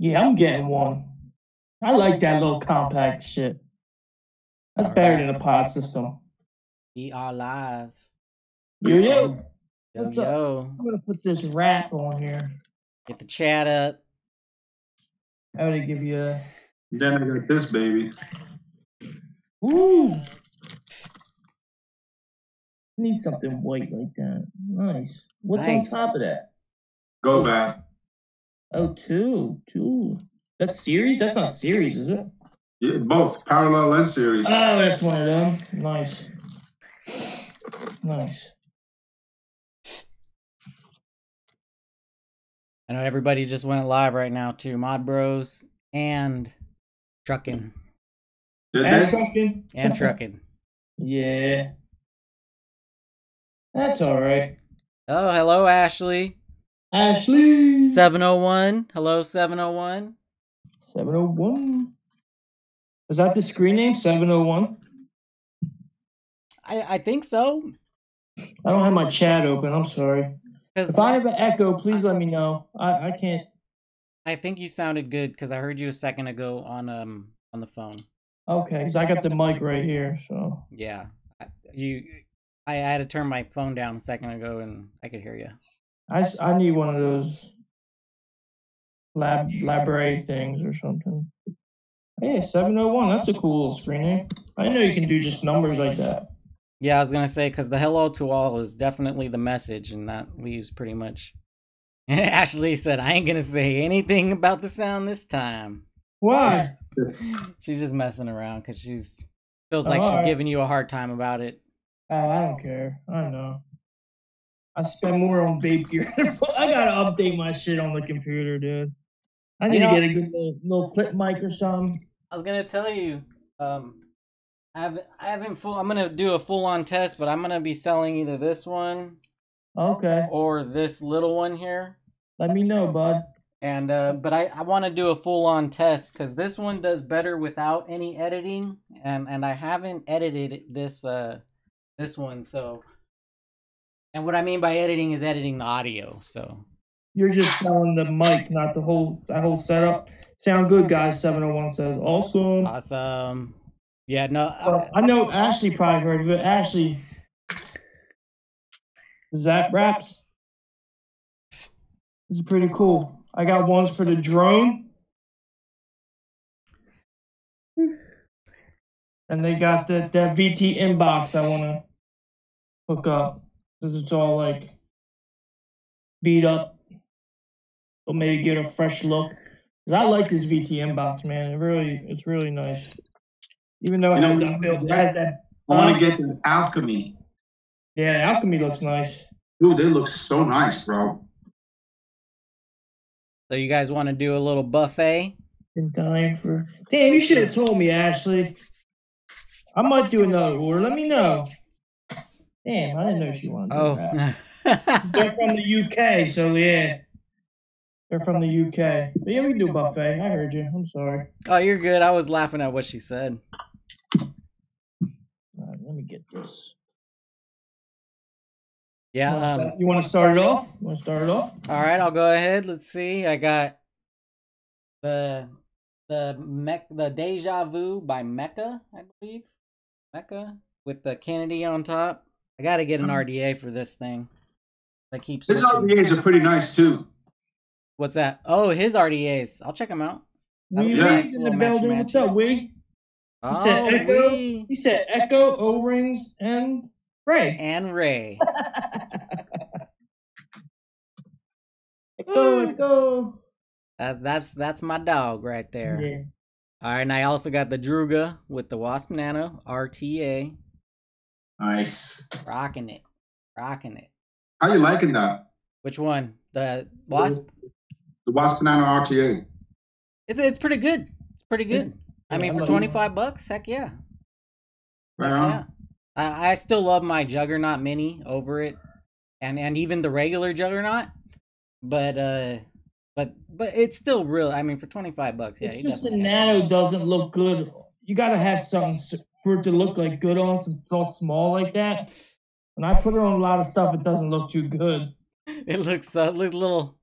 Yeah, I'm getting one. I like that little compact shit. That's better than a pod system. We are live. Yo, yo. Yo, What's up? yo. I'm gonna put this rap on here. Get the chat up. I'm gonna give you a. Then I got this baby. Ooh. Need something white like that. Nice. What's Nice. on top of that? Go back. Oh, two. That's series? That's not series, is it? Yeah, both parallel and series. Oh, that's one of them. Nice. Nice. I know everybody just went live right now too. Mod Bros and Truckin'. And Truckin'. Yeah. That's all right. Oh, hello, Ashley. Ashley. 701. Hello, 701. 701. Is that the screen name? 701? I think so. I don't have my chat open. I'm sorry. If I have an echo, please let me know. I can't. I think you sounded good because I heard you a second ago on the phone. Okay, because I got the mic right here. So yeah, I had to turn my phone down a second ago and I could hear you. I need one of those library things or something. Hey, 701. That's a cool little screen name. I didn't know you can do just numbers like that. Yeah, I was gonna say because the hello to all is definitely the message, and that leaves pretty much. Ashley said, "I ain't gonna say anything about the sound this time." Why? She's just messing around because feels like she's giving you a hard time about it. Oh, I don't care. I know. I spend more on vape gear. I gotta update my shit on the computer, dude. I need to get a good little clip mic or something. I was gonna tell you, I haven't I'm gonna do a full on test, but I'm gonna be selling either this one, okay, or this little one here. Let me know, bud. And but I want to do a full on test because this one does better without any editing, and I haven't edited this one, so. And what I mean by editing is editing the audio. So you're just selling the mic, not that whole setup. Sound good, guys. 701 says awesome. Awesome. Yeah, no. I know Ashley probably heard of it. Ashley, Zap Raps. It's pretty cool. I got ones for the drone. And they got that VT inbox I want to hook up. Because it's all like beat up. Or maybe get a fresh look. Because I like this VT inbox, man. It's really nice. Even though it has that. I want to get the Alchemy. Yeah, Alchemy looks nice. Dude, they look so nice, bro. So you guys want to do a little buffet? Been dying for. Damn, you should have told me, Ashley. I might do another order. Let me know. Damn, I didn't know she wanted to do that. They're from the UK, so yeah. They're from the UK. But yeah, we can do a buffet. I heard you. I'm sorry. Oh, you're good. I was laughing at what she said. All right, let me get this. Yeah. You want to start it off? All right, I'll go ahead. Let's see. I got the Deja Vu by Mecca, I believe. Mecca with the Kennedy on top. I got to get an RDA for this thing. I keep switching. His RDAs are pretty nice too. What's that? Oh, his RDAs. I'll check them out. Wee's in the building. What's up, Wee? He said Echo, O-rings, and Ray. Echo. That's my dog right there. Yeah. All right, and I also got the Druga with the Wasp Nano RTA. Nice. Rocking it. How you liking that? Which one? The Wasp? The Wasp Nano RTA. It's pretty good. I mean, for $25, heck yeah. Right on. Yeah. I still love my Juggernaut Mini over it, and even the regular Juggernaut, but it's still real. I mean, for $25, yeah. It's just the Nano doesn't look good. You gotta have something for it to look like good on something so small like that. When I put it on a lot of stuff, it doesn't look too good. It looks a little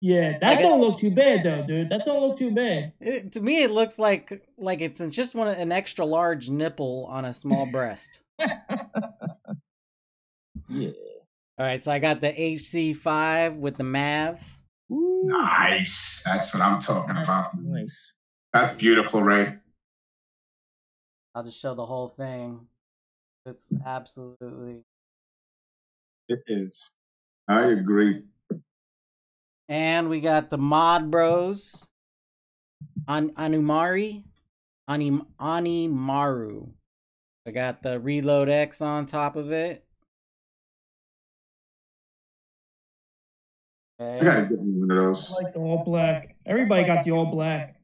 Yeah, that don't look too bad though, dude. That don't look too bad. To me, it looks like it's just an extra large nipple on a small breast. Yeah. All right, so I got the HC5 with the MAV. Ooh. Nice. That's what I'm talking about. Nice. That's beautiful, Ray. I'll just show the whole thing. It's absolutely. It is. I agree. And we got the Mod Bros. Animaru. I got the Reload X on top of it. Okay. I gotta get one of those. I like the all black. Everybody got the all black.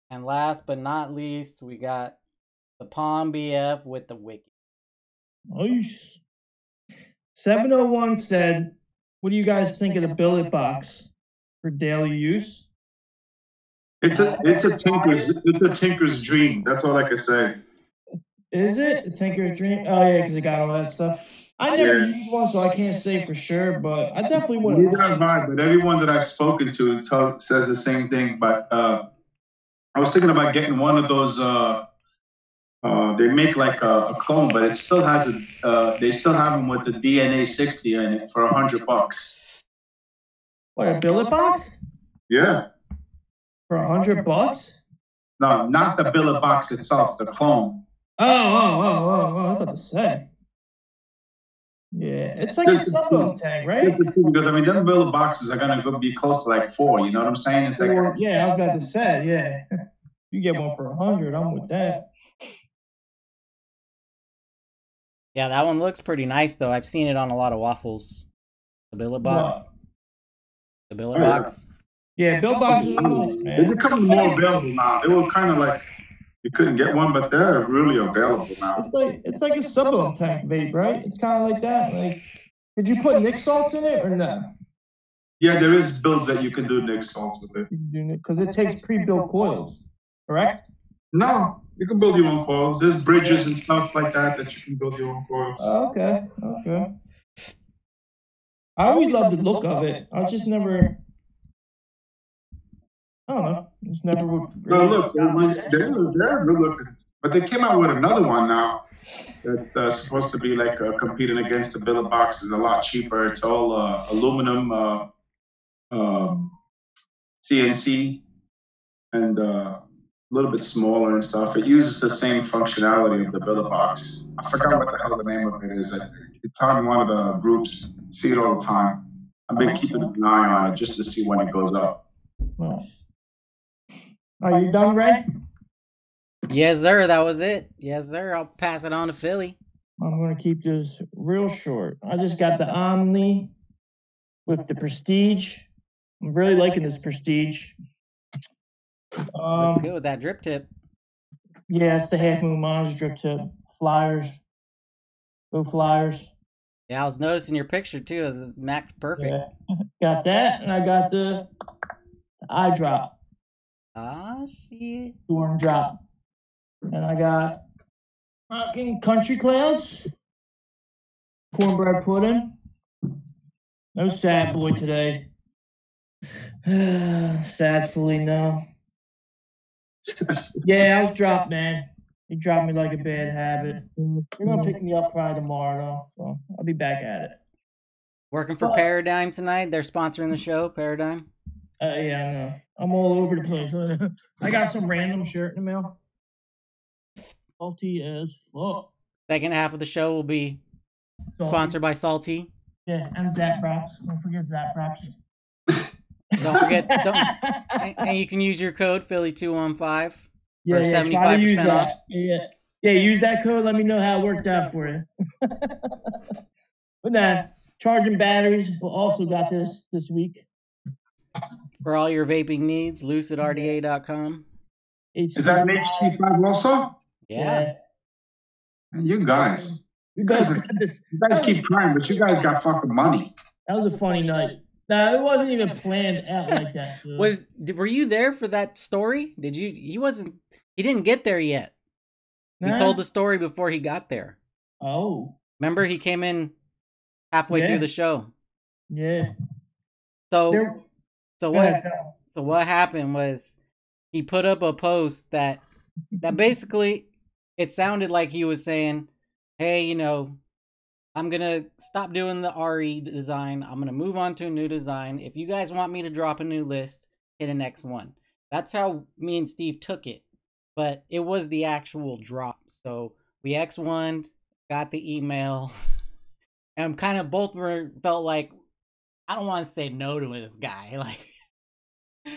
And last but not least, we got the Palm BF with the Wiki. Nice. 701 said, "What do you guys think of the billet box for daily use?" It's a tinker's dream. That's all I can say. Is it a tinker's dream? Oh yeah, because it got all that stuff. I never used one, so I can't say for sure, but I definitely would. Neither have I, but everyone that I've spoken to says the same thing. But I was thinking about getting one of those. They make like a clone, but it still has they still have them with the DNA 60 in it for $100. What, a billet box? Yeah. For $100? No, not the billet box itself, the clone. Oh, I was about to say. Yeah, it's like a sub tag, right? Because I mean, them billet boxes are gonna be close to like 4. You know what I'm saying? It's like yeah, I was about to say, yeah. You get one for 100, I'm with that. Yeah, that one looks pretty nice though. I've seen it on a lot of waffles. The billet box. What? The billet box. Yeah, billet boxes are nice, man. They're becoming more available now. They were kind of like you couldn't get one, but they're really available now. It's like a sub tank vape, right? It's kind of like that. Like, could you put Nick salts in it or no? Yeah, there is builds that you can do Nick salts with it. Because it takes pre-built coils, correct? No, you can build your own coils. There's bridges and stuff like that you can build your own coils. Okay. I always loved the look of it. I was just never. I don't know. Just never. Well, look, they're good looking. But they came out with another one now that's supposed to be like competing against the billet box. Is a lot cheaper. It's all aluminum, CNC, and a little bit smaller and stuff. It uses the same functionality of the billet box. I forgot what the hell the name of it is. It's on one of the groups. See it all the time. I've been keeping an eye on it just to see when it goes up. Nice. Are you done, Ray? Yes, sir. That was it. Yes, sir. I'll pass it on to Philly. I'm going to keep this real short. I just got the Omni with the Prestige. I'm really liking this Prestige. Looks good with that drip tip. Yeah, it's the Half Moon Mons drip tip. Flyers. Go Flyers. Yeah, I was noticing your picture too. It was mapped perfect. Yeah. Got that, and I got the eye drop. Ah, shit. Storm drop. And I got fucking Country Clouds. Cornbread pudding. No sad boy today. Sadly, no. Yeah, I was dropped, man. He dropped me like a bad habit. You're going to pick me up probably tomorrow, though. So I'll be back at it. Working for Paradigm tonight. They're sponsoring the show, Paradigm. Yeah, I know. I'm all over the place. I got some random shirt in the mail. Salty as fuck. Second half of the show will be sponsored by Salty. Yeah, and Zap Raps. Don't forget Zap Raps. Don't forget, and you can use your code Philly215 for 75% off. Yeah, use that code. Let me know how it worked out for you. But nah, charging batteries. We also got this week. For all your vaping needs, lucidrda.com. Is that an HC5 also? Yeah. You guys keep crying, but you guys got fucking money. That was a funny night. No, it wasn't even planned out like that. Were you there for that story? Did you? He didn't get there yet. He told the story before he got there. Oh. Remember, he came in halfway through the show. Yeah. So So Go ahead. what happened was he put up a post that basically it sounded like he was saying, "Hey, you know, I'm gonna stop doing the RE design. I'm gonna move on to a new design. If you guys want me to drop a new list, hit an X1." That's how me and Steve took it, but it was the actual drop. So we X1'd, got the email, and kind of both felt like, I don't want to say no to this guy, like,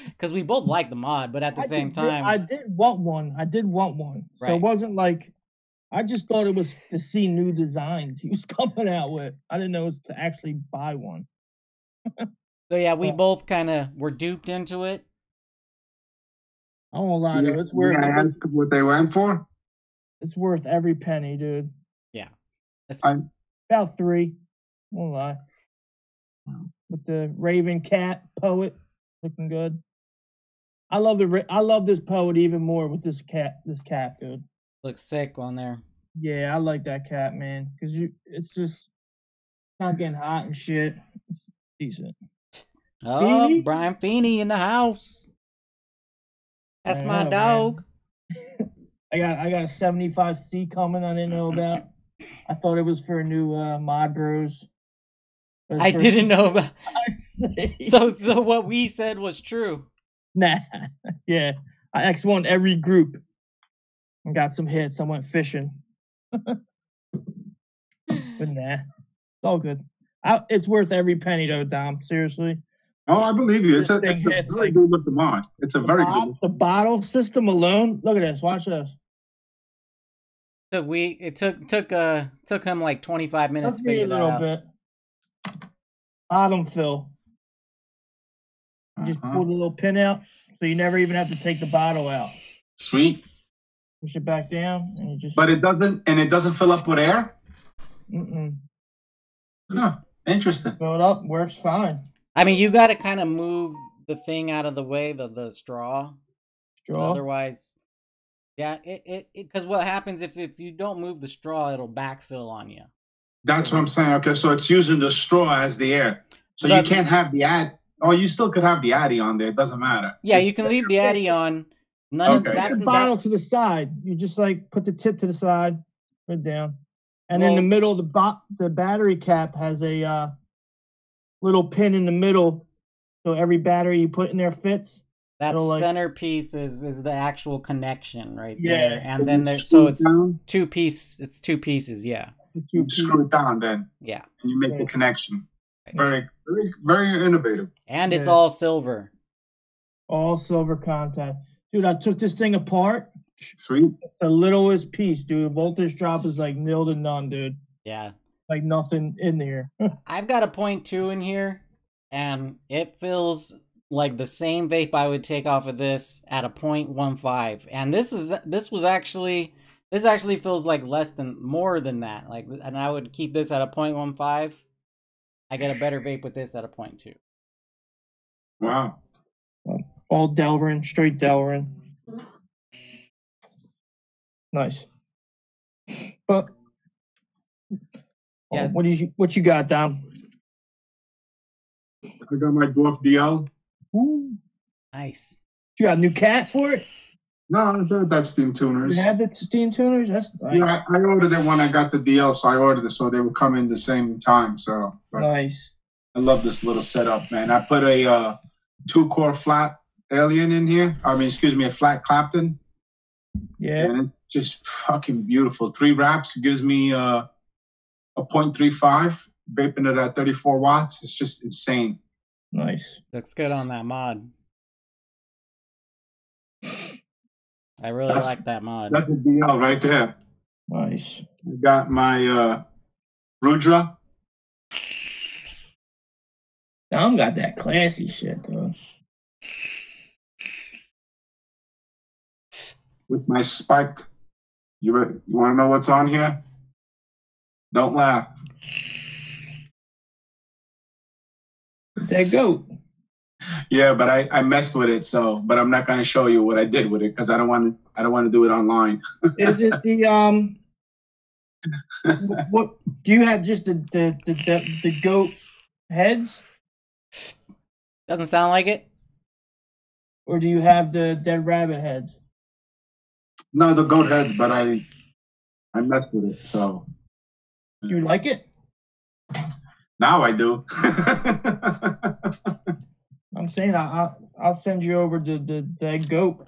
because we both like the mod, but at the same time, I did want one. So Right. it wasn't like, I just thought it was to see new designs he was coming out with. I didn't know it was to actually buy one. so yeah, we both kind of were duped into it. I won't lie though, it's May worth I ask what they went for? it's worth every penny, dude. Yeah. About 3. Won't lie. With the Raven Cat poet looking good. I love this poet even more with this cat, dude. Looks sick on there. Yeah, I like that cat, man, because it's just not getting hot and shit. It's decent. Oh, Feeney? Brian Feeney in the house. That's my know, dog. I got a 75C coming I didn't know about. I thought it was for a new Mod Bros. I didn't know about. So what we said was true. Nah, yeah. I X1 every group and got some hits. I went fishing. But nah, it's all good. It's worth every penny though, Dom. Seriously. Oh, I believe you. It's a very like, good with the mod. It's a very good. The bottle system alone. Look at this. Watch this. It took him like 25 minutes to figure that out. Bit. Bottom fill. You just pull the little pin out, so you never even have to take the bottle out. Sweet. Push it back down, and you just. But it doesn't fill up with air. Huh. Interesting. Fill it up. Works fine. I mean, you got to kind of move the thing out of the way, the straw. Otherwise, yeah, because what happens if you don't move the straw, it'll backfill on you. That's what I'm saying. Okay, so it's using the straw as the air. So you can't have the ad. Oh, you still could have the Addy on there. It doesn't matter. Yeah, you can leave the Addy on. That's the bottle to the side. You just like put the tip to the side, put it down, and in the middle, the battery cap has a little pin in the middle, so every battery you put in there fits. That centerpiece is the actual connection right there, and then it's 2 pieces. It's 2 pieces, yeah. You screw it down then. Yeah. And you make the connection. Very, very, very innovative. And it's all silver. All silver contact. Dude, I took this thing apart. Sweet. It's the littlest piece, dude. Voltage drop is like nil to none, dude. Yeah. Like nothing in there. I've got a 0.2 in here, and it feels like the same vape I would take off of this at a 0.15. And this actually feels like more than that. Like, and I would keep this at a 0.15. I get a better vape with this at a 0.2. Wow. All Delrin, straight Delrin. Nice. But yeah, what you got, Dom? I got my Dwarf DL. Ooh. Nice. You got a new cat for it? No, that's Steam Tuners. You have the Steam Tuners? That's nice. Yeah, I ordered it when I got the DL, so I ordered it so they would come in the same time. So nice. I love this little setup, man. I put a 2-core flat Alien in here. A flat Clapton. Yeah. And it's just fucking beautiful. 3 wraps gives me a 0.35, vaping it at 34 watts. It's just insane. Nice. Looks good on that mod. I really like that mod. That's a DL right there. Nice. I got my Rudra. Dom got that classy shit, though. With my spiked. You want to know what's on here? Don't laugh. That goat. Yeah, but I messed with it, but I'm not gonna show you what I did with it because I don't want to do it online. Is it the what do you have, just the goat heads? Doesn't sound like it. or do you have the dead rabbit heads? No, the goat heads, but I messed with it, so. Do you like it? Now I do. I'm saying I'll send you over the dead goat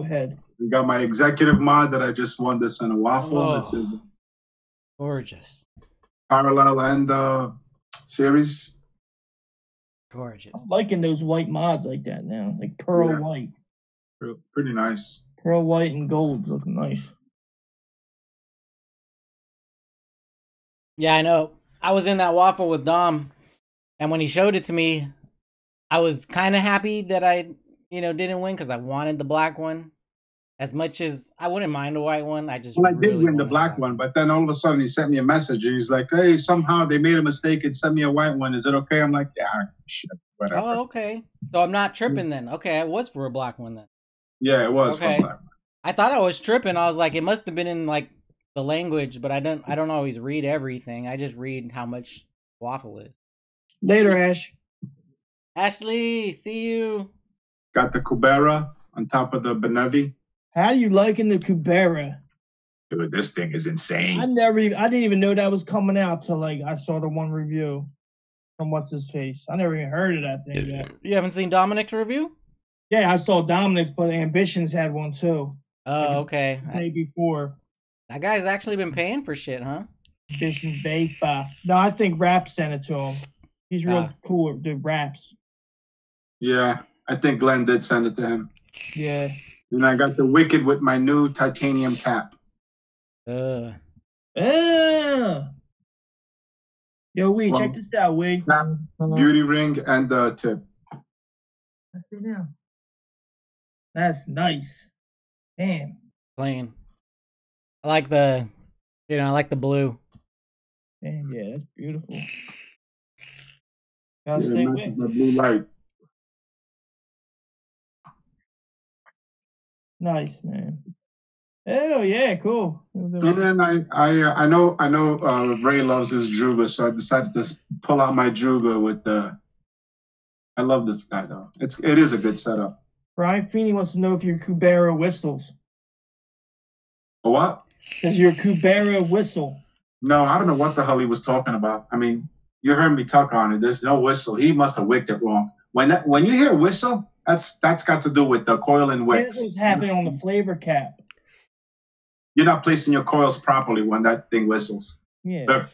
head. We got my executive mod that I just won this in a waffle. Oh. This is Gorgeous. parallel and series. Gorgeous. I'm liking those white mods like that now, like pearl Yeah. white. Pretty nice. Pearl white and gold looking nice. Yeah, I know. I was in that waffle with Dom, and when he showed it to me, I was kind of happy that I, didn't win because I wanted the black one. As much as I wouldn't mind the white one, I just Well, I really did win the wanted black one, but then all of a sudden he sent me a message and he's like, "Hey, somehow they made a mistake and sent me a white one. Is it okay?" I'm like, "Yeah, shit, whatever." Oh, okay. So I'm not tripping then. Okay, I was for a black one then. Yeah, it was Okay. for black. I thought I was tripping. I was like, it must have been in like the language, but I don't always read everything. I just read how much waffle is. Later, Ash. Ashley, see you. Got the Kubera on top of the Benevi. How you liking the Kubera? Dude, this thing is insane. I didn't even know that was coming out till like I saw the one review from what's his face. I never even heard of that thing yet. You haven't seen Dominic's review? Yeah, I saw Dominic's, but Ambitions had one too. Oh, okay. The day before. That guy's actually been paying for shit, huh? Ambitions Bape. No, I think Rap sent it to him. He's real cool with the raps. Yeah, I think Glenn did send it to him. Yeah. And I got the Wicked with my new titanium cap. Yo, check this out, Wee. Cap, beauty ring, and the tip. Let's see now. That's nice. Damn. Clean. I like the blue. Damn, yeah, that's beautiful. Gotta Yeah, stay matches with. the blue light. Nice, man. Oh yeah, cool. And then I know Ray loves his Druga, so I decided to pull out my Druga with the. I love this guy though. It is a good setup. Brian Feeney wants to know if your Kubera whistles. A what? Does your Kubera whistle? No, I don't know what the hell he was talking about. I mean, you heard me talk on it. There's no whistle. He must have wicked it wrong. When you hear whistle, that's got to do with the coil and wicks. This was happening on the flavor cap. You're not placing your coils properly when that thing whistles. Yeah.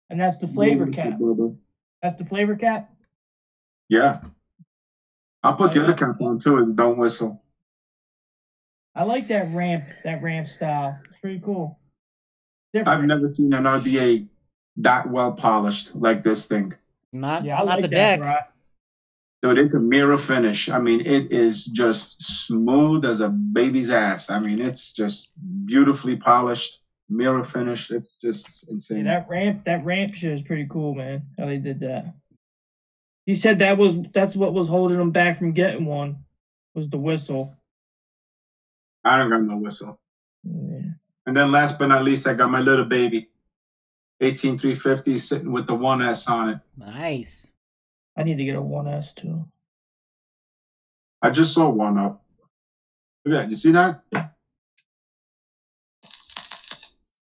And that's the flavor cap. That's the flavor cap? Yeah. I'll put the other cap on too and don't whistle. I like that ramp style. It's pretty cool. I've never seen an RDA that well polished like this thing. Not like the that, deck. Right? Dude, it's a mirror finish. I mean, it is just smooth as a baby's ass. I mean, it's just beautifully polished, mirror finish. It's just insane. Yeah, that ramp shit is pretty cool, man. How they did that. He said that's what was holding him back from getting one, was the whistle. I don't got no whistle. Yeah. And then last but not least, I got my little baby, 18350, sitting with the 1S on it. Nice. I need to get a 1S too. I just saw one up. Look at that. You see that?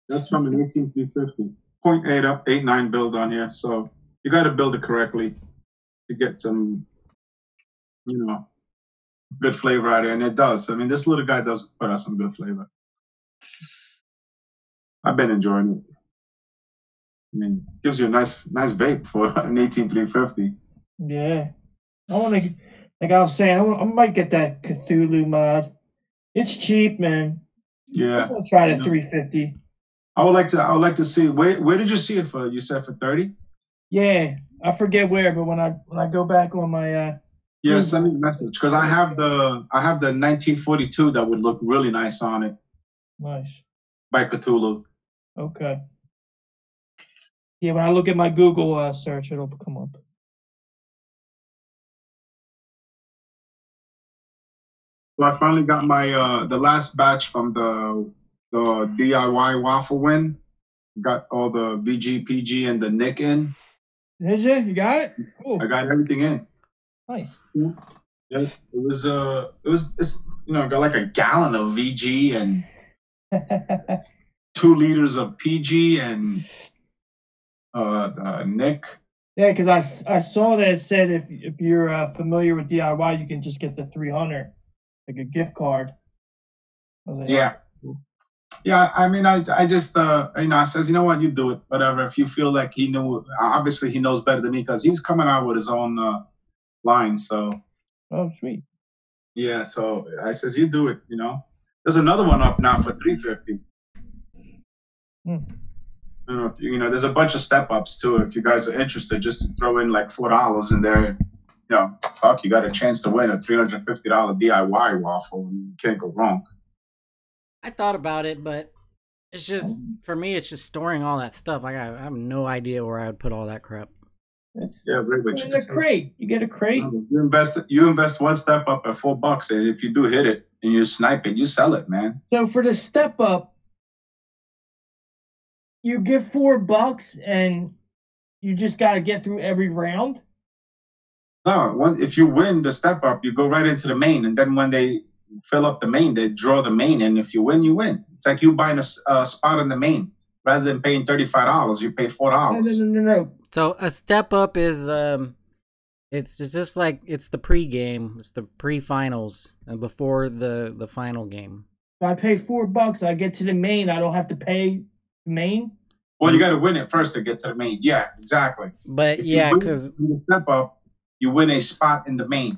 That's from an 18350. 0.8 up, 8.9 build on here. So you got to build it correctly to get some, good flavor out of it. And it does. I mean, this little guy does put out some good flavor. I've been enjoying it. I mean, gives you a nice vape for an 18350. Yeah. I want to, like I was saying, I might get that Cthulhu mod. It's cheap, man. Yeah. I'm going to try the 350. I would like to see, where did you see it for? You said for 30? Yeah. I forget where, but when I go back on my yeah, send me a message because I have the 1942 that would look really nice on it. Nice. By Cthulhu. Okay. Yeah, when I look at my Google search, it'll come up. So I finally got my the last batch from the DIY waffle win. Got all the VG, PG, and the Nick in. Is it? You got it? Cool. I got everything in. Nice. Yeah, it's got like a gallon of VG and 2 liters of PG and Nick. Yeah, because I saw that it said if you're familiar with DIY, you can just get the 300, like a gift card. Like, yeah. Yeah, I mean, I just, I says, you know what, you do it, whatever. If you feel like he knew, obviously he knows better than me because he's coming out with his own line. So, oh, sweet. Yeah, so I says, you do it, There's another one up now for $350. I don't know if there's a bunch of step ups too. If you guys are interested, just throw in like $4 in there. Fuck, you got a chance to win a $350 DIY waffle. You can't go wrong. I thought about it, but it's just for me. It's just storing all that stuff. I have no idea where I would put all that crap. In a crate. You get a crate. You invest one step up at $4, and if you do hit it and you snipe it, you sell it, man. So for the step up, you give $4 and you just got to get through every round. No, if you win the step up, you go right into the main, and then when they fill up the main, they draw the main, and if you win, you win. It's like you buying a spot in the main. Rather than paying $35, you pay $4. No. So a step up is it's just like it's the pre-game, it's the pre-finals, and before the final game. If I pay $4, I get to the main. I don't have to pay the main. Well, you got to win it first to get to the main. Yeah, exactly. But because step up, you win a spot in the main.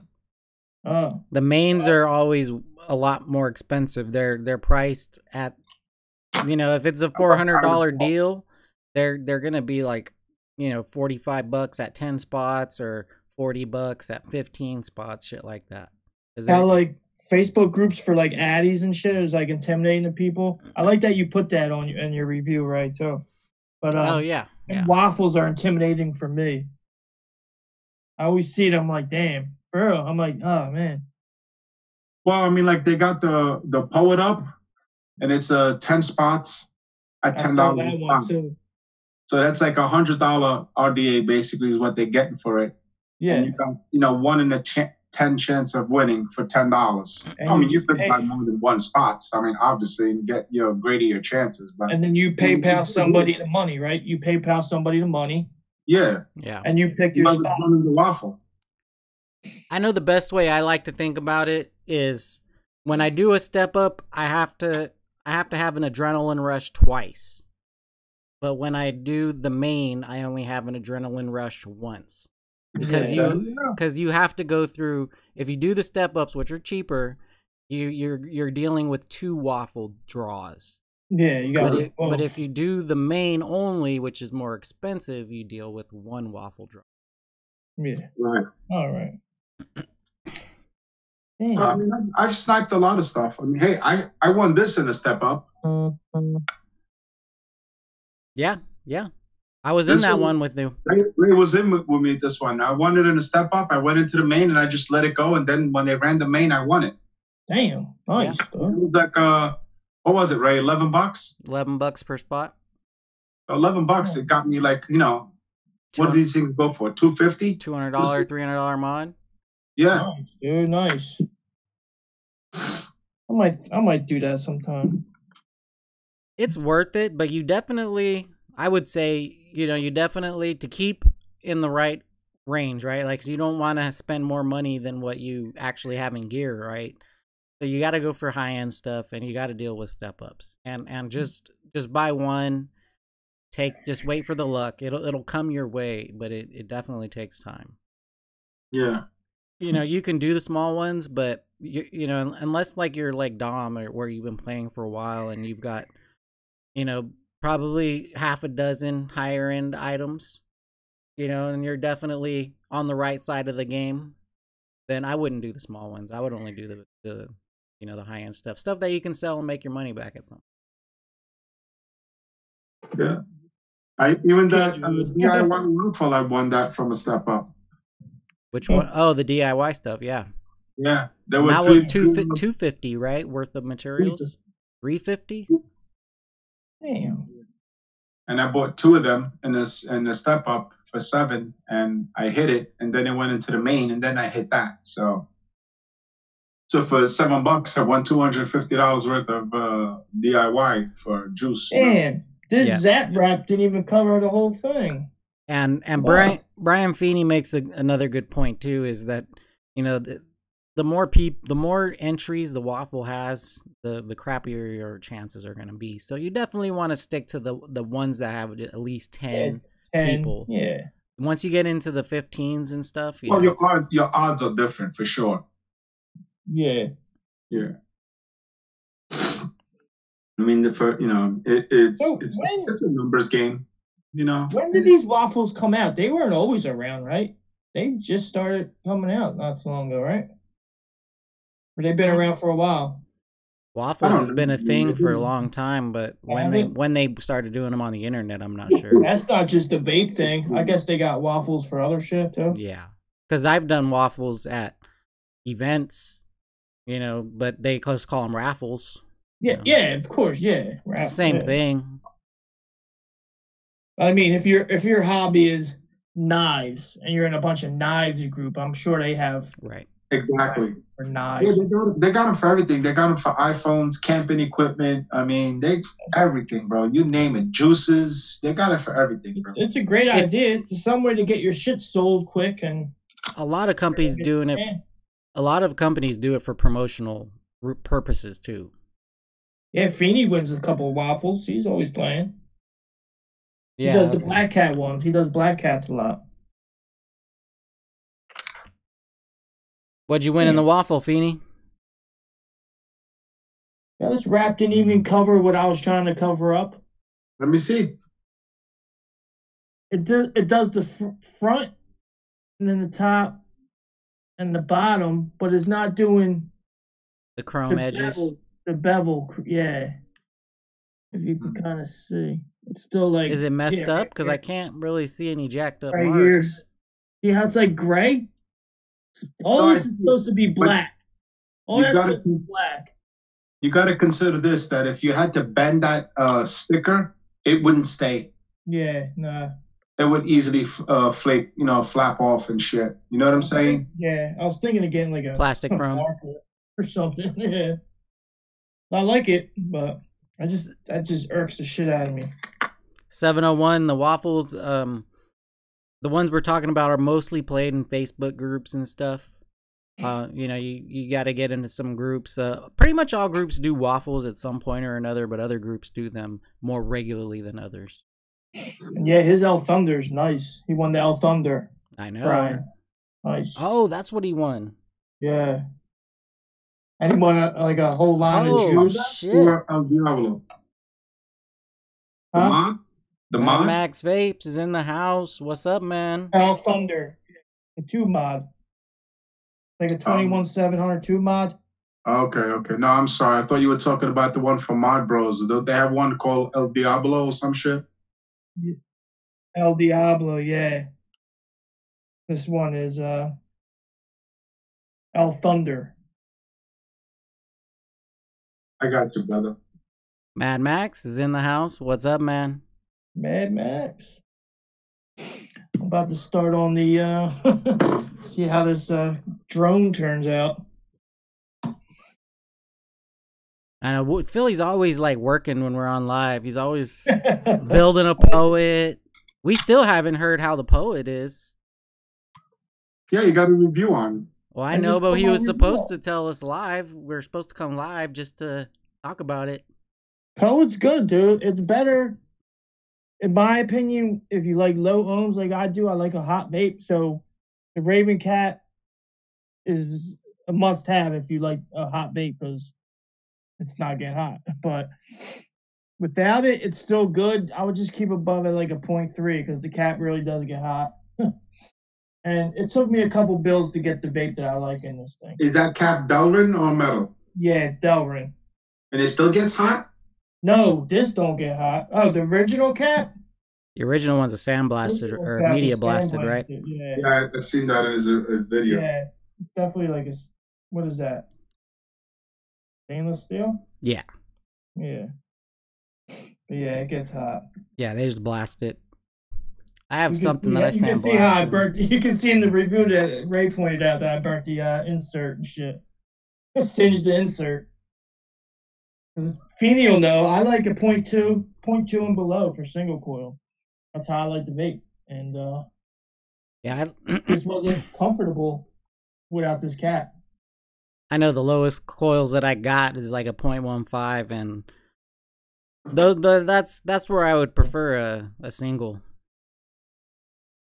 Oh, the mains are always a lot more expensive. They're priced at, if it's a $400 deal, they're gonna be like, $45 at 10 spots or $40 at 15 spots, shit like that. How like Facebook groups for like addies and shit is like intimidating to people. I like that you put that on in your review, right? Too. But yeah. Waffles are intimidating for me. I always see it. I'm like, damn, for real. I'm like, oh man. Well, I mean, like they got the Poet up, and it's 10 spots at $10. So that's like $100 RDA basically is what they're getting for it. Yeah. And you got 1 in a 10 chance of winning for $10. I mean, you could buy more than 1 spots. I mean, obviously, and get greater your chances. But and then you PayPal somebody the money, right? You PayPal somebody the money. Yeah. And you pick your spot. The waffle. I know the best way I like to think about it is when I do a step up, I have to have an adrenaline rush twice. But when I do the main, I only have an adrenaline rush once. Because you have to go through, if you do the step ups, which are cheaper, you're dealing with 2 waffle draws. Yeah, you got it. But if you do the main only, which is more expensive, you deal with 1 waffle draw. Yeah. Right. All right. I mean, I've sniped a lot of stuff. I mean, hey, I won this in a step up. Yeah. I was in that one with you. Ray was in with me this one. I won it in a step up. I went into the main and I just let it go. And then when they ran the main, I won it. Damn, nice. Yeah. It was like what was it, Ray? $11? $11 per spot. $11. It got me like, what do these things go for? $250? $200, $300 mod. Yeah. Nice, dude, nice. I might do that sometime. It's worth it, but you definitely, I would say, you definitely, to keep in the right range, right? Like, so you don't want to spend more money than what you actually have in gear, right? So you got to go for high-end stuff, and you got to deal with step-ups. And just buy one, just wait for the luck. It'll come your way, but it definitely takes time. Yeah. You can do the small ones, but unless like you're like Dom or where you've been playing for a while and you've got, probably half a dozen higher end items, and you're definitely on the right side of the game, then I wouldn't do the small ones. I would only do the high end stuff that you can sell and make your money back at some. Yeah. DIY waffle, I won that from a step up. Which one? Oh, the DIY stuff. Yeah. Yeah. That was $250, right? Worth of materials. $350. Damn. And I bought 2 of them in the step up for 7, and I hit it, and then it went into the main, and then I hit that. So for $7, I won $250 worth of DIY for juice. Damn, this Zap Wrap didn't even cover the whole thing. And Brian Feeney makes another good point too, is that the more entries the waffle has, the crappier your chances are going to be. So you definitely want to stick to the ones that have at least 10 people. Yeah. Once you get into the 15s and stuff, well, your odds are different for sure. Yeah. Yeah. I mean, it's a numbers game. When did these waffles come out? They weren't always around, right? They just started coming out not too long ago, right? Or they've been around for a while. Waffles has been a thing for a long time, but when they started doing them on the internet, I'm not sure. That's not just a vape thing. I guess they got waffles for other shit too. Yeah, because I've done waffles at events, but they just call them raffles. Yeah, yeah, of course, yeah. Same thing. I mean, if your hobby is knives and you're in a bunch of knives group, I'm sure they have exactly for knives. Yeah, they got them for everything. They got them for iPhones, camping equipment. I mean, everything, bro. You name it, juices. They got it for everything, bro. It's a great idea. It's some way to get your shit sold quick, and a lot of companies doing it. A lot of companies do it for promotional purposes too. Yeah, Feeney wins a couple of waffles. He's always playing. Yeah, he does the Black Cat ones. He does Black Cats a lot. What'd you win in the waffle, Feeney? Yeah, this wrap didn't even cover what I was trying to cover up. Let me see. It does the front and then the top and the bottom, but it's not doing the chrome edges. The bevel, yeah. If you can kind of see. It's still like... Is it messed up? Because I can't really see any jacked up right marks. Here. See how it's like gray? All this is supposed to be black. All that's supposed to be black. You got to consider this, that if you had to bend that sticker, it wouldn't stay. Yeah, nah. It would easily flake, flap off and shit. You know what I'm saying? Yeah, I was thinking of getting like a... plastic chrome. Or something, yeah. I like it, but... that just irks the shit out of me. 701, the waffles, the ones we're talking about are mostly played in Facebook groups and stuff. You got to get into some groups. Pretty much all groups do waffles at some point or another, but other groups do them more regularly than others. Yeah, his El Thunder's nice. He won the El Thunder. I know. Brian. Nice. Oh, that's what he won. Yeah. And he won a whole line of shoes. Oh, shit. El Diablo. Huh? The mod? Max Vapes is in the house. What's up, man? El Thunder. The 2 mod. Like a 21702 mod. Okay. No, I'm sorry. I thought you were talking about the one from Mod Bros. Don't they have one called El Diablo or some shit? El Diablo, yeah. This one is El Thunder. I got you, brother. Mad Max is in the house. What's up, man? Mad Max. I'm about to start on the see how this drone turns out. I know Philly's always like working when we're on live. He's always building a poet. We still haven't heard how the poet is. Yeah, you got a review on. Well, I know, but he was supposed to tell us live. We're supposed to come live just to talk about it. Poet's good, dude. It's better, in my opinion, if you like low ohms like I do. I like a hot vape. So the Raven Cat is a must-have if you like a hot vape because it's not getting hot. But without it, it's still good. I would just keep above it like a 0.3 because the cat really does get hot. And it took me a couple bills to get the vape that I like in this thing. Is that cap Delrin or metal? Yeah, it's Delrin. And it still gets hot? No, this don't get hot. Oh, the original cap? The original one's a sandblasted or media blasted, right? Yeah, I've seen that as a video. Yeah, it's definitely like a... What is that? Stainless steel? Yeah. Yeah. But yeah, it gets hot. Yeah, they just blast it. I have You can something see, that I you can see sandblasted. how I burnt. You can see in the review that Ray pointed out that I burnt the insert and shit. I singed the insert. Because Feeney will know I like a 0.2 and below for single coil. That's how I like to vape. And Yeah, this wasn't comfortable without this cap. I know the lowest coils that I got is like a 0.15, and that's where I would prefer a single.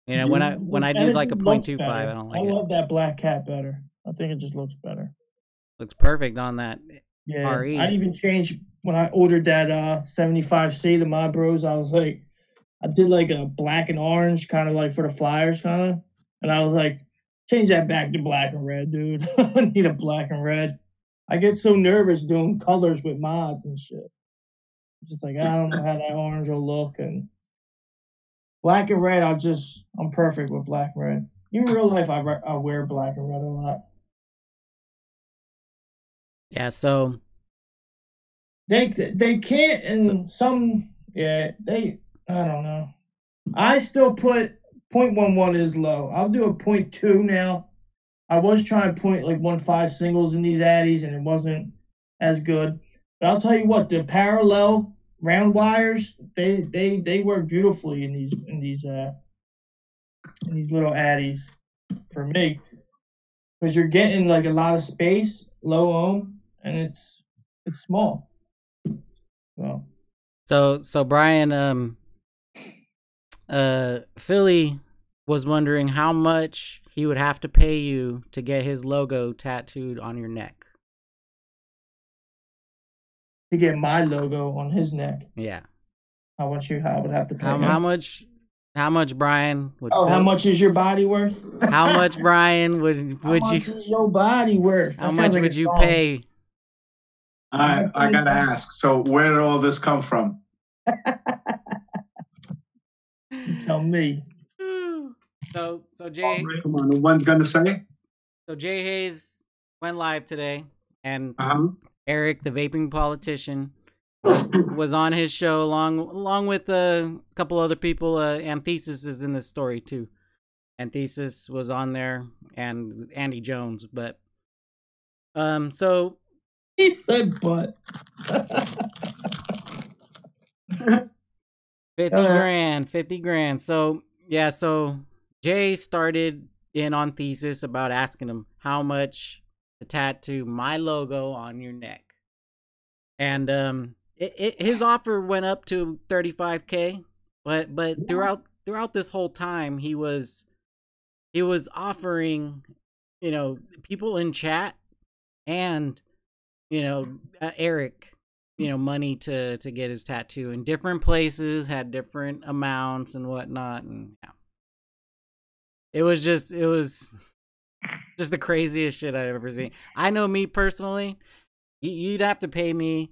You know, when I do like a 0.25, I don't like it. I love that black cap better. I think it just looks better. Looks perfect on that. Yeah, RE. I even changed when I ordered that 75C to my bros. I was like, I did like a black and orange, kind of like for the flyers, kind of, and I was like, change that back to black and red, dude. I need a black and red. I get so nervous doing colors with mods and shit. Just like I don't know how that orange will look, and black and red. I'm perfect with black and red. In real life, I wear black and red a lot. Yeah, so they can't, and some I don't know. I still put 0.11 is low. I'll do a 0.2 now. I was trying 0.15 singles in these addies, and it wasn't as good. But I'll tell you what, the parallel round wires they work beautifully in these little addies for me, because you're getting like a lot of space, low ohm, and it's small. So Brian, Philly was wondering how much he would have to pay you to get his logo tattooed on your neck. To get my logo on his neck. Yeah. How much I would have to pay him? How much Brian would how much is your body worth? How much Brian would you How much is your body worth? How much would you pay? I gotta ask. So where did all this come from? You tell me. So Jay, come on, one's gonna say. So Jay Hayes went live today, and Eric, the vaping politician, was on his show along with a couple other people. Anthesis is in this story too. Anthesis was on there, and Andy Jones, but so he said, but 50 grand. So yeah, so Jay started in on Thesis about asking him how much to tattoo my logo on your neck, and his offer went up to 35K, but throughout this whole time he was offering, people in chat and Eric, money to get his tattoo in different places, had different amounts and whatnot, and yeah. It was just the craziest shit I've ever seen. I know, me personally, you'd have to pay me,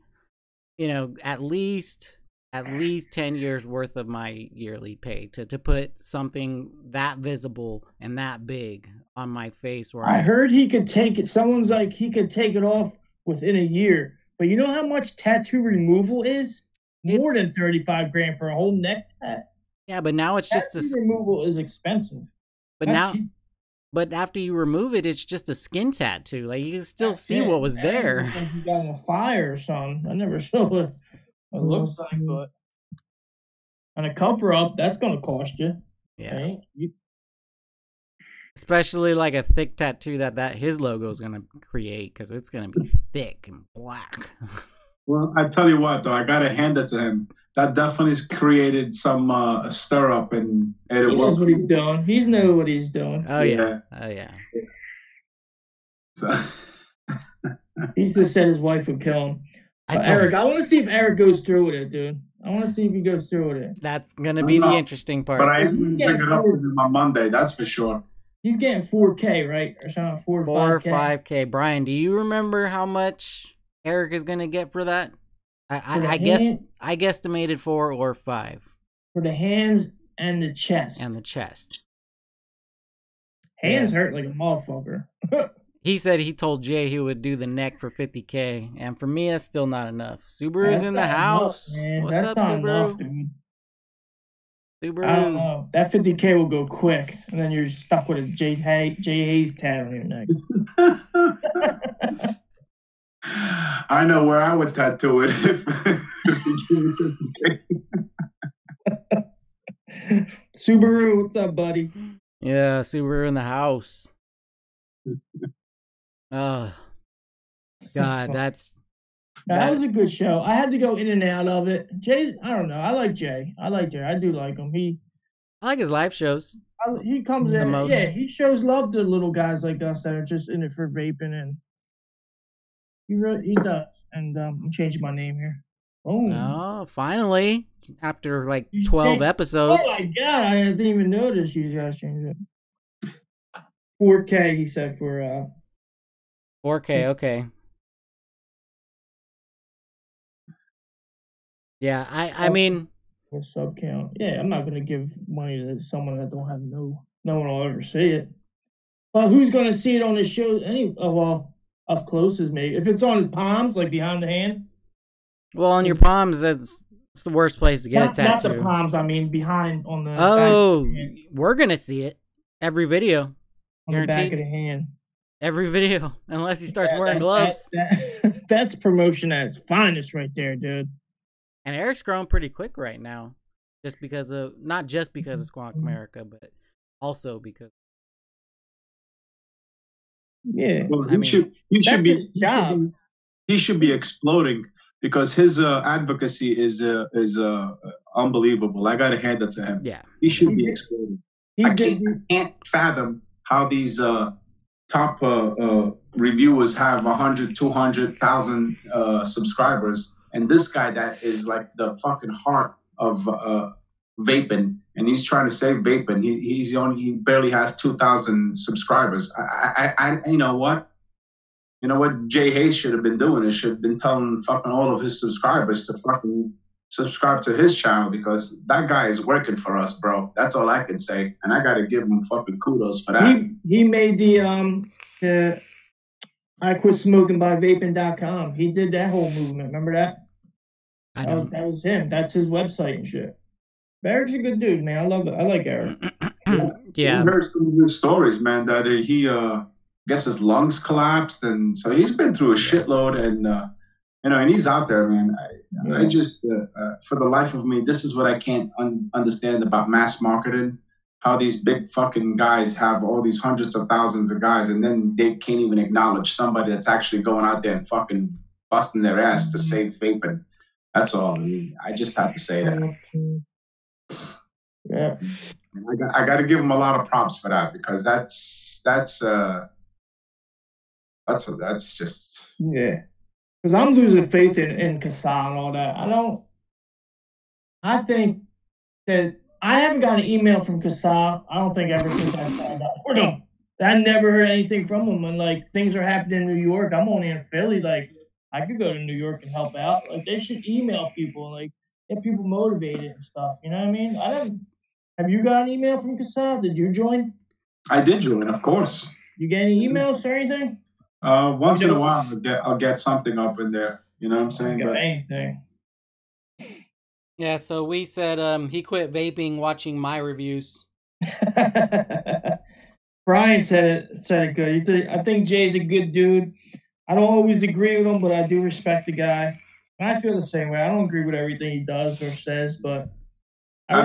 at least 10 years worth of my yearly pay to put something that visible and that big on my face. Where I heard he could take it. Someone's like, he could take it off within a year. But you know how much tattoo removal is? More than 35 grand for a whole neck tat. Yeah, but now it's tattoo just removal is expensive. But after you remove it, it's just a skin tattoo. Like, you can still see what was there. You got on a fire or something. I never saw what it looks like, but on a cover up, that's gonna cost you. Yeah. Right? Especially like a thick tattoo that his logo is gonna create, because it's gonna be thick and black. Well, I tell you what, though, I gotta hand it to him. That definitely has created some stir up, and he knows what he's doing. He knows what he's doing. Oh yeah. Oh yeah. So. He just said his wife would kill him. Eric, I want to see if Eric goes through with it, dude. I want to see if he goes through with it. That's gonna be the interesting part. But I am gonna bring it up with him on Monday. That's for sure. He's getting 4K, right? Or something, 4 or 5K. Brian, do you remember how much Eric is gonna get for that? I guesstimated 4 or 5 for the hands and the chest. Hands hurt like a motherfucker. He said he told Jay he would do the neck for 50K, and for me, that's still not enough. Subaru's in the house. Enough, What's that's up, not Subaru? enough, dude. I don't Subaru. know. That 50K will go quick, and then you're stuck with a J Hayes tat on your neck. I know where I would tattoo it if you give me 50K. Subaru, what's up, buddy? Yeah, Subaru in the house. Oh, God, that was a good show. I had to go in and out of it. Jay, I don't know. I like Jay. I do like him. I like his live shows. He comes The in. most. Yeah, he shows love to little guys like us that are just in it for vaping, and he does. And I'm changing my name here. Oh, finally. After like 12 episodes. Oh my God, I didn't even notice you guys changed it. 4K, he said for 4K, okay. Yeah, I mean, for sub count. Yeah, I'm not gonna give money to someone that don't have no one will ever see it. But who's gonna see it on his show? Well, up close is maybe. If it's on his palms, like behind the hand. Well, on your palms, it's the worst place to get a tattoo. Not the palms, I mean behind on the. Oh, we're gonna see it every video. On the back of the hand. Every video, unless he starts wearing gloves. That's promotion at its finest, right there, dude. And Eric's growing pretty quick right now, not just because of Squonk America, but also because. Yeah, well, he should be exploding because his advocacy is unbelievable. I gotta hand it to him. Yeah, he should be exploding. I can't fathom how these top reviewers have 100, 200,000 subscribers, and this guy that is like the fucking heart of vaping, and he's trying to save vaping. He barely has 2,000 subscribers. I you know what? You know what Jay Hayes should have been doing? He should have been telling fucking all of his subscribers to fucking subscribe to his channel, because that guy is working for us, bro. That's all I can say, and I gotta give him fucking kudos for that. He made the I quit smoking by vaping.com. He did that whole movement. Remember that? I know. That was him. That's his website and shit. Eric's a good dude, man. I love it. I like Eric. Yeah. I heard some good stories, man, that he guess his lungs collapsed, and so he's been through a shitload, and and he's out there, man. I just for the life of me, this is what I can't understand about mass marketing. How these big fucking guys have all these hundreds of thousands of guys, and then they can't even acknowledge somebody that's actually going out there and fucking busting their ass to save vaping. That's all. I just have to say that. Yeah. I got to give him a lot of props for that, because that's just. Yeah. Because I'm losing faith in Kasai and all that. I think that I haven't got an email from Kasai. I don't think ever since I signed up for them. I never heard anything from them. And like things are happening in New York. I'm only in Philly. Like I could go to New York and help out. Like they should email people and like get people motivated and stuff. You know what I mean? Have you got an email from Kasai? Did you join? I did join, of course. You get any emails or anything? Once in a while, I'll get something up in there. You know what I'm saying? But anything. Yeah, so we said he quit vaping watching my reviews. Brian said it good. I think Jay's a good dude. I don't always agree with him, but I do respect the guy. And I feel the same way. I don't agree with everything he does or says, but I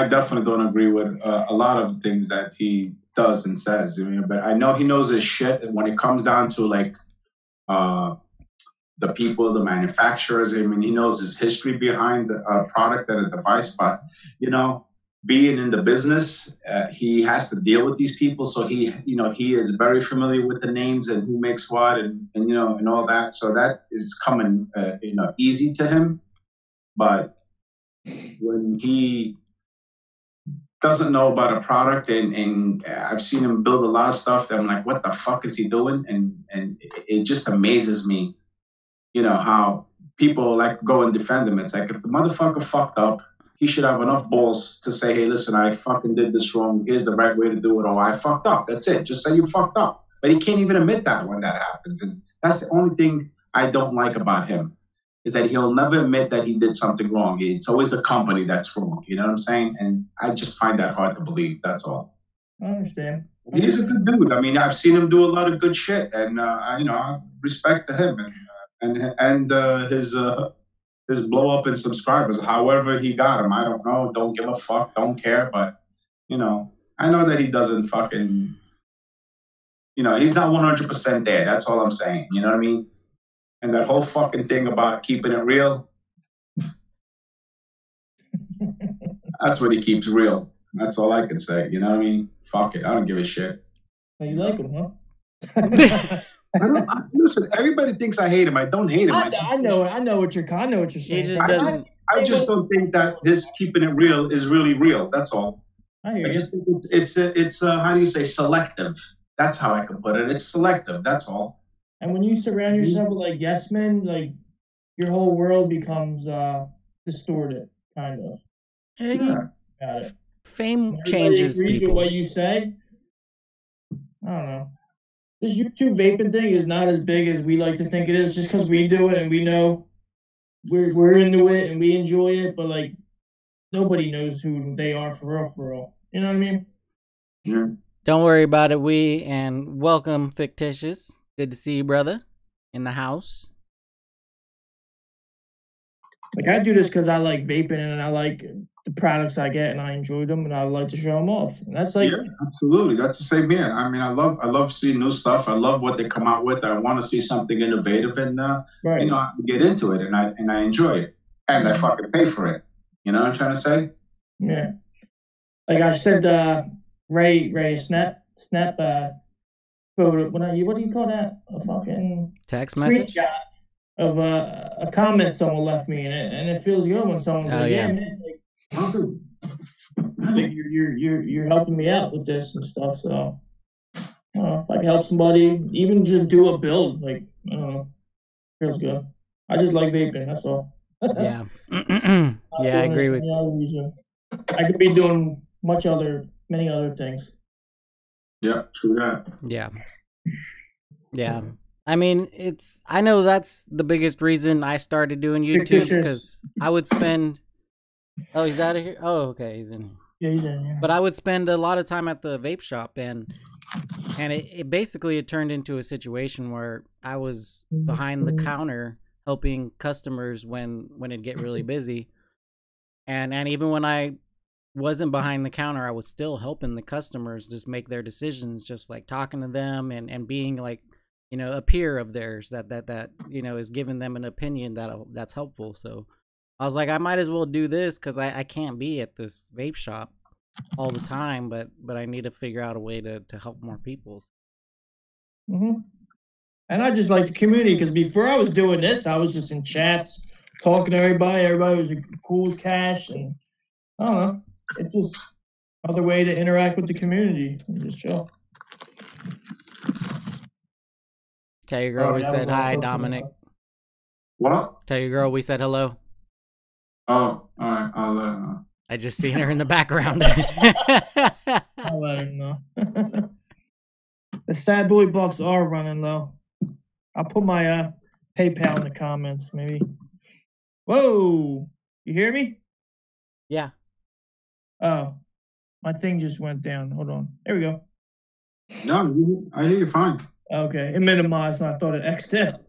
definitely don't agree with a lot of things that he does and says. I mean, but I know he knows his shit. And when it comes down to like the people, the manufacturers, I mean, he knows his history behind a product and a device. But being in the business, he has to deal with these people. So he is very familiar with the names and who makes what and all that. So that is coming easy to him. But when he doesn't know about a product, and I've seen him build a lot of stuff that I'm like, what the fuck is he doing? And it just amazes me, how people like go and defend him. It's like, if the motherfucker fucked up, he should have enough balls to say, hey, listen, I fucking did this wrong. Here's the right way to do it. Or I fucked up. That's it. Just say you fucked up. But he can't even admit that when that happens. And that's the only thing I don't like about him. is that he'll never admit that he did something wrong. It's always the company that's wrong. You know what I'm saying? And I just find that hard to believe. That's all. I understand. He's a good dude. I mean, I've seen him do a lot of good shit, and I respect to him and his blow up in subscribers. However he got him, I don't know. Don't give a fuck. Don't care. But I know that he doesn't fucking. He's not 100% there. That's all I'm saying. You know what I mean? And that whole fucking thing about keeping it real. That's what he keeps real. That's all I can say. You know what I mean? Fuck it. I don't give a shit. You like him, huh? Listen, everybody thinks I hate him. I don't hate him. I know what you're saying. He just doesn't. I just don't think that his keeping it real is really real. That's all. I just think it's how do you say, selective. That's how I can put it. It's selective. That's all. And when you surround yourself with like yes men, like your whole world becomes distorted, kind of. Yeah. Got it. Fame changes people. With what you say. I don't know. This YouTube vaping thing is not as big as we like to think it is, just because we do it and we know we're into it and we enjoy it, but like nobody knows who they are for real. You know what I mean? Yeah. Don't worry about it, and welcome, Fictitious. Good to see you, brother, in the house. Like I do this because I like vaping and I like the products I get and I enjoy them and I like to show them off. And that's like absolutely. That's the same here. I mean, I love seeing new stuff. I love what they come out with. I want to see something innovative and I get into it and I enjoy it and I fucking pay for it. You know what I'm trying to say? Yeah. Like I said, Ray snap photo. What do you call that? A fucking text message of a comment someone left me in it, and it feels good when someone's like, "Yeah, man, like you're helping me out with this and stuff." So, if I can help somebody, even just do a build, like I don't know, feels good. I just like vaping. That's all. Yeah, yeah, I agree with you. I could be doing many other things. Yeah, true that. Yeah. I mean, I know that's the biggest reason I started doing YouTube, because I would spend. Oh, he's out of here. Oh, okay, he's in here. Yeah, he's in here. But I would spend a lot of time at the vape shop, and it basically turned into a situation where I was behind the counter helping customers when it'd get really busy, and even when I wasn't behind the counter, I was still helping the customers just make their decisions, just like talking to them and being like, a peer of theirs that is giving them an opinion that's helpful. So I was like, I might as well do this because I can't be at this vape shop all the time, but I need to figure out a way to help more people. Mm-hmm. And I just like the community, because before I was doing this, I was just in chats talking to everybody. Everybody was cool as cash, and I don't know. It's just another way to interact with the community and just chill. Tell your girl we said hi, Dominic. What? Tell your girl we said hello. Oh, all right. I'll let her know. I just seen her in the background. I'll let her know. The sad boy bucks are running low. I'll put my PayPal in the comments, maybe. Whoa! You hear me? Yeah. Oh, my thing just went down. Hold on. There we go. No, I hear you fine. Okay, it minimized, and I thought it X'd out.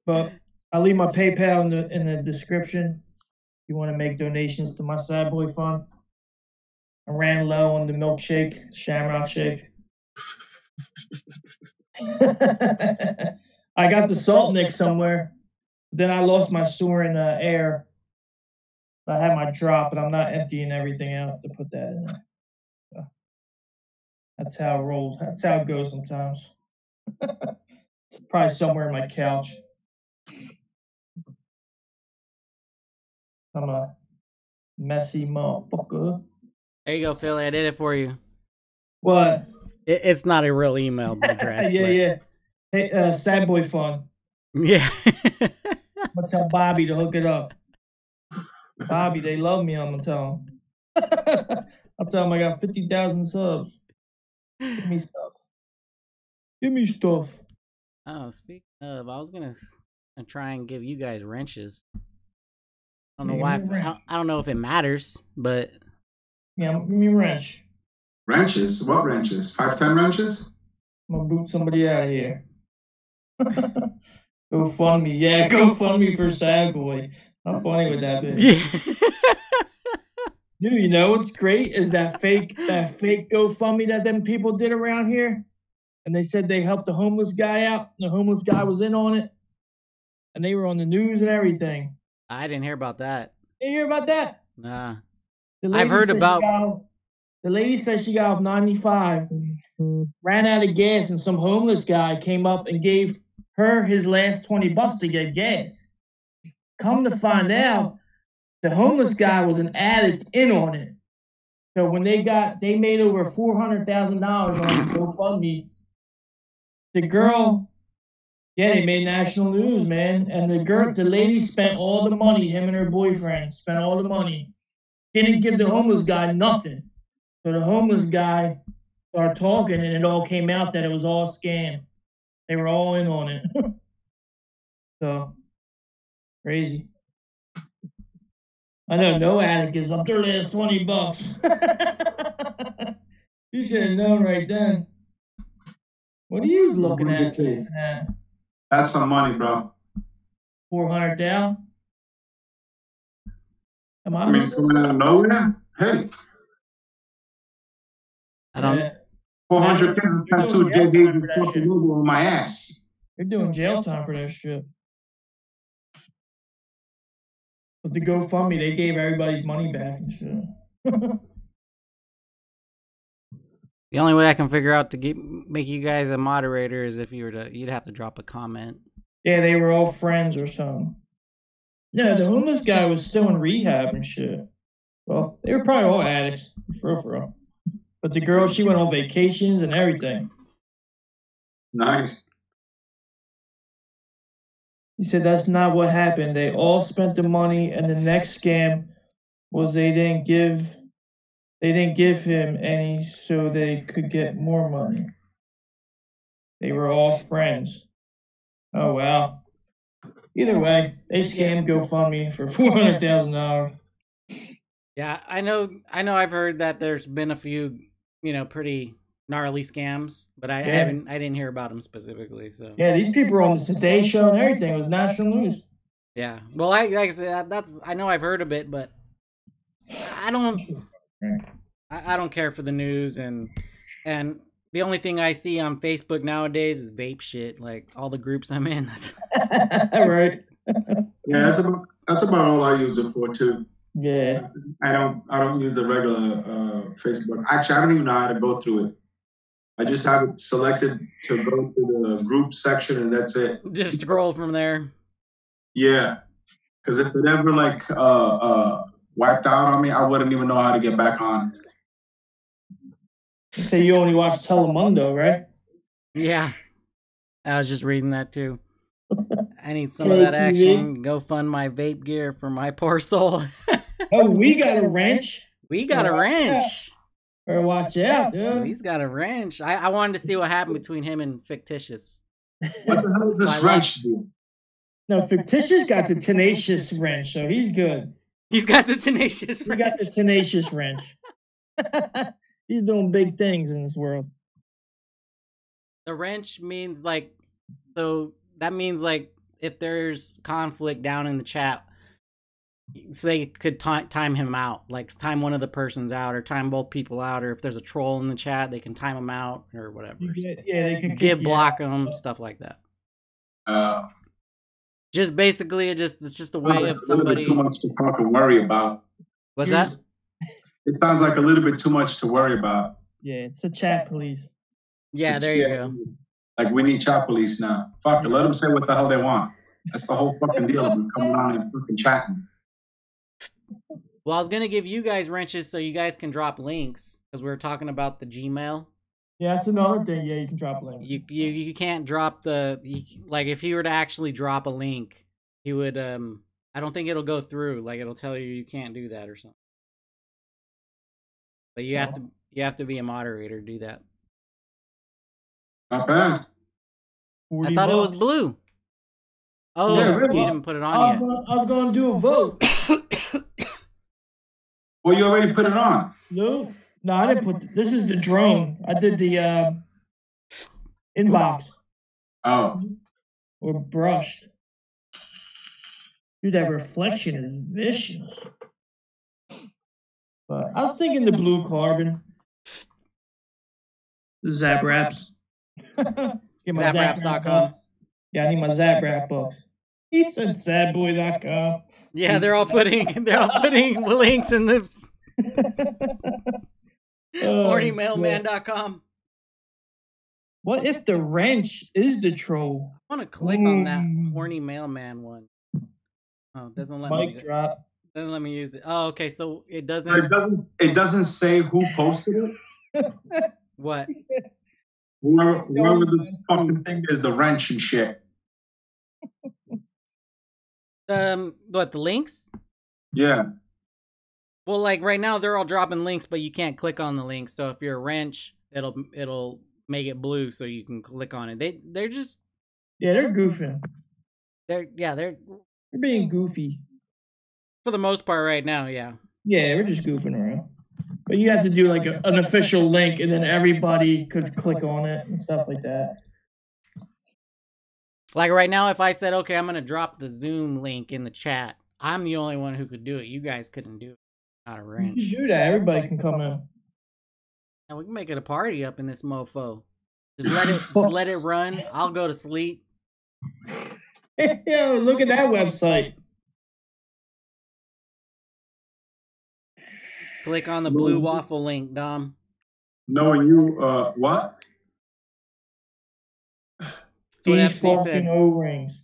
But I'll leave my PayPal in the description. If you want to make donations to my Sad Boy Fund. I ran low on the milkshake, Shamrock Shake. I got the salt mix somewhere. Then I lost my Soaring Air. I had my drop, but I'm not emptying everything out to put that in there. So that's how it rolls. That's how it goes sometimes. It's probably somewhere in my couch. I'm a messy motherfucker. There you go, Philly. I did it for you. What? It's not a real email address. Yeah. Hey, Sad Boy Fun. Yeah. I'm gonna tell Bobby to hook it up. Bobby, they love me. I'm gonna tell him. I'll tell him I got 50,000 subs. Give me stuff. Oh, speaking of, I was gonna and try and give you guys wrenches. I don't know Yeah, why. give me a wrench. I don't know if it matters, but Yeah, give me a wrench. Wrenches? What wrenches? 510 wrenches? I'm gonna boot somebody out of here. Go fund me. Yeah, go fund me for Sad Boy. How funny would that be? Dude, you know what's great is that fake GoFundMe that them people did around here? And they said they helped the homeless guy out. The homeless guy was in on it. And they were on the news and everything. I didn't hear about that. You hear about that? Nah. The I've heard said about. the lady said she got off 95, ran out of gas, and some homeless guy came up and gave her his last $20 to get gas. Come to find out, the homeless guy was an addict in on it. So when they made over $400,000 on GoFundMe. The girl, yeah, they made national news, man. And the lady spent all the money. Him and her boyfriend spent all the money. Didn't give the homeless guy nothing. So the homeless guy started talking, and it all came out that it was all a scam. They were all in on it. So crazy. I know no addict gives up their last $20. You should have known right then. What are you looking at? That's some money, bro. 400 down. Am I I mean, missing coming out of nowhere? Hey, I don't. 400 You're two doing jail JD time for that shit. on my ass. You're doing jail time for that shit. But the GoFundMe, they gave everybody's money back and shit. The only way I can figure out to make you guys a moderator is if you'd have to drop a comment. Yeah, they were all friends or something. No, the homeless guy was still in rehab and shit. Well, they were probably all addicts, for real. But the girl, she went on vacations and everything. Nice. He said that's not what happened. They all spent the money, and the next scam was they didn't give him any so they could get more money. They were all friends. Oh wow. Either way, they scammed GoFundMe for $400,000. Yeah, I know. I've heard that there's been a few, pretty gnarly scams, but I didn't hear about them specifically. So yeah, these people were on the Today Show and everything. It was national news. Yeah, well, like I said, I know I've heard of it, but I don't care for the news, and the only thing I see on Facebook nowadays is vape shit. Like all the groups I'm in. Right. Yeah, that's about all I use it for too. Yeah. I don't use a regular Facebook. Actually, I don't even know how to go through it. I just have it selected to go to the group section, and that's it. Just scroll from there. Yeah, because if it ever wiped out on me, I wouldn't even know how to get back on. You say you only watch Telemundo, right? Yeah, I was just reading that too. I need some of that action. Go fund my vape gear for my poor soul. Oh, we got a wrench. We got a wrench. Better watch out, dude. He's got a wrench. I wanted to see what happened between him and Fictitious. What the hell does this wrench do? No, Fictitious got the tenacious wrench, so he's good. He's got the tenacious wrench. He got the tenacious wrench. He's doing big things in this world. The wrench means that means if there's conflict down in the chat, so they could time him out, like time one of the persons out, or time both people out, or if there's a troll in the chat, they can time them out or whatever. They can block them, stuff like that. Just basically, it's just a way of somebody. Too much to talk and worry about. What's that? It sounds like a little bit too much to worry about. Yeah, it's a chat police. Yeah, there you go. Like we need chat police now. Fuck it, let them say what the hell they want. That's the whole fucking deal of them coming on and fucking chatting. Well, I was gonna give you guys wrenches so you guys can drop links because we were talking about the Gmail. Yeah, that's another thing. Yeah, you can drop links. You can't drop if he were to actually drop a link, he would I don't think it'll go through. Like it'll tell you can't do that or something. But you have to be a moderator to do that. Not bad. I thought it was blue. Oh, Yeah, you really? didn't put it on yet. I was gonna do a vote. Well, you already put it on. No, I didn't put. This is the drone. I did the inbox Oh, or brushed. Dude, that reflection is vicious. But I was thinking the blue carbon. The Zap Wraps. Get my Zapraps.com. Yeah, I need my Zap Wrap books. He said sadboy.com. Yeah, they're all putting links in the hornymailman.com. What if the wrench is the troll? I want to click on that horny mailman one. Oh, it doesn't let me. Drop. Doesn't let me use it. Oh, okay. So it doesn't. It doesn't say who posted it. What? Whoever this fucking thing is, the wrench and shit. What, the links? Yeah. Well, like right now they're all dropping links, but you can't click on the links. So if you're a wrench, it'll make it blue so you can click on it. They're just they're goofing. They're being goofy for the most part right now. Yeah, we're just goofing around. But you have to do like an official link, and then everybody could click on it and stuff like that. Like right now, if I said, okay, I'm going to drop the Zoom link in the chat, I'm the only one who could do it. You guys couldn't do it. Not a wrench. You can do that. Everybody can come in. And we can make it a party up in this mofo. Just let it run. I'll go to sleep. Yo, look at that website. Click on the blue waffle link, Dom. Knowing you, what? That's what FC said. O-rings.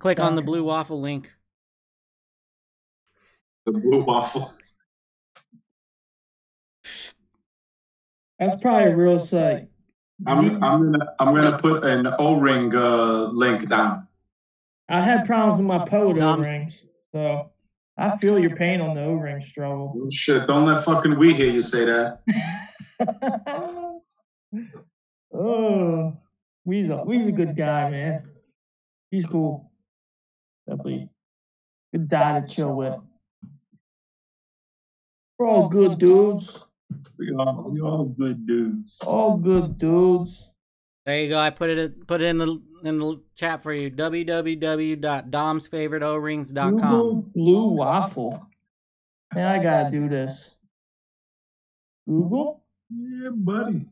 Click on the blue waffle link. The blue waffle. That's probably a real site. I'm gonna put an O-ring link down. I had problems with my Poet O-rings, so I feel your pain on the O-ring struggle. Oh, shit, don't let fucking we hear you say that. Oh, We's a good guy, man. He's cool. Definitely good guy to chill with. We're all good dudes. We all good dudes. All good dudes. There you go. I put it in the chat for you. www.domsfavoriteorings.com. Blue waffle. Man, I gotta do this. Google? Yeah, buddy.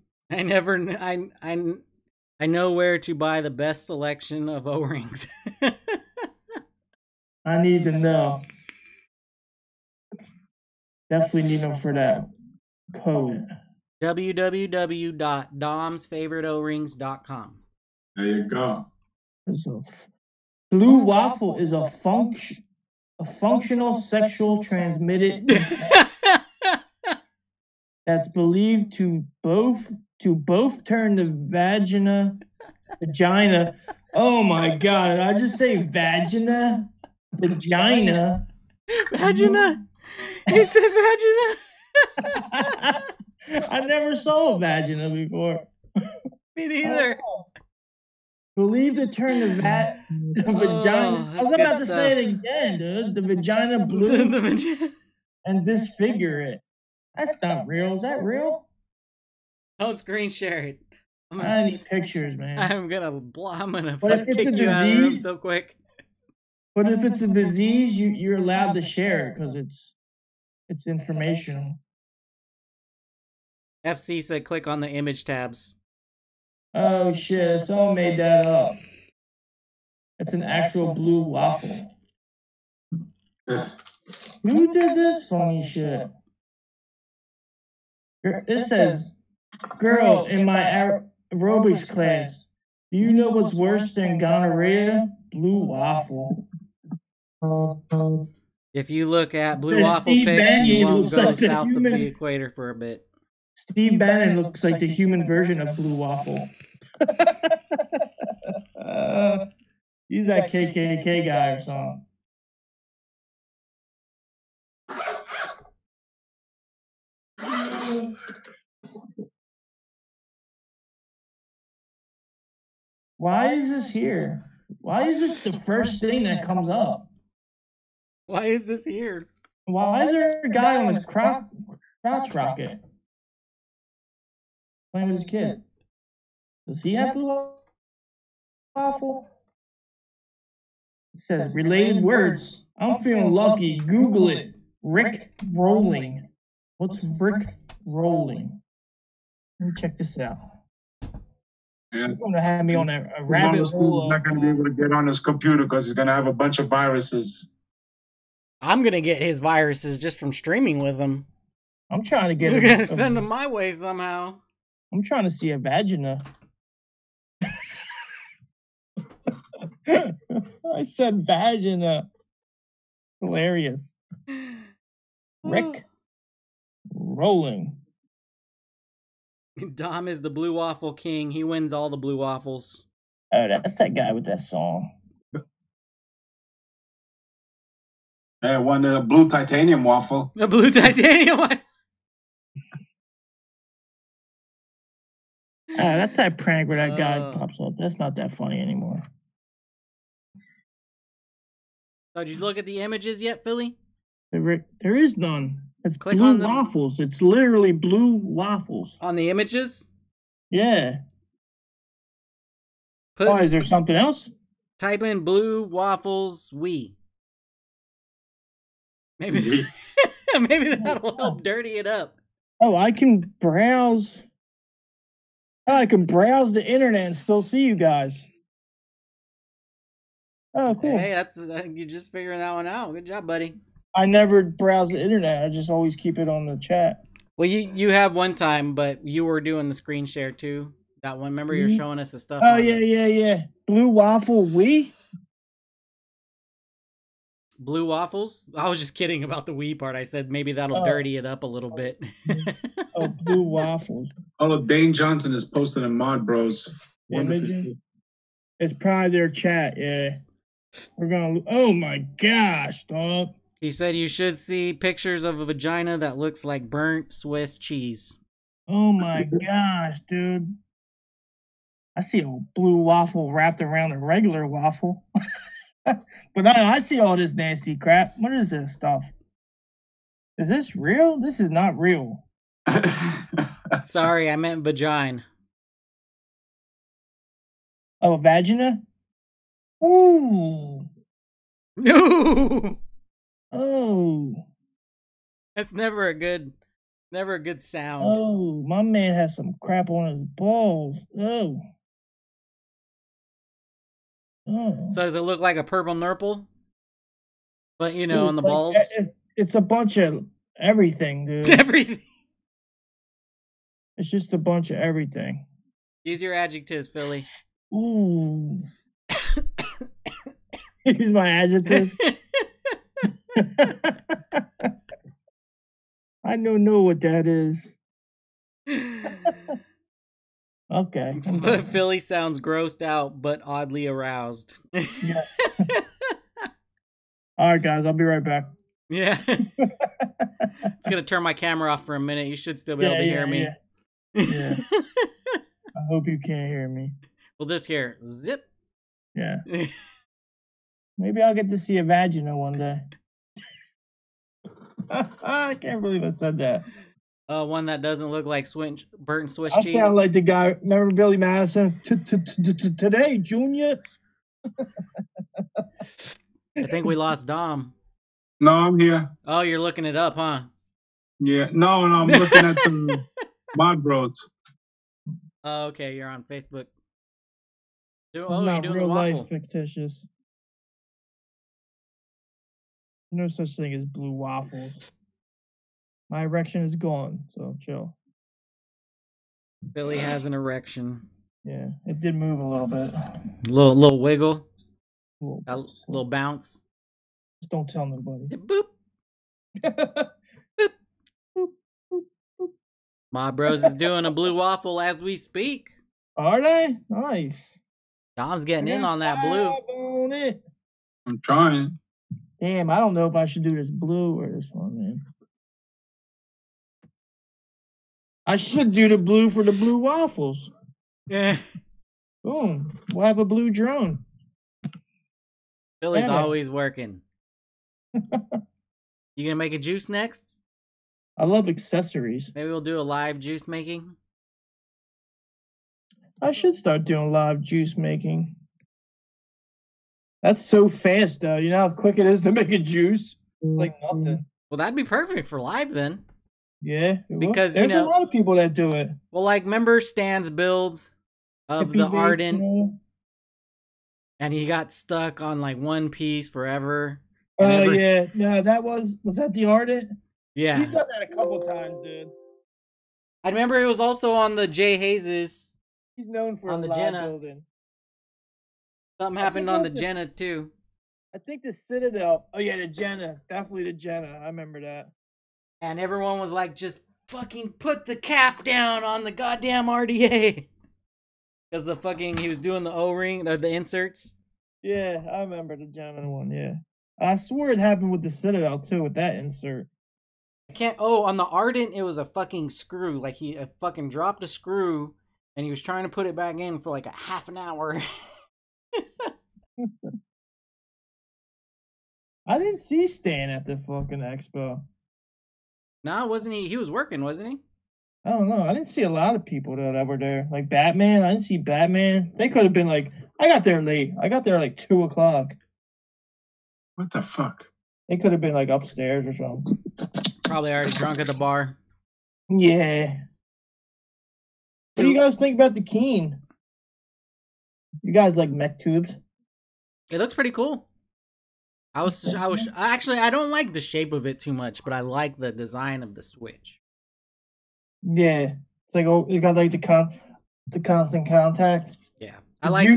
I know where to buy the best selection of O-rings. I need to know. Definitely need them for that code. www.domsfavoriteorings.com. There you go. Blue waffle is a functional sexual transmitted that's believed to both turn the vagina. Oh my god! Did I just say vagina? Vagina. Vagina. He said vagina. I never saw a vagina before. Me neither. Believed to turn the vagina. I was about to say it again, dude. The vagina blue and disfigure it. That's not real. Is that real? Don't screen share it. I need pictures, man. I'm gonna kick you out of the room so quick. But if it's a disease, you're allowed to share it because it's informational. FC said click on the image tabs. Oh shit, someone made that up. It's an actual blue waffle. Who did this funny shit? It says, girl, in my aerobics class, do you know what's worse than gonorrhea? Blue waffle. If you look at blue waffle pics, you won't go south of the equator for a bit. Steve Bannon looks like the human version of blue waffle. He's that KKK guy or something. Why is this here? Why is this the first thing that comes up? Why is this here? Why is there a guy on his crotch rocket playing with his kid? Does he have blue waffle? It says related words. I'm feeling lucky. Google it. Rick rolling. What's Rick rolling? Let me check this out. Yeah. You're gonna have me on a rabbit hole. He's not gonna be able to get on his computer because he's gonna have a bunch of viruses. I'm gonna get his viruses just from streaming with him. I'm trying to get. You're gonna send them my way somehow. I'm trying to see a vagina. I said vagina. Hilarious. Rick rolling. Dom is the blue waffle king. He wins all the blue waffles. Oh, that's that guy with that song. I won the blue titanium waffle. The blue titanium one. That's that prank where that guy pops up. That's not that funny anymore. So did you look at the images yet, Philly? There is none. It's Click blue on them. waffles. It's literally blue waffles. On the images? Yeah. Why, is there something else? Type in blue waffles we. Maybe maybe that'll help dirty it up. Oh, I can browse. Oh, I can browse the internet and still see you guys. Oh, cool. Hey, that's you just figuring that one out. Good job, buddy. I never browse the internet. I just always keep it on the chat. Well, you have one time, but you were doing the screen share too. That one. Remember, you're showing us the stuff. Oh, yeah. Blue waffle we? Blue waffles? I was just kidding about the we part. I said maybe that'll dirty it up a little bit. Oh, blue waffles. Oh, Dane Johnson is posted in Mod Bros. It's probably their chat, yeah. We're gonna. Oh my gosh, dog. He said you should see pictures of a vagina that looks like burnt Swiss cheese. Oh my gosh, dude. I see a blue waffle wrapped around a regular waffle. But I see all this nasty crap. What is this stuff? Is this real? This is not real. Sorry, I meant vagina. Oh, vagina? Ooh. No. Oh. That's never a good sound. Oh, my man has some crap on his balls. Oh. Oh. So does it look like a purple nurple? But on the balls? It's a bunch of everything, dude. Everything. It's just a bunch of everything. Use your adjectives, Philly. Ooh. Use my adjective. I don't know what that is. Okay. Philly sounds grossed out, but oddly aroused. Yeah. All right, guys. I'll be right back. Yeah. It's going to turn my camera off for a minute. You should still be able to hear me. Yeah. I hope you can't hear me. We'll just hear zip. Yeah. Maybe I'll get to see a vagina one day. I can't believe I said that. One that doesn't look like burnt Swiss I cheese. sound like the guy. Remember Billy Madison? Today, Junior. I think we lost Dom. No, I'm here. Oh, you're looking it up, huh? Yeah. No, I'm looking at the Mod Bros. Oh, okay. You're on Facebook. It's you're not doing real the waffle. life fictitious. No such thing as blue waffles. My erection is gone, so chill. Billy has an erection. Yeah, it did move a little bit. Little wiggle. A little bounce. Just don't tell nobody. Boop. My bros is doing a blue waffle as we speak. Are they? Nice. Dom's getting in on that blue. On it. I'm trying. Damn, I don't know if I should do this blue or this one, man. I should do the blue for the blue waffles. Yeah. Boom. We'll have a blue drone. Billy's Yeah, man. always working. You gonna make a juice next? I love accessories. Maybe we'll do a live juice making. I should start doing live juice making. That's so fast, though. You know how quick it is to make a juice? Like nothing. Well, that'd be perfect for live then. Yeah, because there's a lot of people that do it. Well, like remember Stan's build of the Ardent, and he got stuck on like one piece forever. Oh yeah, no, that was that the Ardent? Yeah, he's done that a couple times, dude. I remember it was also on the Jay Hayes's. He's known for on the live Jenna building. Something happened on the Jenna too. I think the Citadel. Oh yeah, the Jenna, definitely the Jenna. I remember that. And everyone was like, just fucking put the cap down on the goddamn RDA. Because he was doing the O-ring, or the inserts. Yeah, I remember the Jenna one, yeah. I swear it happened with the Citadel, too, with that insert. On the Ardent, it was a fucking screw. Like, he fucking dropped a screw, and he was trying to put it back in for like a half an hour. I didn't see Stan at the fucking expo. No, wasn't he? He was working, wasn't he? I don't know. I didn't see a lot of people though that were there. Like Batman, I didn't see Batman. They could have been like, I got there late. I got there like 2:00. What the fuck? They could have been like upstairs or something. Probably already drunk at the bar. Yeah. What do you guys think about the Keen? You guys like mech tubes? It looks pretty cool. I don't like the shape of it too much, but I like the design of the Switch. Yeah, it's like you got like the constant contact. Yeah, I like.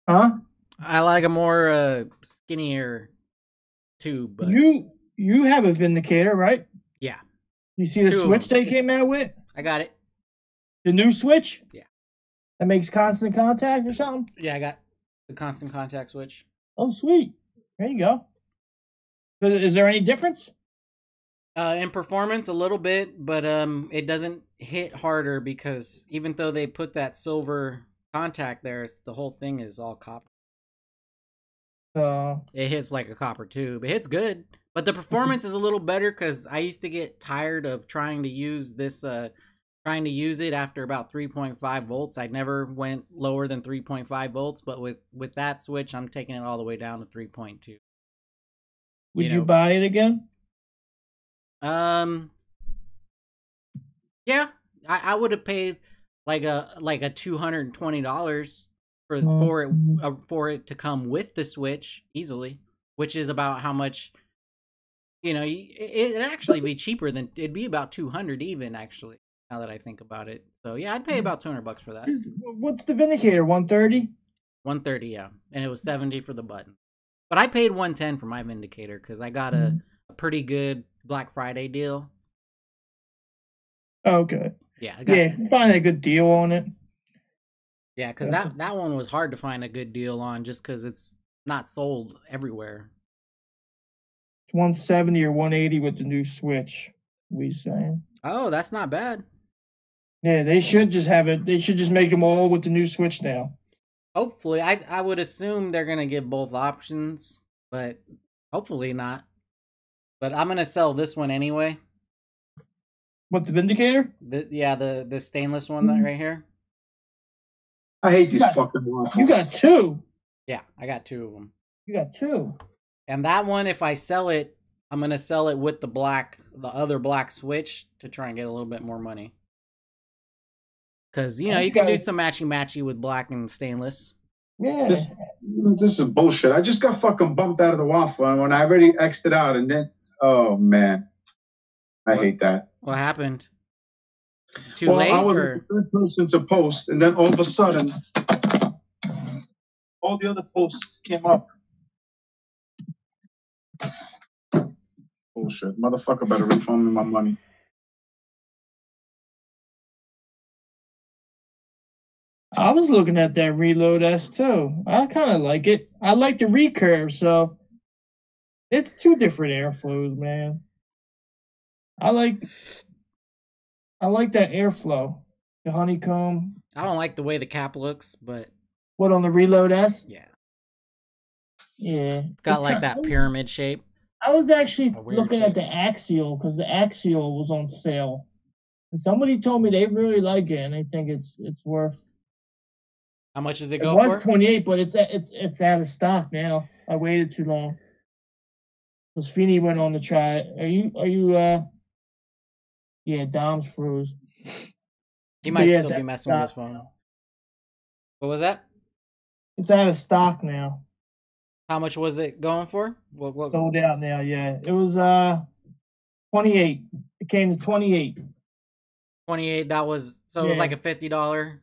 I like a more skinnier tube. But... You have a Vindicator, right? Yeah. You see the Switch they came out with? I got it. The new Switch? Yeah. That makes constant contact or something? Yeah, I got the constant contact Switch. Oh, sweet. There you go. But is there any difference? In performance, a little bit, but it doesn't hit harder because even though they put that silver contact there, the whole thing is all copper. It hits like a copper tube. It hits good, but the performance is a little better because I used to get tired of trying to use this, trying to use it after about 3.5 volts. I never went lower than 3.5 volts, but with that Switch, I'm taking it all the way down to 3.2. Would you buy it again? Yeah, I would have paid like a $220 for it to come with the Switch easily, which is about how much. It'd actually be cheaper than it'd be about $200 even actually. Now that I think about it, so yeah, I'd pay about $200 for that. What's the Vindicator? 130. 130, yeah, and it was 70 for the button, but I paid 110 for my Vindicator because I got a pretty good Black Friday deal. Okay. Yeah. Find a good deal on it. Yeah, because that one was hard to find a good deal on just because it's not sold everywhere. It's 170 or 180 with the new Switch. We saying. Oh, that's not bad. Yeah, they should just have it. They should just make them all with the new Switch now. Hopefully, I would assume they're gonna give both options, but hopefully not. But I'm gonna sell this one anyway. What, the Vindicator? The stainless one right here. I hate these fucking waffles. You got two. Yeah, I got two of them. You got two. And that one, if I sell it, I'm gonna sell it with the other black Switch to try and get a little bit more money. Because you can do some matchy with black and stainless. Yeah. This is bullshit. I just got fucking bumped out of the waffle, and when I already X'd it out, and then man, I hate that. What happened? Too late? I was the third person to post, and then all of a sudden, all the other posts came up. Bullshit. Motherfucker better refund me my money. I was looking at that Reload S too. I kind of like it. I like the recurve, so it's two different airflows, man. I like that airflow, the honeycomb. I don't like the way the cap looks, but what on the Reload S? Yeah. Yeah. It's got like that pyramid shape. I was actually weird looking at the Axial because the Axial was on sale. And somebody told me they really like it and they think it's worth. How much does it It go was for? 28, but it's out of stock now. I waited too long. Because Feeny went on to try it. Are you yeah, Dom's froze. He might yeah, still be messing with his phone. What was that? It's out of stock now. How much was it going for? What? Sold out now, yeah. It was 28. It came to 28. 28, that was so it was like a $50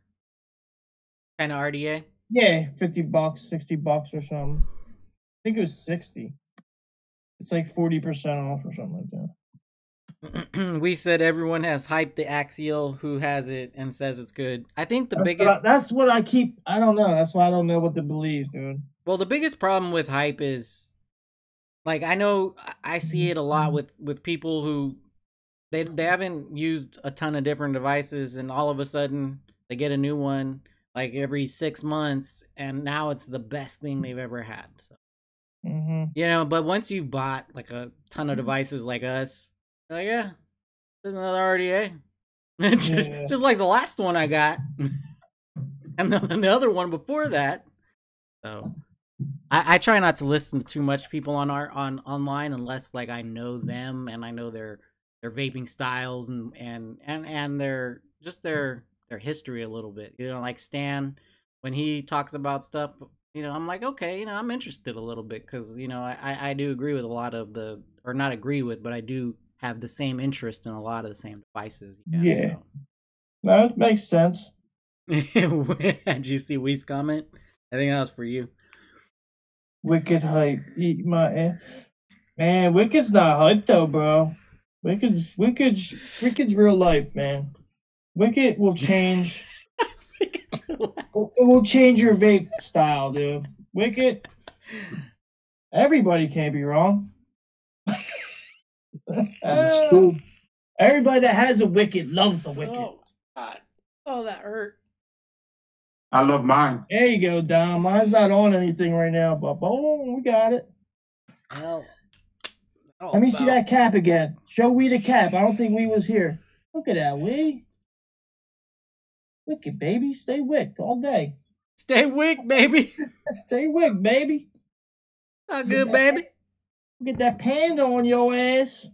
kind of RDA? Yeah, $50, $60 or something. I think it was 60. It's like 40% off or something like that. We said everyone has hyped the Axial who has it and says it's good. I think the that's what I keep. I don't know. That's why I don't know what to believe, dude. Well, the biggest problem with hype is, like, I know I see it a lot with people who they haven't used a ton of different devices, and all of a sudden they get a new one like every 6 months, and now it's the best thing they've ever had. So, you know, but once you've bought like a ton of devices like us, like, yeah, there's another RDA. just like the last one I got, and the other one before that. So I try not to listen to too much people on online unless like I know them and I know their vaping styles and their just their history a little bit. You know, like Stan, when he talks about stuff, you know, I'm like, okay, you know, I'm interested a little bit because, you know, I do agree with a lot of or not agree with, but I do have the same interest in a lot of the same devices. Yeah. So. No, it makes sense. Did you see Wee's comment? I think that was for you. Wicked hype. Eat my ass. Man, Wicked's not hype though, bro. Wicked's real life, man. Wicked will change. It will change your vape style, dude. Wicked. Everybody can't be wrong. That's true. Everybody that has a Wicked loves the Wicked. Oh, God. Oh, that hurt. I love mine. There you go, Dom. Mine's not on anything right now, but boom, we got it. Well, let me see that cap again. Show Wee the cap. I don't think Wee was here. Look at that, Wee. Wicked, baby. Stay wick all day. Stay wick, baby. Stay wick, baby. Not good, baby. Get that panda on your ass.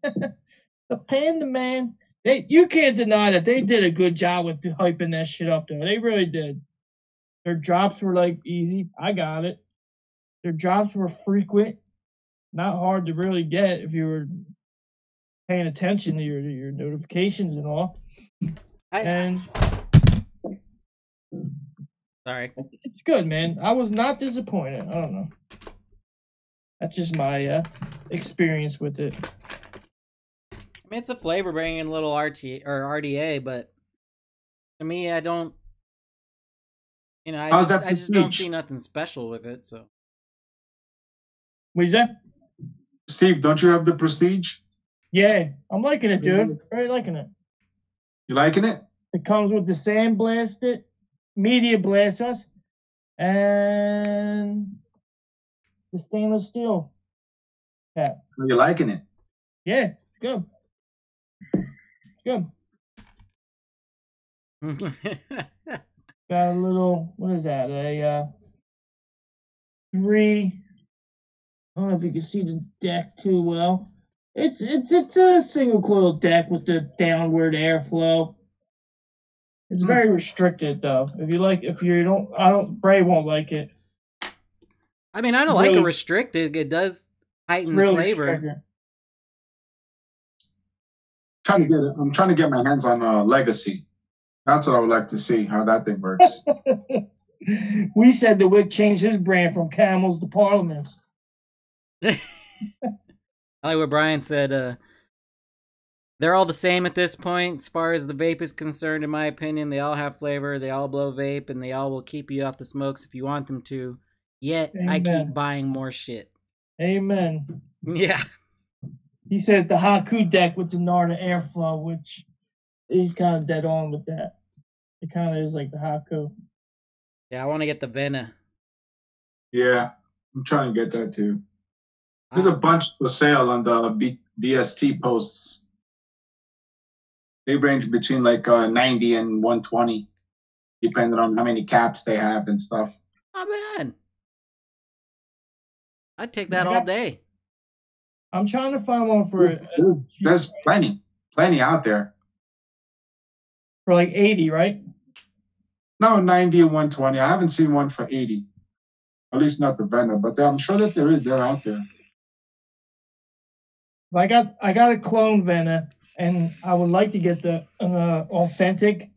The panda, man. You can't deny that they did a good job with hyping that shit up, though. They really did. Their drops were like easy. I got it. Their drops were frequent, not hard to really get if you were paying attention to your notifications and all. Sorry, it's good, man. I was not disappointed. I don't know. That's just my experience with it. I mean, it's a flavor bringing a little RT or RDA, but to me, I don't. You know, I just don't see nothing special with it. So, what is that? Steve, don't you have the Prestige? Yeah, I'm liking it, dude. Very liking it. You liking it? It comes with the sandblasted, media blasters, and the stainless steel cap. Are you liking it? Yeah, it's good. Good. Got a little, what is that? A 3. I don't know if you can see the deck too well. It's a single coil deck with the downward airflow. It's very restricted though. Bray won't like it. I mean, I don't like a restricted. It does heighten the flavor. Restricted. I'm trying to get my hands on Legacy. That's what I would like to see, how that thing works. We said that Wick changed his brand from Camels to Parliaments. I like what Brian said. They're all the same at this point, as far as the vape is concerned, in my opinion. They all have flavor, they all blow vape, and they all will keep you off the smokes if you want them to. Yet, Amen. I keep buying more shit. Amen. Yeah. He says the Haku deck with the Narda airflow, which he's kind of dead on with that. It kind of is like the Haku. Yeah, I want to get the Vena. Yeah. I'm trying to get that too. There's a bunch for sale on the BST posts. They range between like 90 and 120, depending on how many caps they have and stuff. Not bad. I'd take that all day. I'm trying to find one for... There's plenty out there. For like 80, right? No, 90 and 120. I haven't seen one for 80. At least not the vendor, but I'm sure that they're out there. I got a clone Venom, and I would like to get the authentic,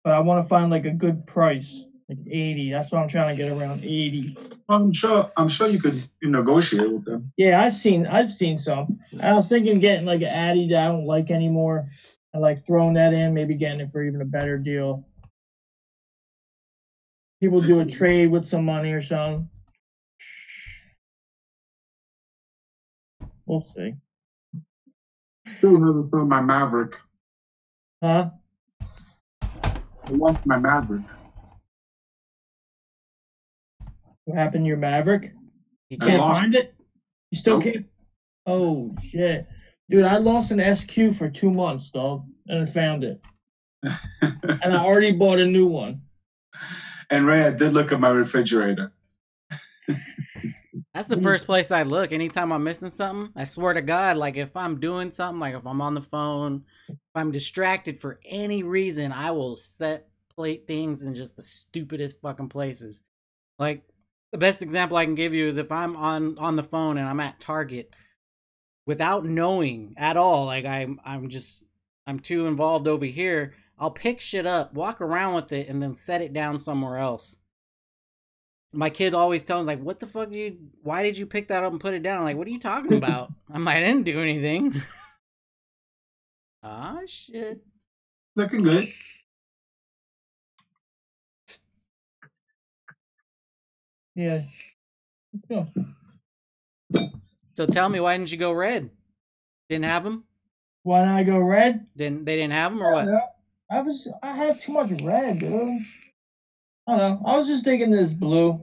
but I want to find like a good price, like 80. That's what I'm trying to get, around 80. I'm sure you could negotiate with them. Yeah, I've seen some. I was thinking getting like an Addy that I don't like anymore, and like throwing that in, maybe getting it for even a better deal. People do a trade with some money or something. We'll see. Still haven't found my Maverick. Huh? I want my Maverick. What happened to your Maverick? You can't find it? You still can't? Oh, shit. Dude, I lost an SQ for 2 months, dog, and I found it. And I already bought a new one. And Ray, I did look at my refrigerator. That's the first place I look anytime I'm missing something. I swear to God, like if I'm doing something, like if I'm on the phone, if I'm distracted for any reason, I will set plate things in just the stupidest fucking places. Like the best example I can give you is if I'm on the phone and I'm at Target without knowing at all, like I'm too involved over here, I'll pick shit up, walk around with it, and then set it down somewhere else. My kid always tells me, like, what the fuck why did you pick that up and put it down? I'm like, what are you talking about? I'm like, I didn't do anything. Ah, shit. Looking good. Yeah. So tell me, why didn't you go red? Didn't have them? Why didn't I go red? They didn't have them or what? I have too much red, dude. I don't know. I was just thinking this blue.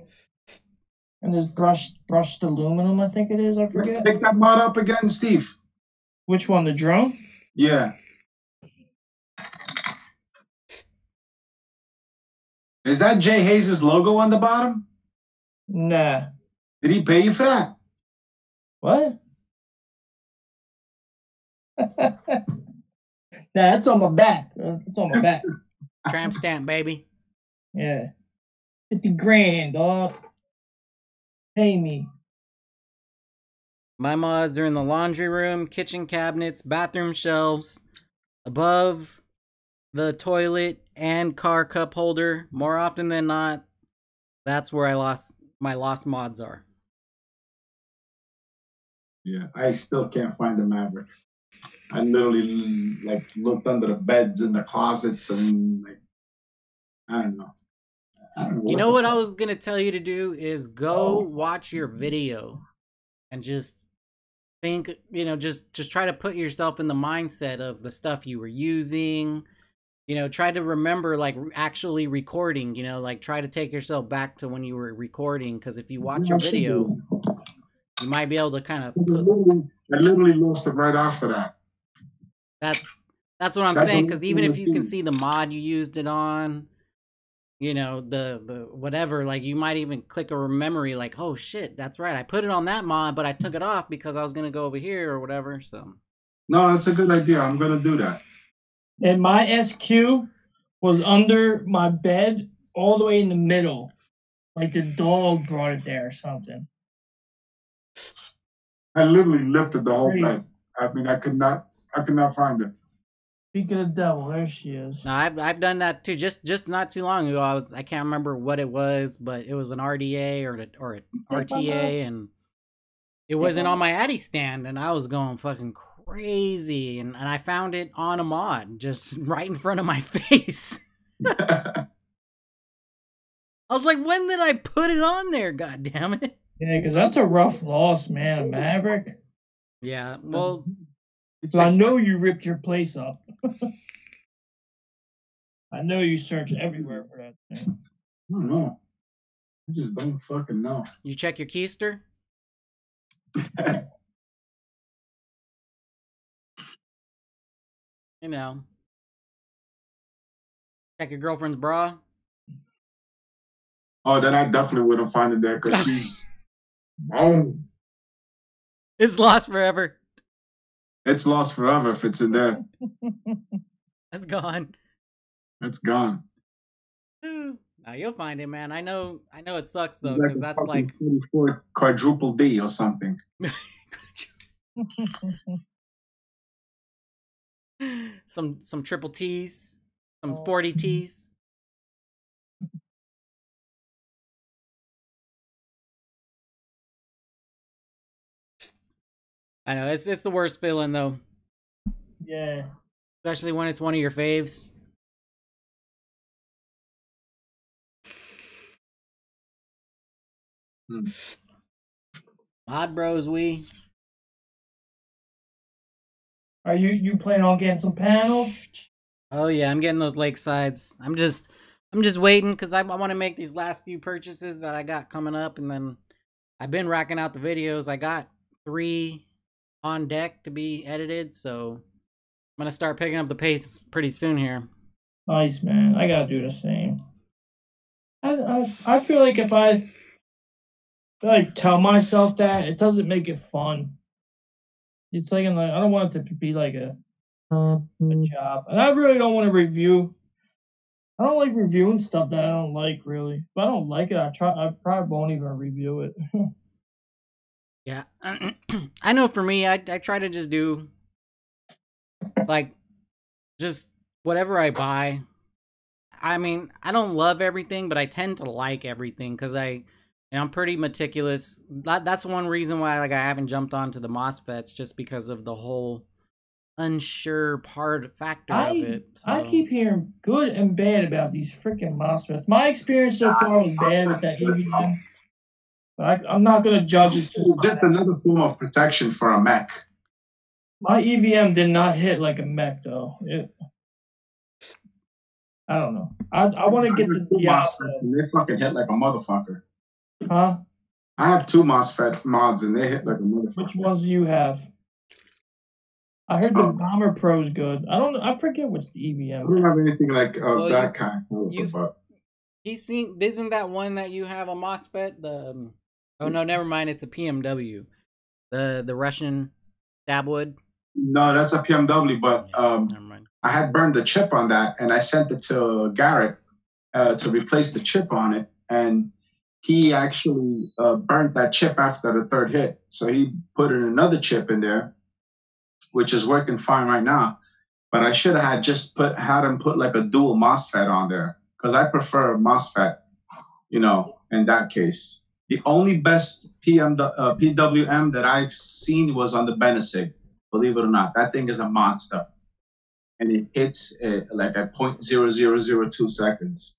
And this brushed aluminum, I think it is. I forget. Pick that mod up again, Steve. Which one? The drone? Yeah. Is that Jay Hayes' logo on the bottom? Nah. Did he pay you for that? What? Nah, that's on my back. It's on my back. Tramp stamp, baby. Yeah. 50 grand, dog. Pay me. My mods are in the laundry room, kitchen cabinets, bathroom shelves, above the toilet and car cup holder. More often than not, that's where my lost mods are. Yeah, I still can't find the Maverick. I literally like looked under the beds in the closets and like I don't know. You know what I was gonna tell you to do is go watch your video and just think, just try to put yourself in the mindset of the stuff you were using. Try to remember like actually recording. Like try to take yourself back to when you were recording, because if you watch your video, you might be able to kind of. I literally lost it right after that. That's what I'm saying. Because even if you can see the mod you used it on. The whatever, like you might even click a memory like, oh shit, that's right, I put it on that mod, but I took it off because I was gonna go over here or whatever. So no, that's a good idea. I'm gonna do that. And my SQ was under my bed all the way in the middle, like the dog brought it there or something. I literally lifted the whole thing. I mean, I could not find it. Speaking of the devil, there she is. No, I've done that too. Just not too long ago. I can't remember what it was, but it was an RDA or an RTA, and it wasn't on my Addy stand, and I was going fucking crazy, and I found it on a mod, just right in front of my face. I was like, when did I put it on there? God damn it! Yeah, because that's a rough loss, man. A Maverick. Yeah, well. So I know you ripped your place up. I know you searched everywhere for that thing. I don't know. I just don't fucking know. You check your keister? You know. Check your girlfriend's bra? Oh, then I definitely wouldn't find it there because she's... Oh. It's lost forever. It's lost forever if it's in there. It's gone. It's gone. Now you'll find it, man. I know it sucks though, because that's like 44 quadruple D or something. some triple T's, some 40 T's. I know it's the worst feeling though. Yeah. Especially when it's one of your faves. Mod Bros, we. Are you planning on getting some panels? Oh yeah, I'm getting those Lakesides. I'm just waiting because I want to make these last few purchases that I got coming up, and then I've been racking out the videos. I got 3 on deck to be edited, so I'm gonna start picking up the pace pretty soon here. Nice, man. I gotta do the same. I feel like if I tell myself that, it doesn't make it fun. It's like I don't want it to be like a job, and I really don't want to review. I don't like reviewing stuff that I don't like. Really, if I don't like it, I probably won't even review it. Yeah, I know. For me, I try to just do like just whatever I buy. I mean, I don't love everything, but I tend to like everything because I'm pretty meticulous. That's one reason why I haven't jumped onto the MOSFETs, just because of the whole unsure factor of it. So. I keep hearing good and bad about these freaking MOSFETs. My experience so far was bad with that EVM. But I'm not gonna judge it. Just another form of protection for a mech. My EVM did not hit like a mech though. I don't know. I want to get the MOSFET and they fucking hit like a motherfucker. Huh? I have 2 MOSFET mods and they hit like a motherfucker. Which ones do you have? I heard the Bomber Pro is good. I forget which the EVM. I don't have anything like that kind. Isn't that one that you have a MOSFET? Oh no, never mind. It's a PMW. The Russian Dabwood. No, that's a PMW, but never mind. I had burned the chip on that, and I sent it to Garrett to replace the chip on it, and he actually burnt that chip after the 3rd hit. So he put in another chip in there, which is working fine right now. But I should have had him put like a dual MOSFET on there, because I prefer MOSFET, in that case. The only best PWM that I've seen was on the Benesig, believe it or not. That thing is a monster. And it hits like at 0.0002 seconds.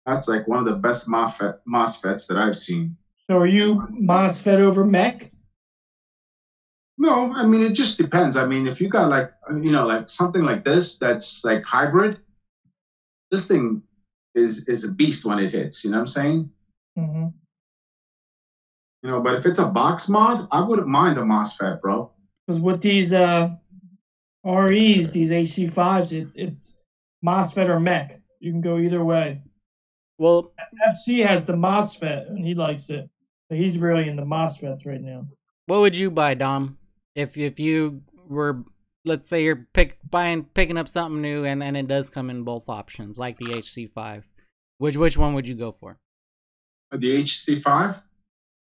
That's like one of the best MOSFETs that I've seen. So are you MOSFET over mech? No, I mean, it just depends. I mean, if you got like something like this that's like hybrid, this thing is a beast when it hits. You know what I'm saying? Mm-hmm. But if it's a box mod, I wouldn't mind a MOSFET, bro. Because with these REs, these HC5s, it's MOSFET or mech. You can go either way. Well, FC has the MOSFET, and he likes it. But he's really into MOSFETs right now. What would you buy, Dom? If you were, let's say you're picking up something new, and it does come in both options, like the HC5. Which one would you go for? The HC5?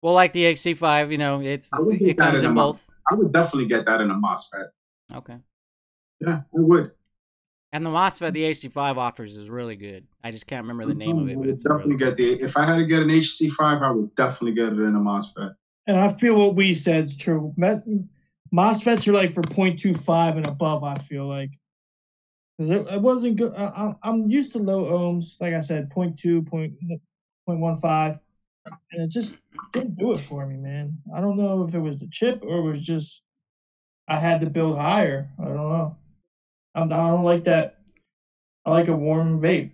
Well, like the HC5, it comes in both. I would definitely get that in a MOSFET. Okay. Yeah, I would. And the MOSFET the HC5 offers is really good. I just can't remember the name of it, but it's definitely really if I had to get an HC5, I would definitely get it in a MOSFET. And I feel what we said is true. MOSFETs are like for 0.25 and above, I feel like. Because it wasn't good. I'm used to low ohms, like I said, 0.2, 0.15. And it just didn't do it for me, man. I don't know if it was the chip or it was just I had to build higher. I don't know. I don't like that. I like a warm vape.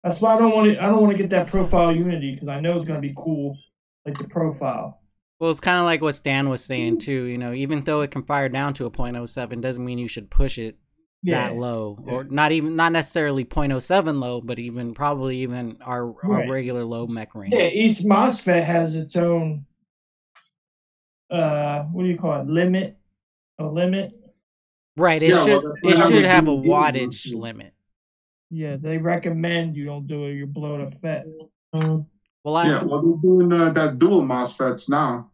That's why I don't want to get that profile unity because I know it's gonna be cool, like the profile. Well, it's kind of like what Stan was saying too. You know, even though it can fire down to a .07, doesn't mean you should push it that low, or not necessarily .07 low, but probably even our regular low mech range. Yeah, each MOSFET has its own what do you call it? Limit. Right. It should have a wattage limit. Yeah, they recommend you don't do it. You're below the FET. Well, they're doing that dual MOSFETs now.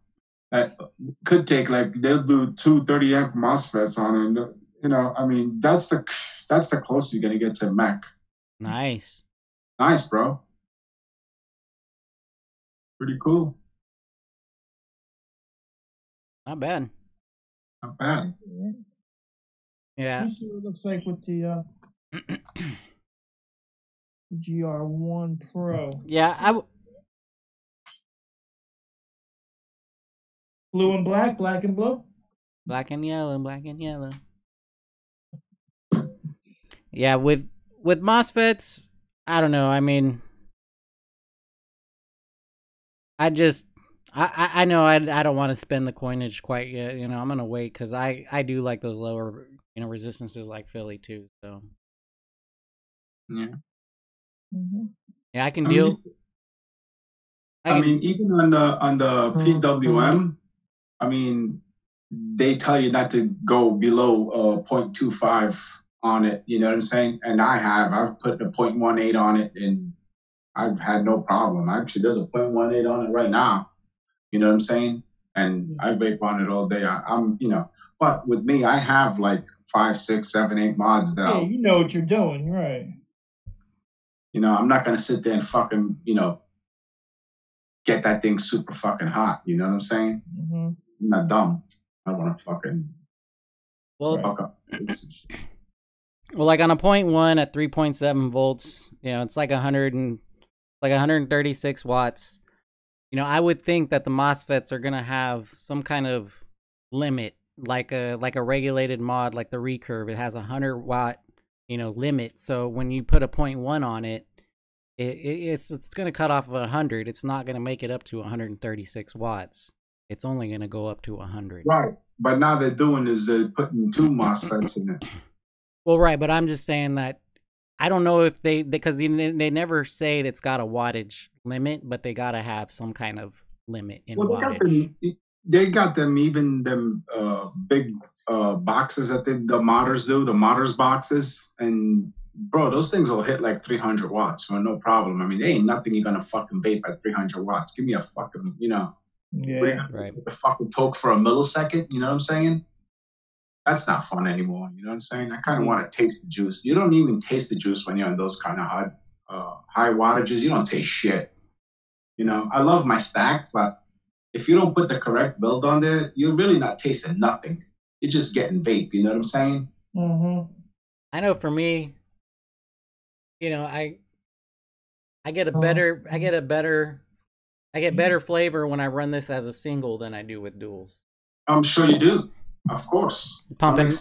That could take they'll do 2 30-amp MOSFETs on it. You know, I mean, that's the closest you're gonna get to mech. Nice, bro. Pretty cool. Not bad. Yeah. Let's see what it looks like with the GR1 Pro. Yeah, blue and black, black and blue. Black and yellow, black and yellow. Yeah, with MOSFETs, I don't know. I mean, I know I don't want to spend the coinage quite yet. You know, I'm gonna wait because I do like those lower resistances like Philly too. So yeah, yeah, I can deal. I mean, even on the PWM, I mean, they tell you not to go below 0.25 on it. You know what I'm saying? And I've put a 0.18 on it, and I've had no problem. Actually, there's a 0.18 on it right now. You know what I'm saying? And I vape on it all day. I'm but with me, I have 5, 6, 7, 8 mods that. Yeah, you know what you're doing, right? You know, I'm not gonna sit there and fucking get that thing super fucking hot. You know what I'm saying? Mm-hmm. I'm not dumb. I want to fucking fuck up. Well, like on a 0.1 at 3.7 volts, it's like 136 watts. I would think that the MOSFETs are gonna have some kind of limit, like a regulated mod, like the recurve. It has a 100 watt, limit. So when you put a 0.1 on it, it's gonna cut off of 100. It's not gonna make it up to 136 watts. It's only gonna go up to 100. Right, but now they're doing is putting 2 MOSFETs in it. Well, right, but I'm just saying that I don't know if because they never say it's got a wattage limit, but they gotta have some kind of limit in wattage. They got them even them big boxes that the modders do, the modders boxes, and bro, those things will hit 300 watts for no problem. I mean, there ain't nothing you're gonna fucking vape at 300 watts. Give me a fucking, Yeah, right. The fucking poke for a millisecond. You know what I'm saying? That's not fun anymore. You know what I'm saying? I kind of want to taste the juice. You don't even taste the juice when you're on those kind of high wattages. You don't taste shit. I love my stacked, but if you don't put the correct build on there, you're really not tasting nothing. You're just getting vape. You know what I'm saying? Mm-hmm. I know for me, I get better flavor when I run this as a single than I do with duals. I'm sure you do. Of course. Pumping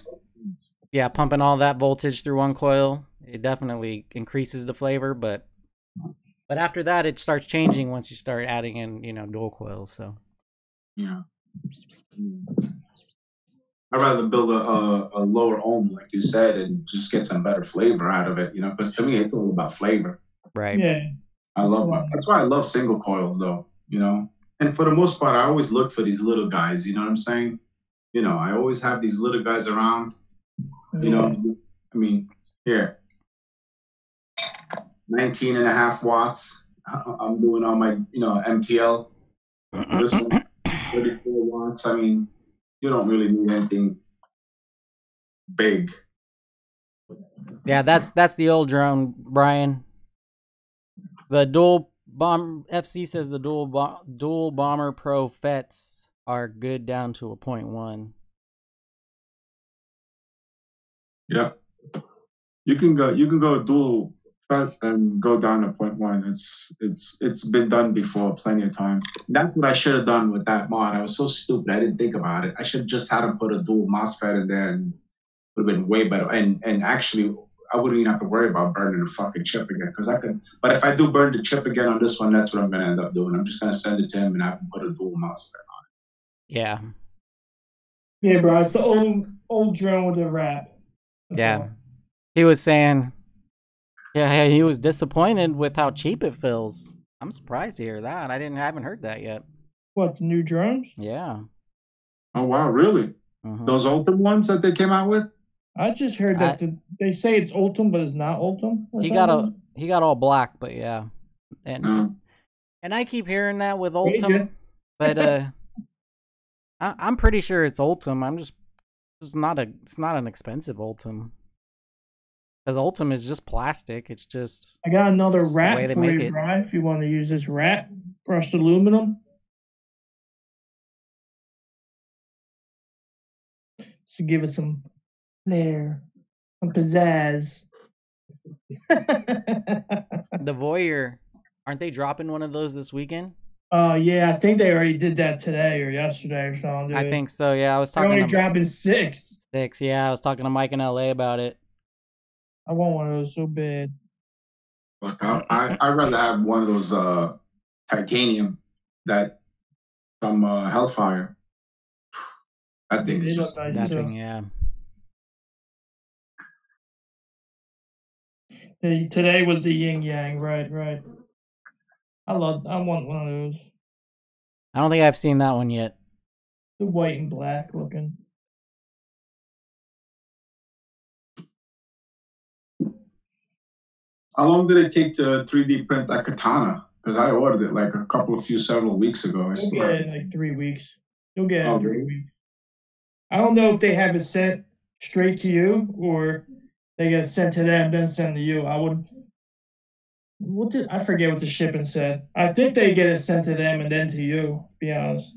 all that voltage through one coil, it definitely increases the flavor, but after that it starts changing once you start adding in, dual coils. So yeah. I'd rather build a lower ohm, like you said, and just get some better flavor out of it, because to me it's all about flavor. Right. Yeah. That's why I love single coils though, And for the most part I always look for these little guys, you know what I'm saying? I always have these little guys around. I mean, here, 19.5 watts. I'm doing all my, MTL. This one, 34 watts. I mean, you don't really need anything big. Yeah, that's the old drone, Brian. The dual bomb FC says the dual bomber pro FETs are good down to a 0.1. Yeah, you can go dual FET and go down to 0.1. It's been done before plenty of times. That's what I should have done with that mod. I was so stupid. I didn't think about it. I should just had him put a dual MOSFET in there, and would have been way better. And actually, I wouldn't even have to worry about burning the fucking chip again because I could. But if I do burn the chip again on this one, that's what I'm gonna end up doing. I'm just gonna send it to him and have him put a dual mouse on it. Yeah. Yeah, bro. It's the old drone with the wrap. Yeah. He was saying, yeah, he was disappointed with how cheap it feels. I'm surprised to hear that. I haven't heard that yet. What, the new drones? Yeah. Oh wow, really? Mm-hmm. Those Ultim ones that they came out with? I just heard that they say it's Ultim, but it's not Ultim. He got all black, but yeah, and I keep hearing that with Ultim, but I'm pretty sure it's Ultim. It's not an expensive Ultim. Because Ultim is just plastic. It's just. I got another wrap for you, Brian. If you want to use this wrap, brushed aluminum. To give it some flair, some pizzazz. The Voyeur, aren't they dropping one of those this weekend? Yeah, I think they already did that today or yesterday or something. Dude. I think so. Yeah, I was talking. They're only dropping 6. 6. Yeah, I was talking to Mike in LA about it. I want one of those so bad. Look, I'd rather have one of those titanium that from Hellfire. I think it's just nice that thing, yeah. Today was the yin yang, right. I want one of those. I don't think I've seen that one yet. The white and black looking. How long did it take to 3D print that katana? Because I ordered it like several weeks ago. You'll get it in like 3 weeks. You'll get it in 3 weeks. I don't know if they have it sent straight to you or they get it sent to them, then sent to you. I forget what the shipping said. I think they get it sent to them and then to you, to be honest.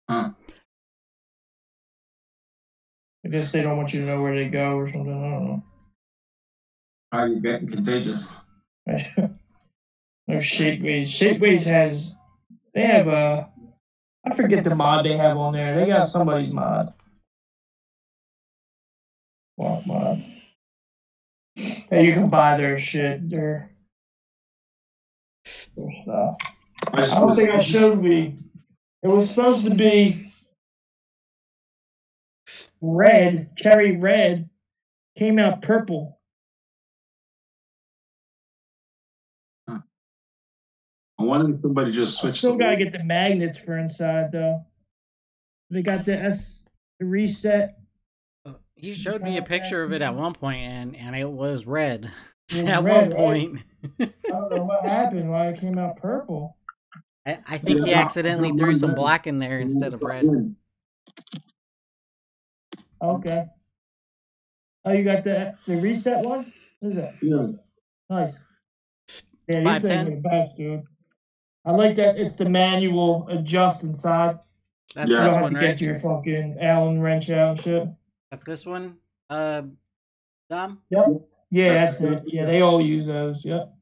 Huh. I guess they don't want you to know where they go or something. I don't know. How you getting contagious? No, Shapeways. Shapeways has. They have a. I forget the mod they have on there. They got somebody's mod. What mod? Hey, you can buy their shit. Their stuff. I don't think I showed me. It was supposed to be red, cherry red. Came out purple. I wonder if somebody just switched. Still gotta get the magnets for inside though. They got the reset. He showed me a picture of it at one point, and it was red. At one point. I don't know what happened. Why it came out purple. I think he accidentally threw some black in there instead of red. Okay. Oh, you got the reset one? What is that? Yeah. Nice. Yeah, these things are the best, dude. I like that it's the manual adjust inside. That's this one, right? Get your fucking Allen wrench out and shit. That's this one, Dom? Yep. Yeah, that's it. Yeah, they all use those. Yep.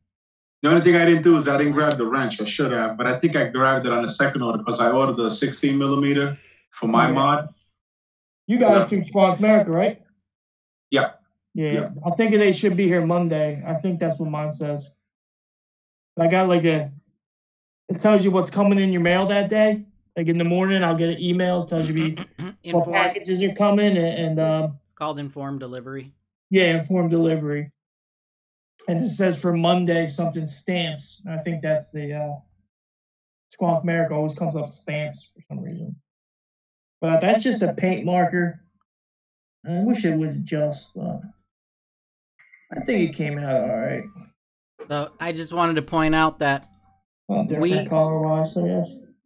The only thing I didn't do is I didn't grab the wrench. I should have, but I think I grabbed it on the second order because I ordered the 16 millimeter for my mod. You guys do Squawk America, right? Yeah. Yeah. I think they should be here Monday. I think that's what mine says. I got it tells you what's coming in your mail that day. Like in the morning, I'll get an email. It tells you what packages are coming. And it's called informed delivery. Yeah, informed delivery. And it says for Monday, something stamps. I think that's the Squawk America always comes up stamps for some reason. But that's just a paint marker. I wish it would adjust, but I think it came out all right. So I just wanted to point out that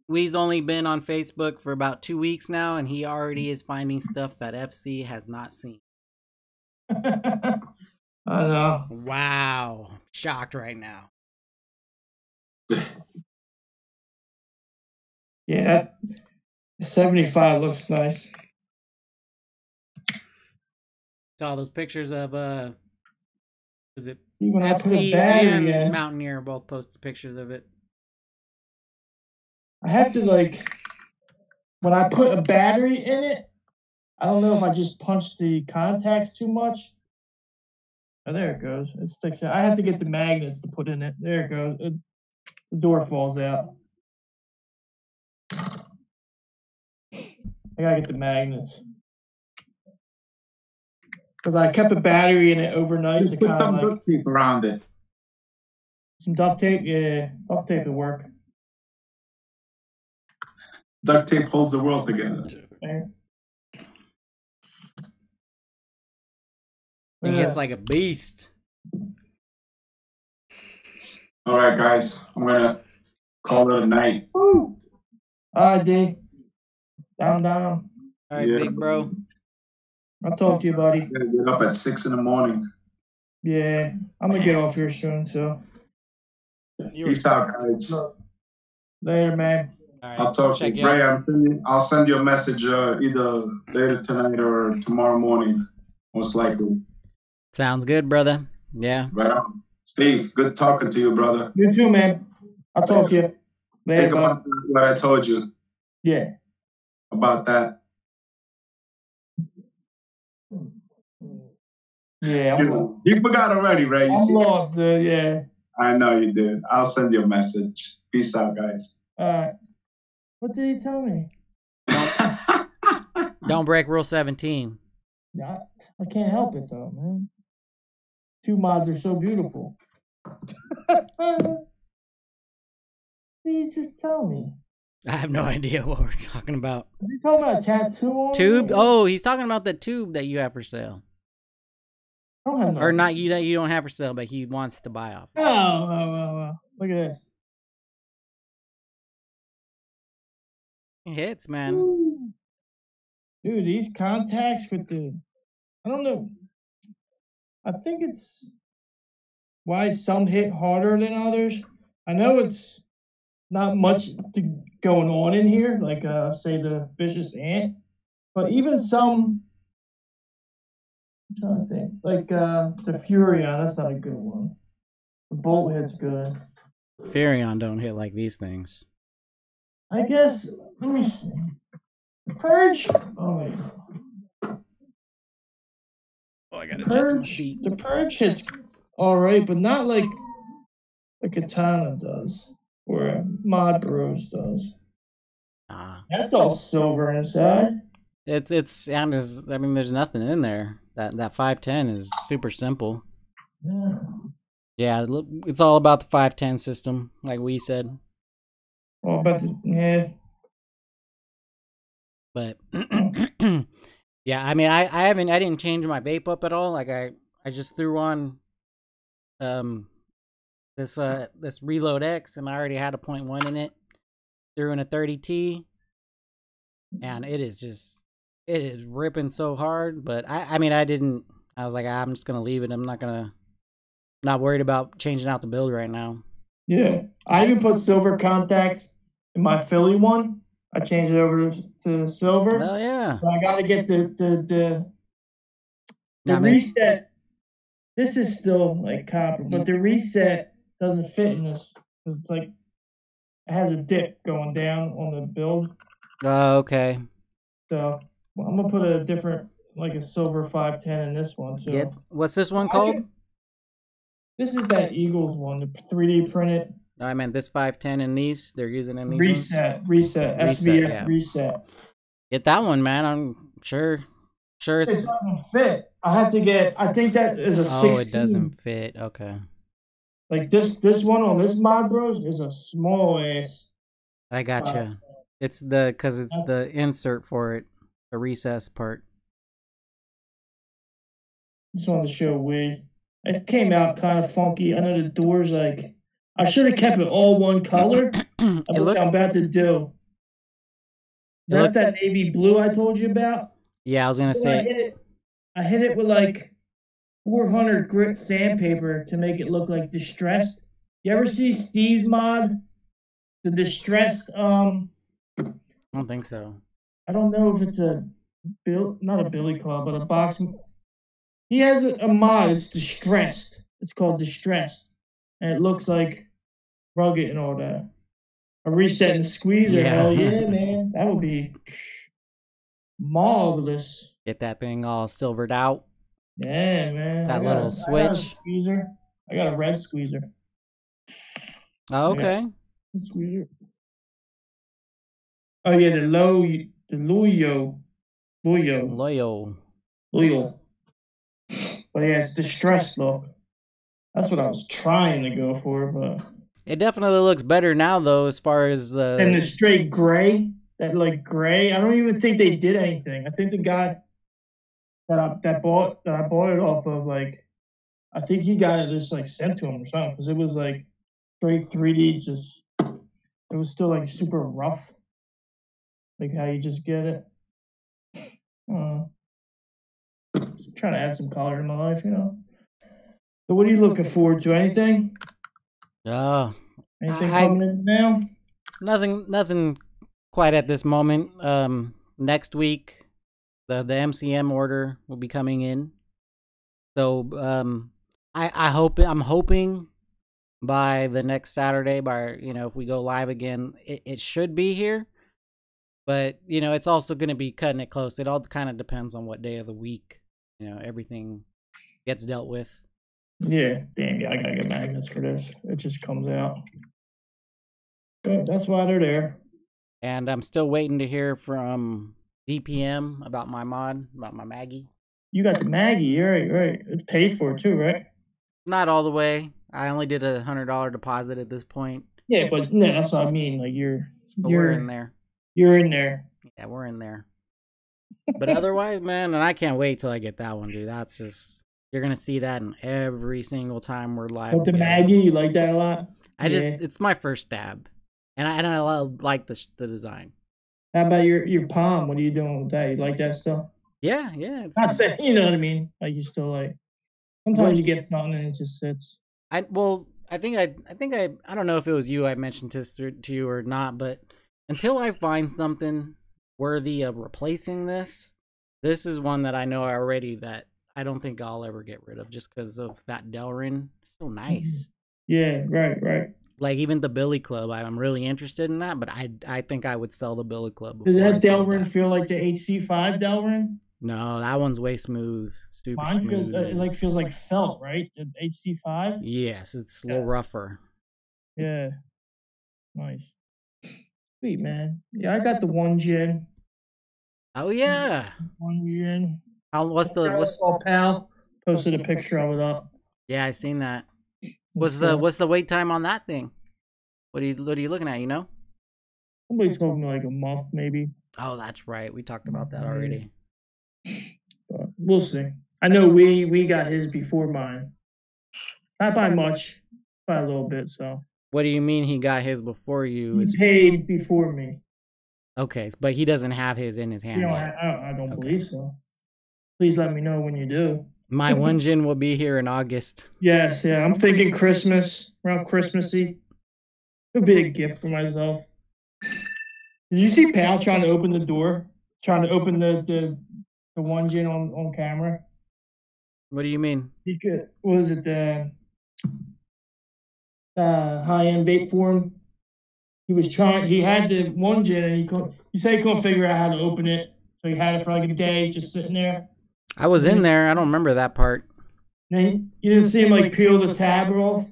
We's only been on Facebook for about 2 weeks now, and he already is finding stuff that FC has not seen. I know. Wow. Shocked right now. Yeah, 75 looks nice. Saw those pictures of was it when FC and Mountaineer both posted pictures of it. I have to when I put a battery in it, I don't know if I just punched the contacts too much. Oh, there it goes. It sticks out. I have to get the magnets to put in it. There it goes. The door falls out. I gotta get the magnets. Because I kept a battery in it overnight to Put kind some of like duct tape around it. some duct tape. Yeah, duct tape would work. Duct tape holds the world together. There. He gets like a beast. All right, guys. I'm gonna call it a night. Woo! All right, D. Down. All right, Yeah. big bro. I'll talk to you, buddy. I'm gonna get up at 6 in the morning. Yeah, I'm gonna get off here soon, so. Peace out, guys. Later, man. All right, I'll talk to check you. Ray, I'll send you a message either later tonight or tomorrow morning, most likely. Sounds good, brother. Yeah. Right on. Steve, good talking to you, brother. You too, man. I'll talk to you. Later, Think bud. about what I told you Yeah. about that. Yeah, I'm lost. You forgot already, right? You I'm see? lost, dude. Yeah. I know you did. I'll send you a message. Peace out, guys. All right. What did he tell me? Don't break rule 17. Not. I can't help it though, man. Two mods are so beautiful. What did you just tell me? I have no idea what we're talking about. Are you talking about a tattoo on Tube? me? Oh, he's talking about the tube that you have for sale. I don't have Or nothing. not you that you don't have for sale, but he wants to buy off. Oh. Look at this. It hits, man. Woo. Dude, these contacts with the, I don't know. I think it's why some hit harder than others. I know it's not much going on in here, like say the vicious ant, but even some. I'm trying to think, like the Furion. That's not a good one. The bolt hit's good. Furion don't hit like these things. I guess. Let me see. Purge. Oh wait. Oh, I gotta adjust my seat. The purge hits all right, but not like a katana does or Mod Bros does. That's all silver inside. It's and is I mean there's nothing in there. That 510 is super simple. Yeah. Yeah, it's all about the 510 system, like we said. Oh, but yeah. But yeah, I mean I didn't change my vape up at all. Like I just threw on this Reload X and I already had a 0.1 in it. Threw in a 30T and it is ripping so hard, but I was like, I'm just gonna leave it. I'm not worried about changing out the build right now. Yeah. I even put silver contacts in my Philly one. I changed it over to silver. Oh yeah. But I gotta get the reset. This is still like copper, but the reset doesn't fit in this. It's like it has a dip going down on the build. Oh, okay. So I'm gonna put a different, like a silver 510 in this one too. What's this one called? This is that Eagles one, the 3D printed. No, I meant this 510 in these. They're using in these. Reset, SVF yeah. reset. Get that one, man. I'm sure It it's. doesn't fit. I have to get. I think that is a 16. Oh, it doesn't fit. Okay. Like this one on this Mod Bros is a small ass. I gotcha. It's because it's the insert for it, the recess part. Just wanted to show we. It came out kind of funky. I know the doors like. I should have kept it all one color. Which I'm about to do. That's that navy blue I told you about. Yeah, I was gonna say. I hit it with like 400 grit sandpaper to make it look like distressed. You ever see Steve's mod? The distressed. I don't think so. I don't know if it's not a Billy Club, but a box. He has a mod. It's distressed. It's called distressed, and it looks like rugged and all that. A reset and squeezer, Yeah. hell yeah, man. That would be marvelous. Get that thing all silvered out. Yeah, man. That little I got a switch. squeezer. I got a red squeezer. Oh, I got okay. a squeezer. Oh yeah, the Luyo, Loyal. Luyo. But yeah, it's distressed look. That's what I was trying to go for, but It definitely looks better now, though, as far as and the the. straight gray, that like gray. I don't even think they did anything. I think the guy that I bought it off of, like, I think he got it just like sent to him or something, because it was like straight 3D. Just it was still like super rough, like how you just get it. Uh, just trying to add some color to my life, you know. So what are you looking forward to? Anything? Oh, Anything I coming in now? nothing quite at this moment. Next week, the MCM order will be coming in. So I'm hoping by the next Saturday, by if we go live again, it should be here. But it's also going to be cutting it close. It all kind of depends on what day of the week everything gets dealt with. Yeah, damn. Yeah, I gotta get magnets for this. It just comes out. But that's why they're there. And I'm still waiting to hear from DPM about my mod, about my Maggie. You got the Maggie, right. It's paid for too, right? Not all the way. I only did a $100 deposit at this point. Yeah, but no, that's what I mean. Like We're in there. You're in there. Yeah, we're in there. But otherwise, man, and I can't wait till I get that one, dude. That's just, you're gonna see that in every single time we're live. But the Maggie, you like that a lot? It's my first stab, and I like the design. How about your palm? What are you doing with that? You like that stuff? Yeah. It's not saying, you know what I mean. Like, you still like. Sometimes you get something and it just sits. I think I don't know if it was you I mentioned to you or not, but until I find something worthy of replacing this is one that I know already that I don't think I'll ever get rid of, just because of that Delrin. It's so nice. Yeah, right. Like, even the Billy Club, I'm really interested in that, but I think I would sell the Billy Club. Does that Delrin feel like the HC5 Delrin? No, that one's way smooth. Super Mine smooth. feels like felt, right? The HC5? Yes, it's a little rougher. Yeah. Nice. Sweet, man. Yeah, I got the 1 gin. Oh yeah. 1 gin. What's pal posted a picture of it up. Yeah, I seen that. What's the wait time on that thing? What are you looking at, you know? Somebody told me like a month maybe. Oh, that's right. We talked about that already. But we'll see. I know we got his before mine. Not by much, by a little bit, so. What do you mean he got his before you? He paid before me. Okay, but he doesn't have his in his hand yet. I don't believe so. Please let me know when you do. My 1 gin will be here in August. Yes, yeah. I'm thinking Christmas, around Christmassy. It'll be a gift for myself. Did you see Pal trying to open the door? Trying to open the 1 gin on camera? What do you mean? He could. What was it? The high-end vape forum. He was trying. He had the 1 gin, and he said he couldn't figure out how to open it, so he had it for like a day, just sitting there. I was in there. I don't remember that part. You didn't see him like peel the tab off.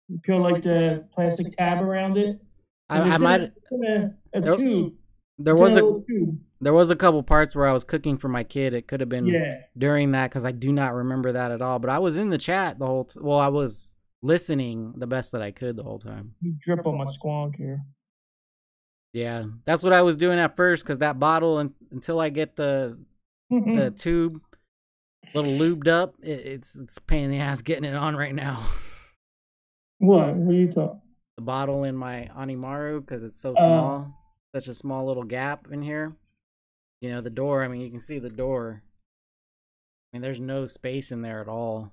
You peel like the plastic tab around it. I might. A tube. There was a couple parts where I was cooking for my kid. It could have been during that, because I do not remember that at all. But I was in the chat the whole. Well, I was listening the best that I could the whole time. You drip on my squonk here. Yeah, that's what I was doing at first, because that bottle, until I get the tube a little lubed up, it's a pain in the ass getting it on right now. What are you talking? The bottle in my Animaru, because it's so small, such a small little gap in here. You know, the door, I mean, you can see the door. I mean, there's no space in there at all.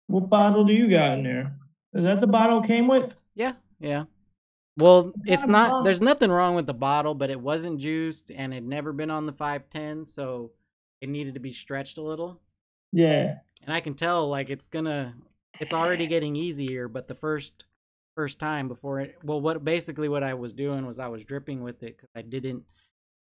What bottle do you got in there? Is that the bottle it came with? Yeah. Well, it's not, there's nothing wrong with the bottle, but it wasn't juiced, and it had never been on the 510, so it needed to be stretched a little. Yeah. And I can tell, like, it's already getting easier, but the first time before it, well, what I was doing was I was dripping with it, because I didn't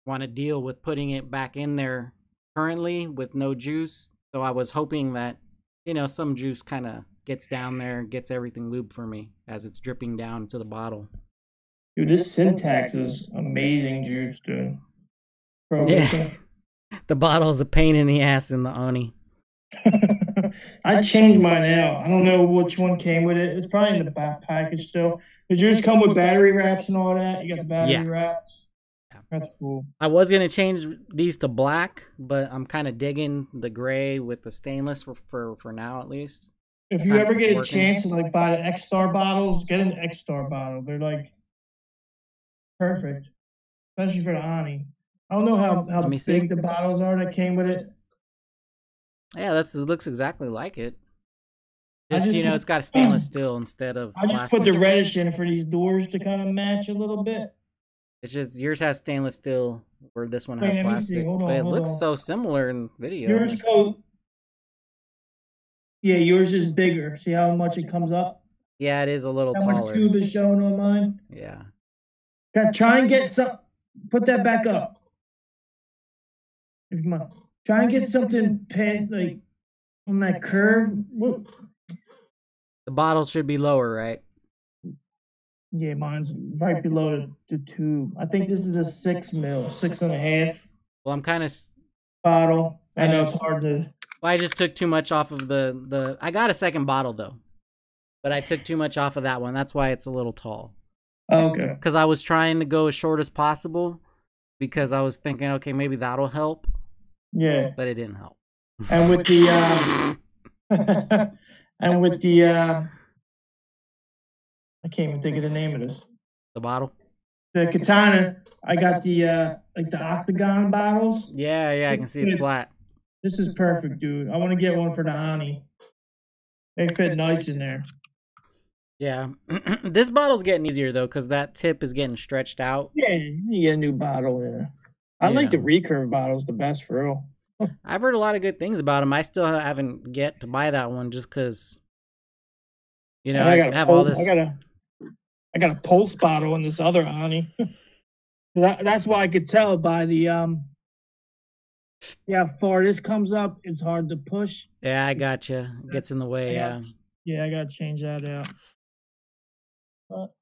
want to deal with putting it back in there currently with no juice, So I was hoping that, you know, some juice kind of gets down there and gets everything lubed for me as it's dripping down to the bottle. Dude, this syntax is amazing juice, dude. Yeah. The bottle's a pain in the ass in the Oni. I changed mine out. I don't know which one came with it. It's probably in the back package still. Did yours come with battery wraps and all that? You got the battery wraps? That's cool. I was going to change these to black, but I'm kind of digging the gray with the stainless for now, at least. If you ever get a chance to like buy the X-Star bottles, get an X-Star bottle. They're like perfect, especially for the Ani. I don't know how big the bottles are that came with it. Yeah, it looks exactly like it. Just, you know, it's got a stainless steel instead of I just put the reddish in for these doors to kind of match a little bit. It's just yours has stainless steel, where this one has plastic. But it looks so similar in video. Yours yeah, yours is bigger. See how much it comes up? Yeah, it is a little taller. How much tube is showing on mine? Yeah. Try and get some. Put that back up. Come on. Try and get something past, like, on that curve. Whoop. The bottle should be lower, right? Yeah, mine's right below the tube. I think this is a 6 mil, 6.5. Well, I'm kind of bottle. I know it's hard to. Well, I just took too much off of the. I got a second bottle though, but I took too much off of that one. That's why it's a little tall. Okay. Because I was trying to go as short as possible, because I was thinking, okay, maybe that'll help. Yeah. But it didn't help. And with the I can't even think of the name of this. The bottle? The katana. I got the like the octagon bottles. Yeah, I can see it's flat. This is perfect, dude. I want to get one for the Ani. They fit nice in there. Yeah. This bottle's getting easier though, because that tip is getting stretched out. Yeah, you get a new bottle. Yeah. I like the recurve bottles the best for real. I've heard a lot of good things about them. I still haven't yet to buy that one just because, you know, I have all this. I got a pulse bottle in this other Ani. That's why I could tell by the how far this comes up. It's hard to push. Yeah, I gotcha. It gets in the way. Yeah, I gotta change that out. But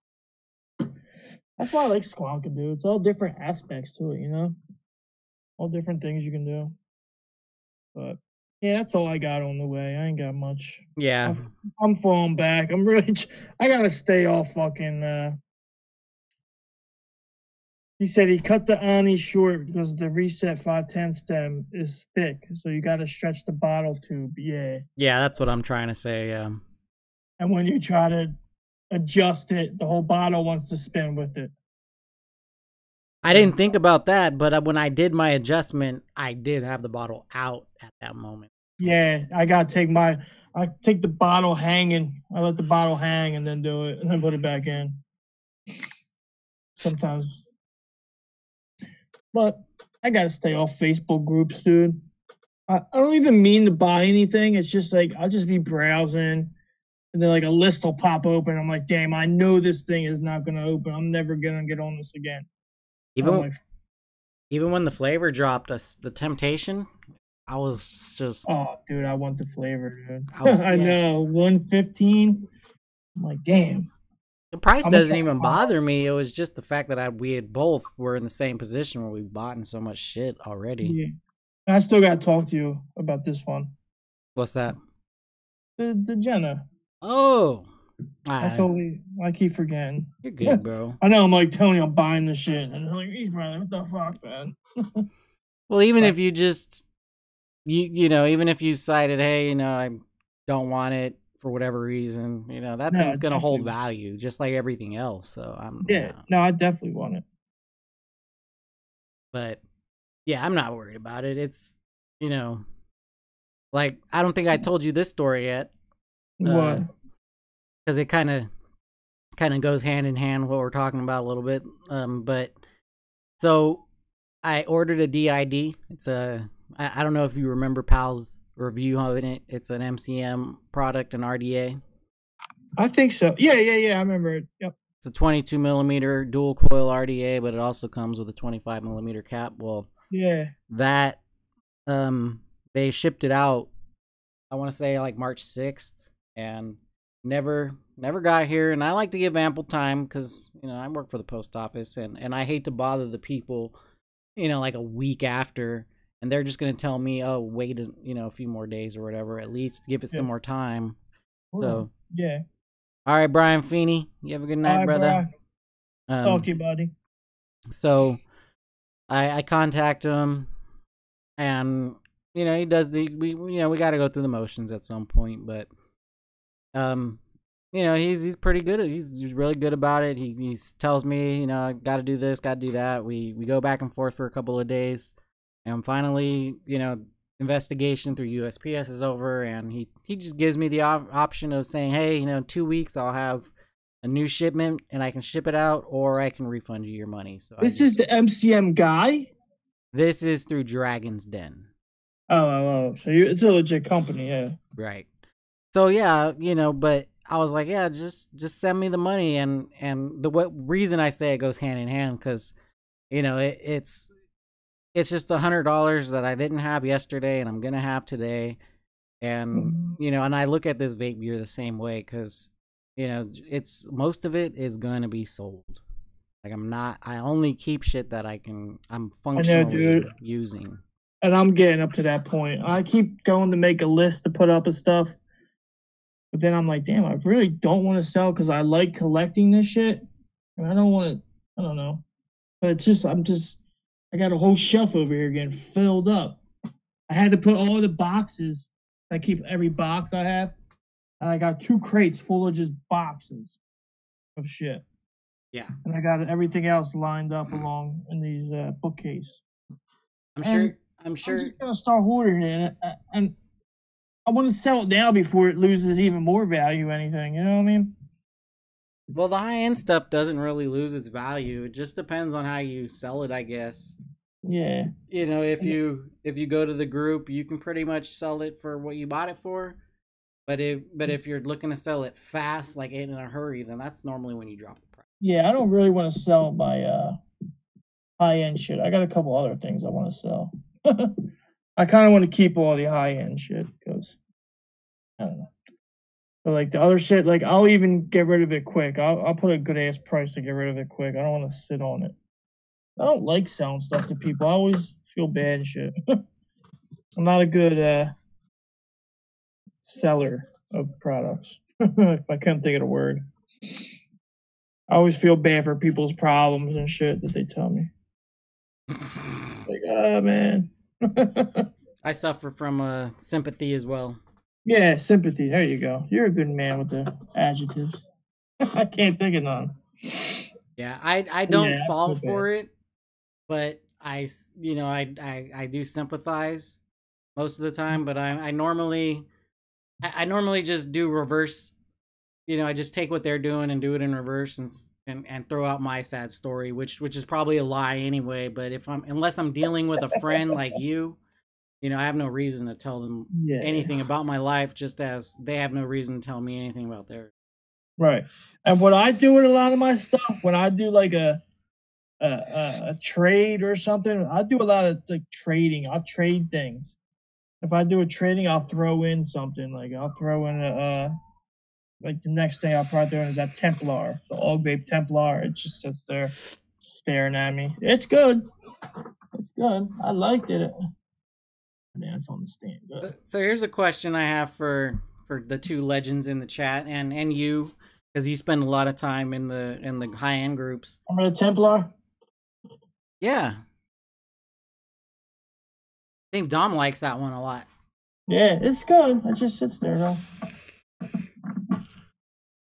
that's why I like Squonka, dude. It's all different aspects to it, you know, all different things you can do. But yeah, that's all I got on the way. I ain't got much. Yeah, I'm falling back. I'm really. I gotta stay off fucking. He said he cut the Ani short because the Reset 510 stem is thick, so you got to stretch the bottle tube. Yeah. Yeah, that's what I'm trying to say. Yeah. And when you try to adjust it, the whole bottle wants to spin with it. I didn't think about that, but when I did my adjustment, I did have the bottle out at that moment. Yeah, I gotta take the bottle hanging. I let the bottle hang and then do it and then put it back in. Sometimes. But I gotta stay off Facebook groups, dude. I don't even mean to buy anything. It's just like I'll just be browsing, and then like a list will pop open. I'm like, damn, I know this thing is not gonna open. I'm never gonna get on this again. Even when the flavor dropped, the Temptation, I was just. Oh, dude, I want the flavor, dude. I know, 115. I'm like, damn. The price doesn't even bother me. It was just the fact that we had both were in the same position where we bought so much shit already. Yeah. I still got to talk to you about this one. What's that? The Jenna. Oh. I keep forgetting. You're good, bro. I know. I'm like, Tony, I'm buying this shit. And I'm like, he's brother, what the fuck, man? Well, even if you just, you know, even if you decided, hey, you know, I don't want it for whatever reason, you know, that thing's going to hold value just like everything else. So I definitely want it. But yeah, I'm not worried about it. It's, you know, like, I don't think I told you this story yet. What? Because it kind of goes hand in hand with what we're talking about a little bit. But so I ordered a DID. It's I don't know if you remember Pal's review of it. It's an MCM product, an RDA. I think so. Yeah. I remember it. Yep. It's a 22 millimeter dual coil RDA, but it also comes with a 25 millimeter cap. Well, yeah, that they shipped it out I want to say like March 6th, and never got here. And I like to give ample time because I work for the post office, and I hate to bother the people, like a week after, and they're just gonna tell me, oh, wait, a few more days or whatever. At least give it some more time. So yeah. All right, Brian Feeney, you have a good night, brother. Talk to you, buddy. So I contact him, and he does we got to go through the motions at some point, but he's pretty good he's really good about it. He tells me, I got to do this, got to do that. We go back and forth for a couple of days, and finally, investigation through USPS is over, and he just gives me the option of saying, hey, 2 weeks I'll have a new shipment and I can ship it out, or I can refund you your money. So this is the MCM guy? This is through Dragon's Den. Oh, so it's a legit company, yeah. Right. So yeah, but I was like, yeah, just send me the money, and the reason I say it goes hand in hand because, it's just $100 that I didn't have yesterday and I'm gonna have today, and and I look at this vape gear the same way because, it's most of it is gonna be sold. Like I only keep shit that I'm functionally using. And I'm getting up to that point. I keep going to make a list to put up of stuff. But then I'm like, damn, I really don't want to sell because I like collecting this shit. And I don't want to, I don't know. But it's I got a whole shelf over here getting filled up. I had to put all the boxes. I keep every box I have. And I got 2 crates full of just boxes of shit. Yeah. And I got everything else lined up along in these bookcase. I'm sure. I'm just gonna start hoarding it, and I want to sell it now before it loses even more value. Anything, you know what I mean? Well, the high end stuff doesn't really lose its value. It just depends on how you sell it, I guess. Yeah. If you go to the group, you can pretty much sell it for what you bought it for. But if you're looking to sell it fast, like in a hurry, then that's normally when you drop the price. Yeah, I don't really want to sell my high end shit. I got a couple other things I want to sell. I kind of want to keep all the high end shit because I don't know. But like the other shit, like I'll even get rid of it quick. I'll put a good ass price to get rid of it quick. I don't want to sit on it. I don't like selling stuff to people. I always feel bad and shit. I'm not a good seller of products. I can't think of the word. I always feel bad for people's problems and shit that they tell me. Like, oh man. I suffer from sympathy as well. Yeah, sympathy. There you go. You're a good man with the adjectives. I can't think of none. Yeah, I don't fall for it, but I do sympathize most of the time. But I normally just do reverse. I just take what they're doing and do it in reverse and throw out my sad story, which is probably a lie anyway. But unless I'm dealing with a friend like you, I have no reason to tell them anything about my life, just as they have no reason to tell me anything about theirs. Right. And what I do with a lot of my stuff, when I do like a trade or something, I do a lot of like trading. I'll trade things. If I do a trading, I'll throw in something. Like I'll throw in like the next thing I'll probably throw in is that Templar, the All Vape Templar. It just sits there staring at me. It's good. It's good. I liked it. Man, it's on the stand. So here's a question I have for the 2 legends in the chat and you, because you spend a lot of time in the high end groups. Remember the Templar? Yeah. I think Dom likes that one a lot. Yeah, it's good. It just sits there though.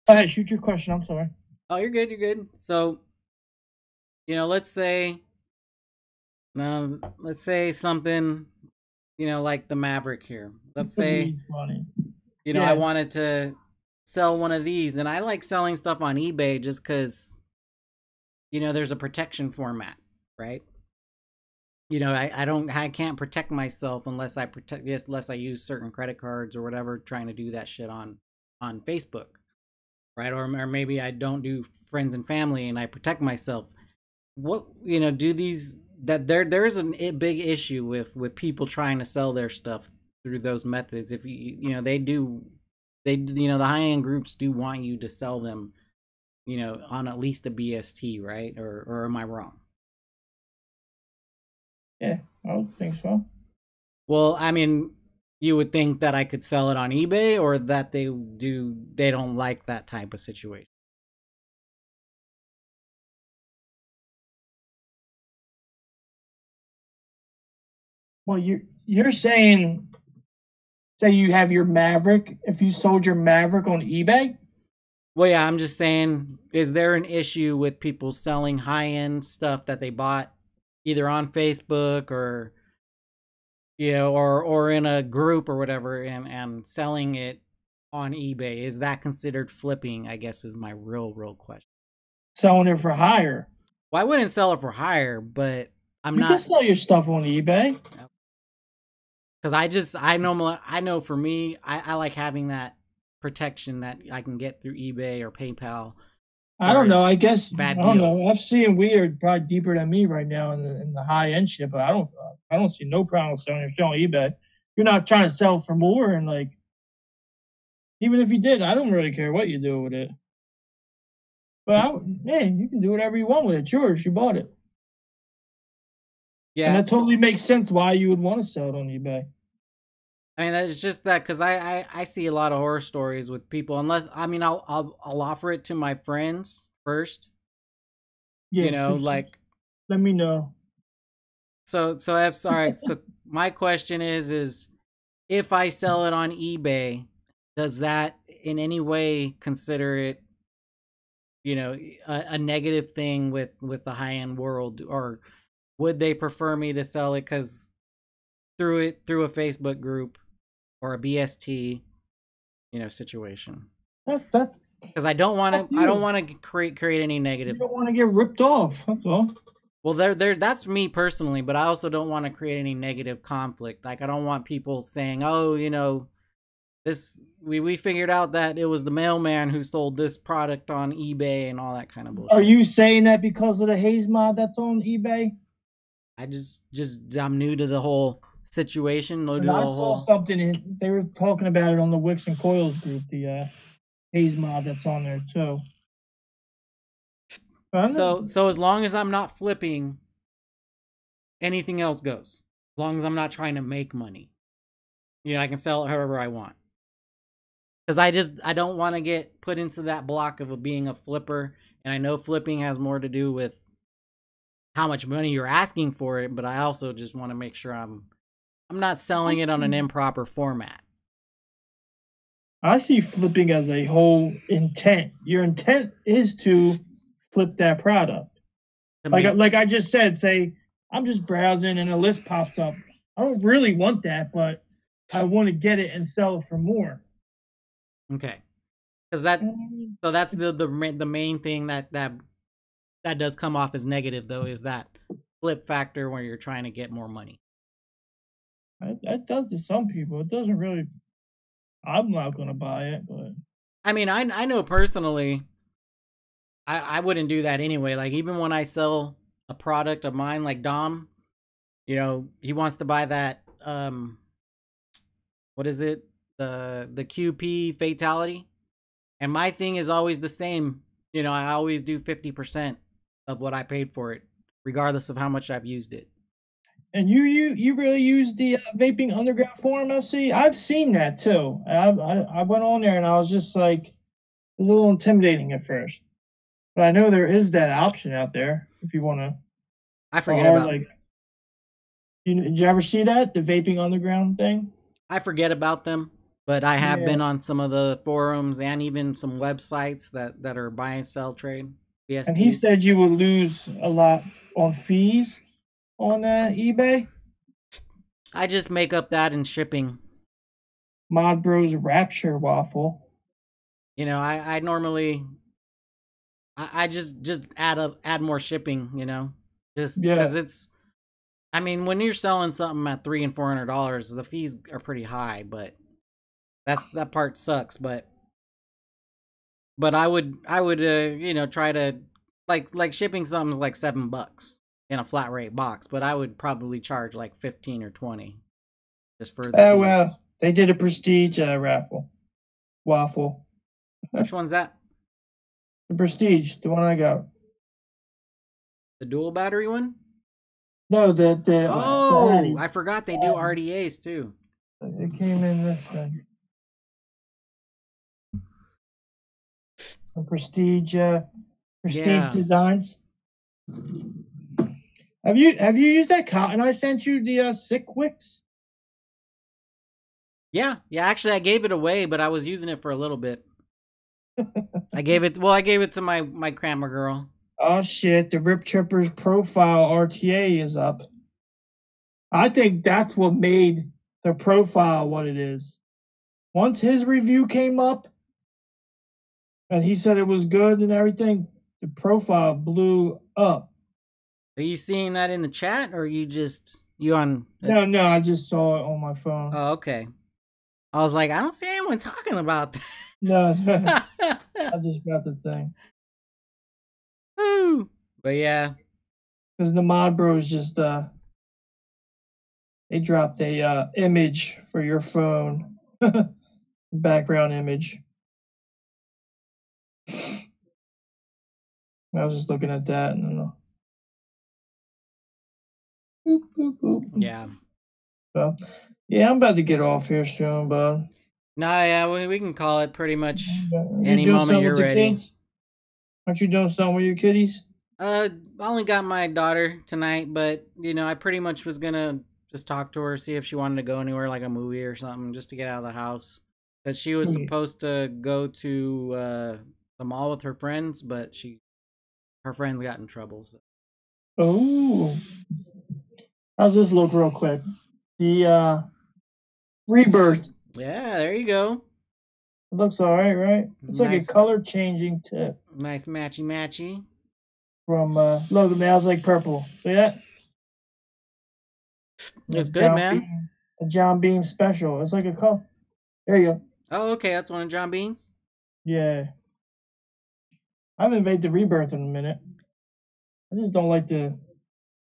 Go ahead, shoot your question. I'm sorry. Oh, you're good. You're good. So, let's say something, like the Maverick here. Let's say, I wanted to sell one of these, and I like selling stuff on eBay just because, there's a protection format, right? I can't protect myself unless I use certain credit cards or whatever, trying to do that shit on Facebook. Right, or maybe I don't do friends and family, and I protect myself. What do these that there's a big issue with people trying to sell their stuff through those methods. If you know they do, the high end groups do want you to sell them, on at least a BST, right? Or am I wrong? Yeah, I would think so. Well, I mean, you would think that I could sell it on eBay, or that they don't like that type of situation. Well, you're saying, say you have your Maverick. If you sold your Maverick on eBay, Well, yeah, I'm just saying, is there an issue with people selling high end stuff that they bought either on Facebook or or in a group or whatever, and selling it on eBay? Is that considered flipping? I guess is my real question. selling it for higher. Well, I wouldn't sell it for higher, but I'm You can not, sell your stuff on eBay. because I know for me, I like having that protection that I can get through eBay or PayPal. I don't know. I guess bad I don't deals. know. FC and we are probably deeper than me right now in the high end shit, but I don't see no problem with selling your shit on eBay. You're not trying to sell for more, and like even if you did, I don't really care what you do with it. But you can do whatever you want with it. It's yours. You bought it. Yeah, And that totally makes sense why you would want to sell it on eBay. I mean, that's just that, because I see a lot of horror stories with people. Unless, I mean, I'll offer it to my friends first. Yeah, Like, let me know. So sorry. So my question is if I sell it on eBay, does that in any way consider it, a negative thing with the high end world, or would they prefer me to sell it through a Facebook group or a BST, situation? That's Because I don't want to create any negative. You don't want to get ripped off. That's all. Well, that's me personally, but I also don't want to create any negative conflict. Like, I don't want people saying, "Oh, this we figured out that it was the mailman who sold this product on eBay," and all that kind of bullshit. Are you saying that because of the haze mod that's on eBay? I'm new to the whole situation. I saw something. They were talking about it on the Wicks and Coils group. The haze mod that's on there too. So as long as I'm not flipping, anything else goes. As long as I'm not trying to make money, I can sell it however I want. Because I don't want to get put into that block of being a flipper, and I know flipping has more to do with how much money you're asking for it, but I also just want to make sure I'm not selling it on an improper format. I see flipping as a whole intent. Your intent is to flip that product. Like I just said, say I'm just browsing and a list pops up. I don't really want that, but I want to get it and sell it for more. Okay, because that's the main thing that does come off as negative, though, is that flip factor where you're trying to get more money. That does to some people. It doesn't really. I'm not gonna buy it, but I mean, I know personally, I wouldn't do that anyway. Like, even when I sell a product of mine, like Dom, he wants to buy that what is it, the QP Fatality, and my thing is always the same. I always do 50% of what I paid for it, regardless of how much I've used it. And you really use the Vaping Underground forum, FC? I've seen that too. I went on there and I was just like, it was a little intimidating at first, but I know there is that option out there if you want to. I forget about. Did you ever see that, the Vaping Underground thing? I forget about them, but I have been on some of the forums and even some websites that are buy and sell trade. BSTs. And he said you would lose a lot on fees on eBay. I just make up that in shipping. Mod Bros Rapture Waffle. I normally I just add more shipping, just because it's. I mean, when you're selling something at $300 and $400, the fees are pretty high, but that part sucks. But I would try to like shipping something's like $7 in a flat rate box, but I would probably charge like 15 or 20. just for the Oh, well, they did a prestige raffle. Waffle. Which one's that? The prestige, the one I got. The dual battery one? No, the oh, I forgot they do RDAs too. It came in this thing. The prestige designs. Have you used that cotton I sent you, the Sick Wicks? Yeah. Actually, I gave it away, but I was using it for a little bit. I gave it to my grandma girl. Oh shit! The Rip Trippers profile RTA is up. I think that's what made the profile what it is. Once his review came up, and he said it was good and everything, the profile blew up. Are you seeing that in the chat, or are you on? No, I just saw it on my phone. Oh, okay. I was like, I don't see anyone talking about that. No, I just got the thing. Woo. But yeah, because the Mod Bros just they dropped a image for your phone, background image. I was just looking at that and boop, boop, boop. Yeah. So, yeah, I'm about to get off here soon, bud. Nah, yeah, we can call it pretty much any moment you're ready. Kids? Aren't you doing something with your kiddies? I only got my daughter tonight, but I pretty much was gonna just talk to her, see if she wanted to go anywhere, like a movie or something, just to get out of the house. Because she was supposed to go to the mall with her friends, but her friends got in trouble. So. Oh, how's this look, real quick? The Rebirth. Yeah, there you go. It looks all right? It's nice. Like a color changing tip. Nice matchy. From look, the nails like purple. See that? It's good, man. A John Bean special. It's like a color. There you go. Oh, okay. That's one of John Bean's? Yeah. I haven't made the Rebirth in a minute. I just don't like the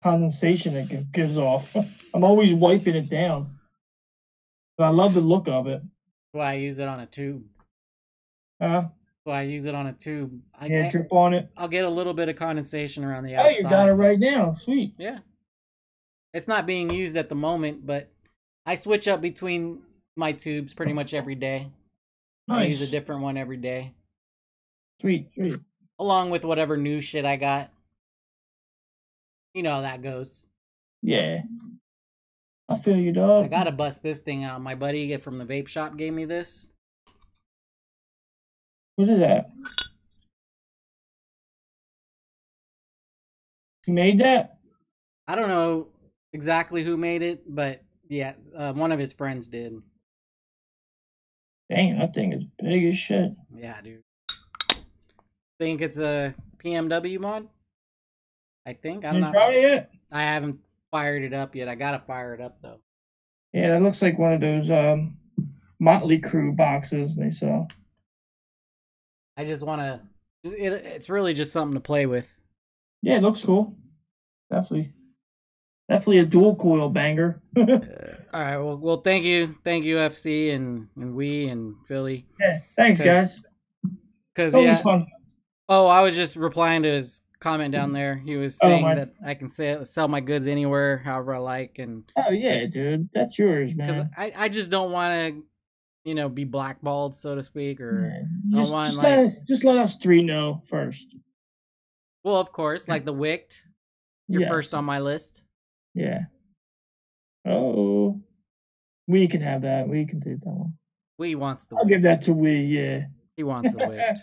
condensation it gives off. I'm always wiping it down. But I love the look of it. That's why I use it on a tube. Huh? I use it on a tube. I drip on it. I'll get a little bit of condensation around the outside. Oh, you got it right now. Sweet. Yeah. It's not being used at the moment, but I switch up between my tubes pretty much every day. Nice. I use a different one every day. Sweet. Along with whatever new shit I got. You know how that goes. Yeah. I feel you, dog. I gotta bust this thing out. My buddy from the vape shop gave me this. What is that? You made that? I don't know exactly who made it, but yeah, one of his friends did. Dang, that thing is big as shit. Yeah, dude. Think it's a PMW mod? I think. I don't know. Try it yet? I haven't fired it up yet. I gotta fire it up though. Yeah, that looks like one of those Motley Crue boxes they sell. I just want to. It's really just something to play with. Yeah, it looks cool. Definitely a dual coil banger. All right. Well, thank you, FC and we and Philly. Yeah, thanks, guys. Because yeah. Fun. Oh, I was just replying to his comment down there. He was saying that I can sell my goods anywhere, however I like, and. Oh yeah, dude, that's yours, man. I just don't want to. Be blackballed, so to speak, or just let us three know first. Well, of course, like the Wicked, you're first on my list. Yeah. Oh, we can have that. We can take that one. We wants the. I'll give that to we. Yeah. He wants the Wicked.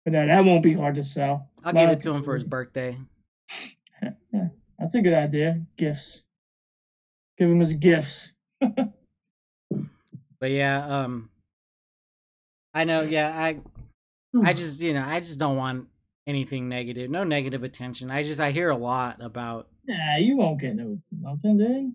But no, that won't be hard to sell. I'll give it to him for his birthday. Yeah, that's a good idea. Gifts. Give him his gifts. But yeah, I know. Yeah, I just I just don't want anything negative. No negative attention. I hear a lot about. Nah, you won't get nothing, dude.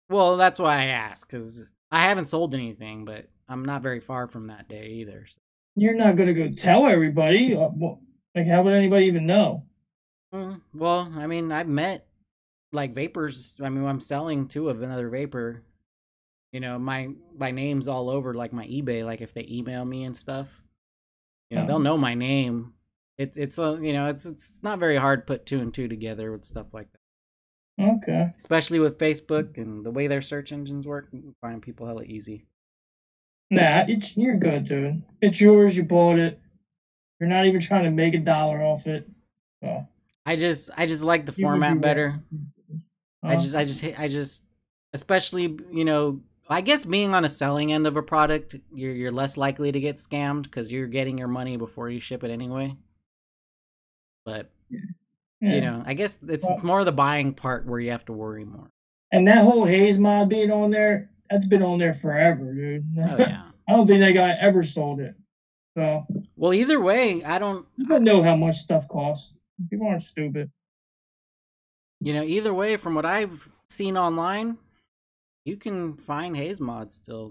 Well, that's why I ask, because I haven't sold anything, but I'm not very far from that day either. So. You're not gonna go tell everybody. Like, how would anybody even know? Well, I mean, I've met like vapors. I mean, I'm selling two of another vapor. you know, my name's all over like my eBay. Like if they email me and stuff, you know, they'll know my name. It's a you know it's not very hard to put two and two together with stuff like that. Okay. Especially with Facebook and the way their search engines work, you can find people hella easy. Nah, you're good, dude. It's yours. You bought it. You're not even trying to make $1 off it. So, I just like the you would format be better. right. I just, especially, you know, I guess being on a selling end of a product, you're less likely to get scammed because you're getting your money before you ship it anyway. But Yeah. you know, I guess it's more the buying part where you have to worry more. And that whole haze mod being on there, that's been on there forever, dude. Oh yeah. I don't think that guy ever sold it. So well, either way, people know how much stuff costs. People aren't stupid. You know, either way, from what I've seen online, you can find haze mods still.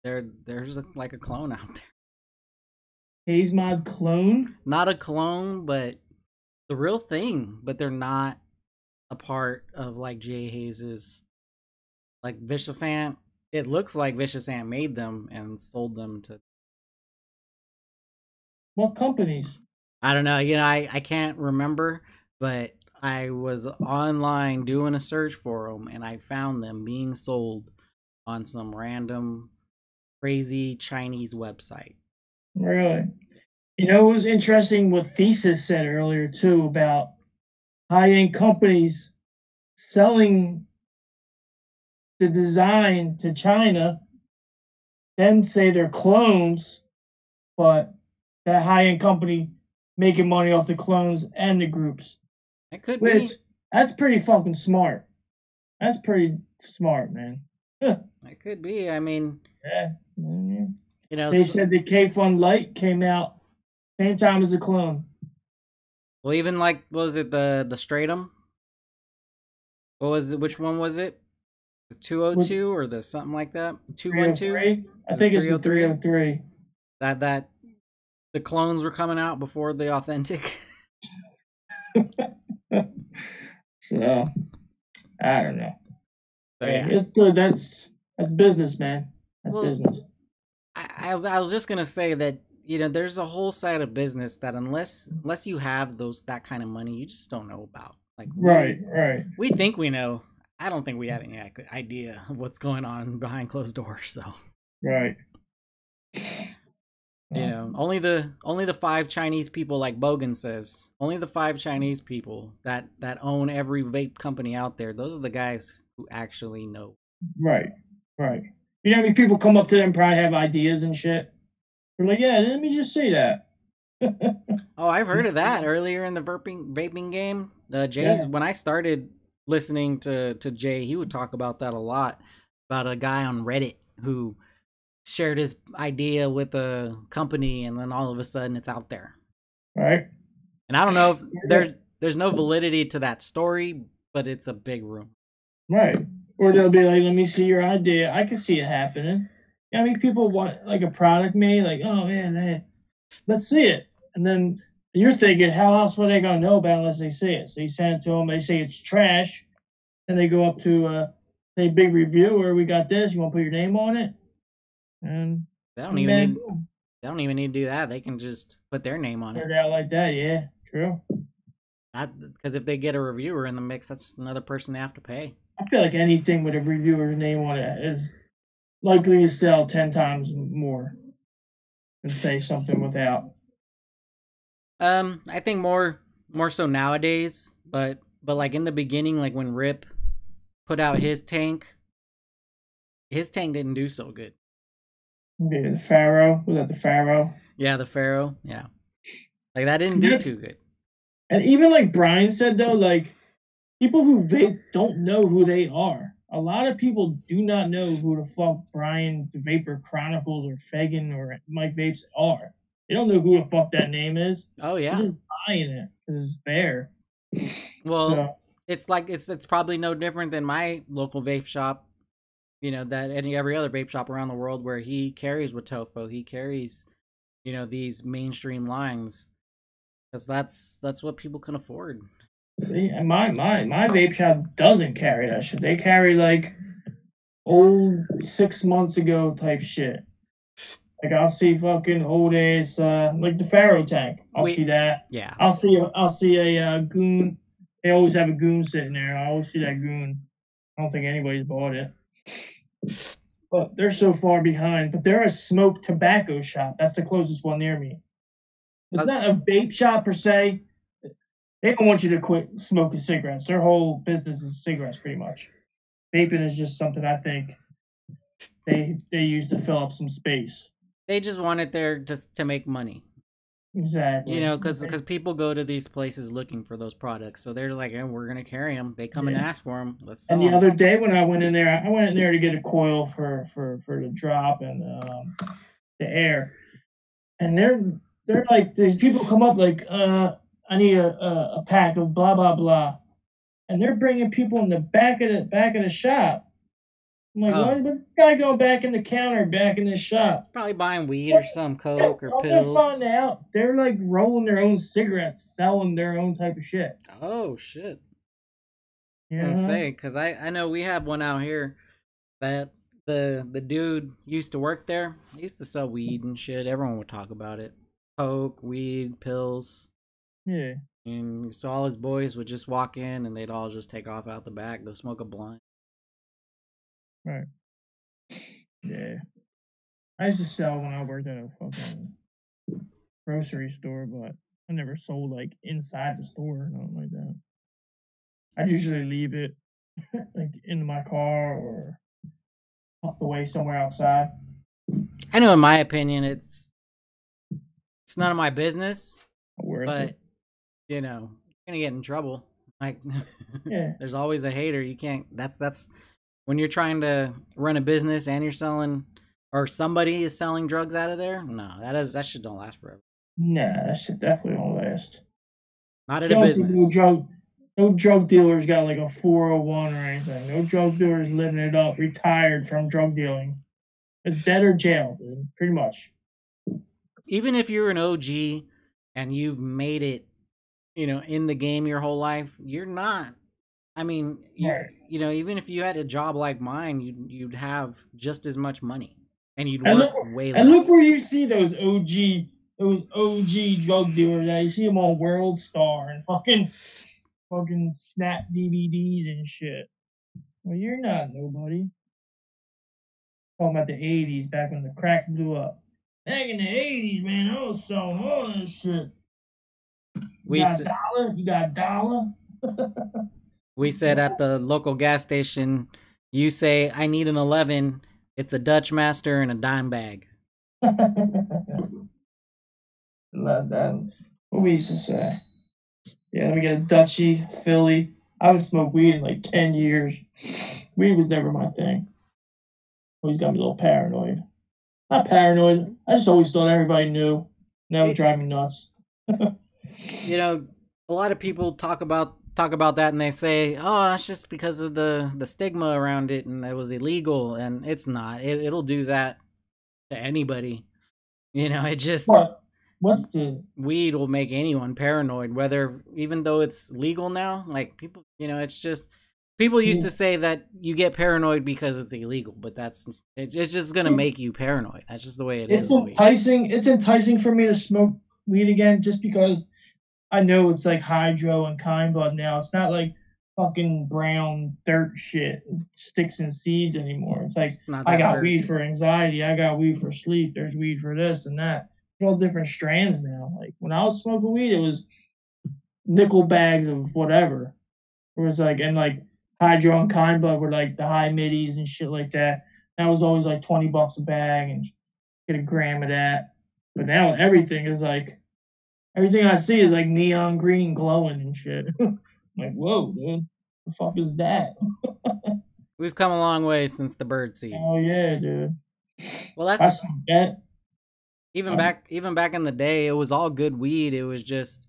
There's like a clone out there. Haze mod clone? Not a clone, but the real thing. But they're not a part of like Jay Hayes's. Like Vicious Ant, it looks like Vicious Ant made them and sold them to. What companies? I don't know. You know, I can't remember, but I was online doing a search for them and I found them being sold on some random crazy Chinese website. Really? You know, it was interesting what Thesis said earlier too about high-end companies selling the design to China, then say they're clones, but that high-end company making money off the clones and the groups. That could be. That's pretty fucking smart. That's pretty smart, man. That could be. I mean, yeah. You know, they said the K-Fun Lite came out same time as the clone. Well, even like, what was it, the Stratum? What was it? Which one was it? The 202 or the something like that? 212? I think it's the 303. That the clones were coming out before the authentic. So I don't know. So, yeah. It's good. That's business, man. That's business. I was just gonna say that, you know, there's a whole side of business that unless you have that kind of money, you just don't know about. Like right. We think we know. I don't think we have any idea of what's going on behind closed doors. So right. You know, only the 5 Chinese people, like Bogan says, only the 5 Chinese people that own every vape company out there. Those are the guys who actually know. Right. You know how many people come up to them, probably have ideas and shit. They're like, yeah, let me just say that. Oh, I've heard of that earlier in the vaping game. Jay, when I started listening to Jay, he would talk about that a lot, about a guy on Reddit who shared his idea with a company and then all of a sudden it's out there. Right. And I don't know if there's no validity to that story, but it's a big room. Right. Or they'll be like, let me see your idea. I can see it happening. I mean, people want like a product made, like, oh man, hey, let's see it. And then you're thinking, how else were they going to know about it unless they see it? So you send it to them, they say it's trash. Then they go up to say big reviewer, we got this, you want to put your name on it? And they don't even need to do that. They can just put their name on it. Start out like that, yeah, true. Because if they get a reviewer in the mix, that's another person they have to pay. I feel like anything with a reviewer's name on it is likely to sell 10 times more than say something without. I think more so nowadays, but like in the beginning, like when Rip put out his tank didn't do so good. Yeah, the Pharaoh. Was that the Pharaoh? Yeah, the Pharaoh. Yeah. Like that didn't do too good. And even like Brian said though, like people who vape don't know who they are. A lot of people do not know who the fuck Brian the Vapor Chronicles or Fagan or Mike Vapes are. They don't know who the fuck that name is. Oh yeah. They're just buying it because it's there. Well, so, it's like it's probably no different than my local vape shop. You know, that every other vape shop around the world where he carries Watofo, he carries, you know, these mainstream lines, because that's what people can afford. See, and my vape shop doesn't carry that shit. They carry like old 6 months ago type shit. Like I'll see fucking old ass like the Pharaoh tank. I'll see that. Yeah. I'll see a goon. They always have a goon sitting there. I always see that goon. I don't think anybody's bought it. But they're so far behind. But they're a smoked tobacco shop. That's the closest one near me. It's not a vape shop per se. They don't want you to quit smoking cigarettes. Their whole business is cigarettes, pretty much. Vaping is just something I think they use to fill up some space. They just want it there just to make money. Exactly. You know, because people go to these places looking for those products, so they're like, we're gonna carry them. They come and ask for them. Let's sell them. Other day when I went in there, to get a coil for the drop and the air, and they're like, these people come up like, I need a pack of blah blah blah, and they're bringing people in the back of the shop. I'm like, what's this guy going back in the counter, back in this shop? Probably buying weed or some coke or pills. Find out they're like rolling their own cigarettes, selling their own type of shit. Oh shit! Yeah, I was gonna say, because I know we have one out here that the dude used to work there. He used to sell weed and shit. Everyone would talk about it. Coke, weed, pills. Yeah. And so all his boys would just walk in and they'd all just take off out the back, go smoke a blunt. Right. Yeah. I used to sell when I worked at a fucking grocery store, but I never sold like inside the store or nothing like that. I'd usually leave it like in my car or tucked away somewhere outside. I know, in my opinion, it's none of my business, but you know, you're gonna get in trouble. Like, there's always a hater. You can't. That's when you're trying to run a business and you're selling, or somebody is selling drugs out of there. No, that shit don't last forever. Nah, that shit definitely don't last. Not at a business. No drug dealers got like a 401 or anything. No drug dealers living it up, retired from drug dealing. It's dead or jail, dude. Pretty much. Even if you're an OG and you've made it, you know, in the game your whole life, you're not. I mean, you know, even if you had a job like mine, you'd have just as much money, and you'd work way less. And look where you see those OG drug dealers. You see them on World Star and fucking Snap DVDs and shit. Well, you're not nobody. Talking about the 80s, back when the crack blew up. Back in the 80s, man, I was selling all that shit. You got a dollar? We said at the local gas station, you say, I need an 11. It's a Dutch Master and a dime bag. Love that. What we used to say. Yeah, let me get a Dutchie, Philly. I haven't smoked weed in like 10 years. Weed was never my thing. Always got me a little paranoid. Not paranoid. I just always thought everybody knew. That would drive me nuts. You know, a lot of people talk about that and they say, oh, that's just because of the stigma around it and it was illegal, and it's not. It'll do that to anybody. You know, it just what's the weed will make anyone paranoid, whether, even though it's legal now, like people, you know, it's just people used to say that you get paranoid because it's illegal, but it's just gonna make you paranoid. That's just the way it is. It's enticing for me to smoke weed again, just because I know it's like hydro and kind bud now. It's not like fucking brown dirt shit, sticks and seeds anymore. It's like, I got weed for anxiety, I got weed for sleep, there's weed for this and that. There's all different strands now. Like when I was smoking weed, it was nickel bags of whatever. It was like, and like hydro and kind bud were like the high middies and shit like that. That was always like $20 a bag and get a gram of that. But now everything is like, everything I see is like neon green glowing and shit. I'm like, whoa, dude, the fuck is that? We've come a long way since the bird seed. Oh yeah, dude. Well, that's that. Even back in the day, it was all good weed. It was just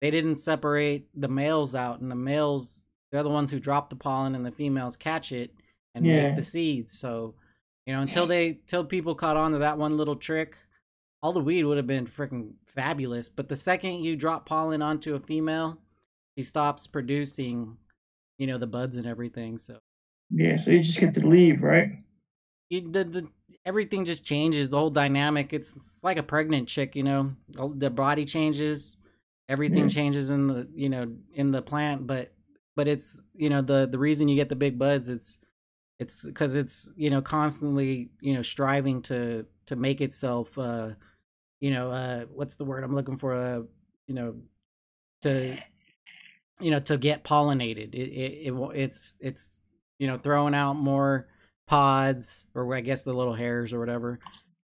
they didn't separate the males out, and the males, they're the ones who drop the pollen, and the females catch it and make the seeds. So, you know, until people caught on to that one little trick, all the weed would have been freaking fabulous. But the second you drop pollen onto a female, she stops producing, you know, the buds and everything. So Yeah, so you just get to leave, right? Everything just changes. The whole dynamic. It's like a pregnant chick, you know. The body changes. Everything changes in the in the plant, but it's the reason you get the big buds. It's because it's constantly striving to make itself what's the word I'm looking for, you know to to get pollinated. It's throwing out more pods, or I guess the little hairs or whatever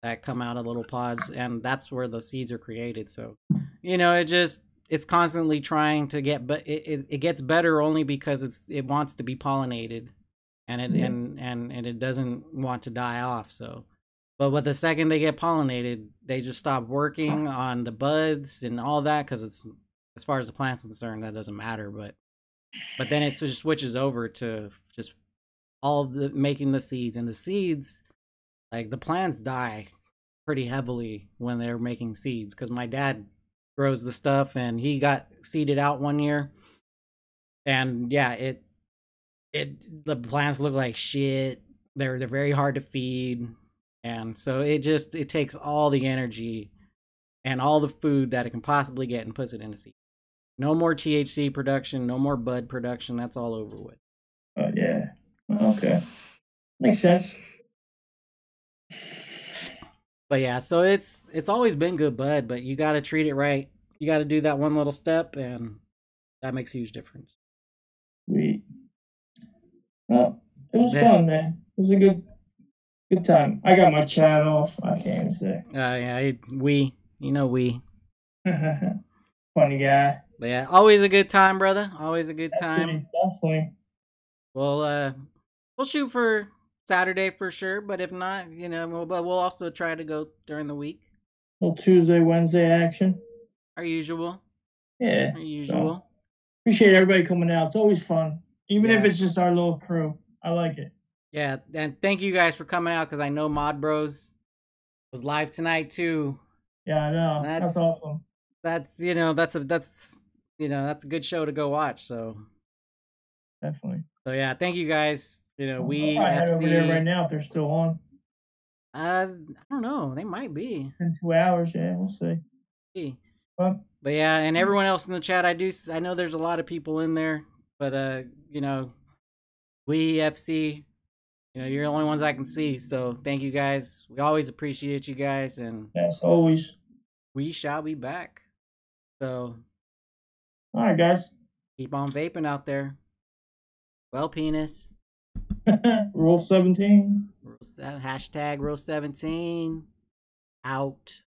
that come out of little pods, and that's where the seeds are created. So it's constantly trying to get, but it gets better only because it wants to be pollinated, and it doesn't want to die off. So but the second they get pollinated, they just stop working on the buds and all that, because it's, as far as the plant's concerned, that doesn't matter. But then it just switches over to just all of the making the seeds, and the seeds, like, the plants die pretty heavily when they're making seeds, because my dad grows the stuff and he got seeded out one year, and yeah, the plants look like shit. They're very hard to feed, and so it takes all the energy and all the food that it can possibly get and puts it in a seed. No more THC production, no more bud production. That's all over with. Oh yeah. Okay. Makes sense. But yeah, so it's always been good bud, but you got to treat it right. You got to do that one little step, and that makes a huge difference. Sweet. Well, it was fun, man. It was a good time. I got my chat off. I can't even say. Yeah, Funny guy. But yeah, always a good time, brother. Always a good time. Definitely. Well, we'll shoot for Saturday for sure, but if not, but we'll also try to go during the week. Little Tuesday, Wednesday action. Our usual. Yeah. Our usual. So, appreciate everybody coming out. It's always fun, even if it's just our little crew. I like it. Yeah, and thank you guys for coming out, because I know Mod Bros was live tonight too. Yeah, I know. That's awesome. That's that's a good show to go watch. So definitely. So yeah, thank you guys. We head over there right now if they're still on. I don't know. They might be in 2 hours. Yeah, we'll see. But yeah, and everyone else in the chat, I know there's a lot of people in there, but we FC, you're the only ones I can see. So thank you guys. We always appreciate you guys, and yes, always. We shall be back. So, all right, guys, keep on vaping out there. Well, penis. Rule 17. Hashtag Rule 17. Out.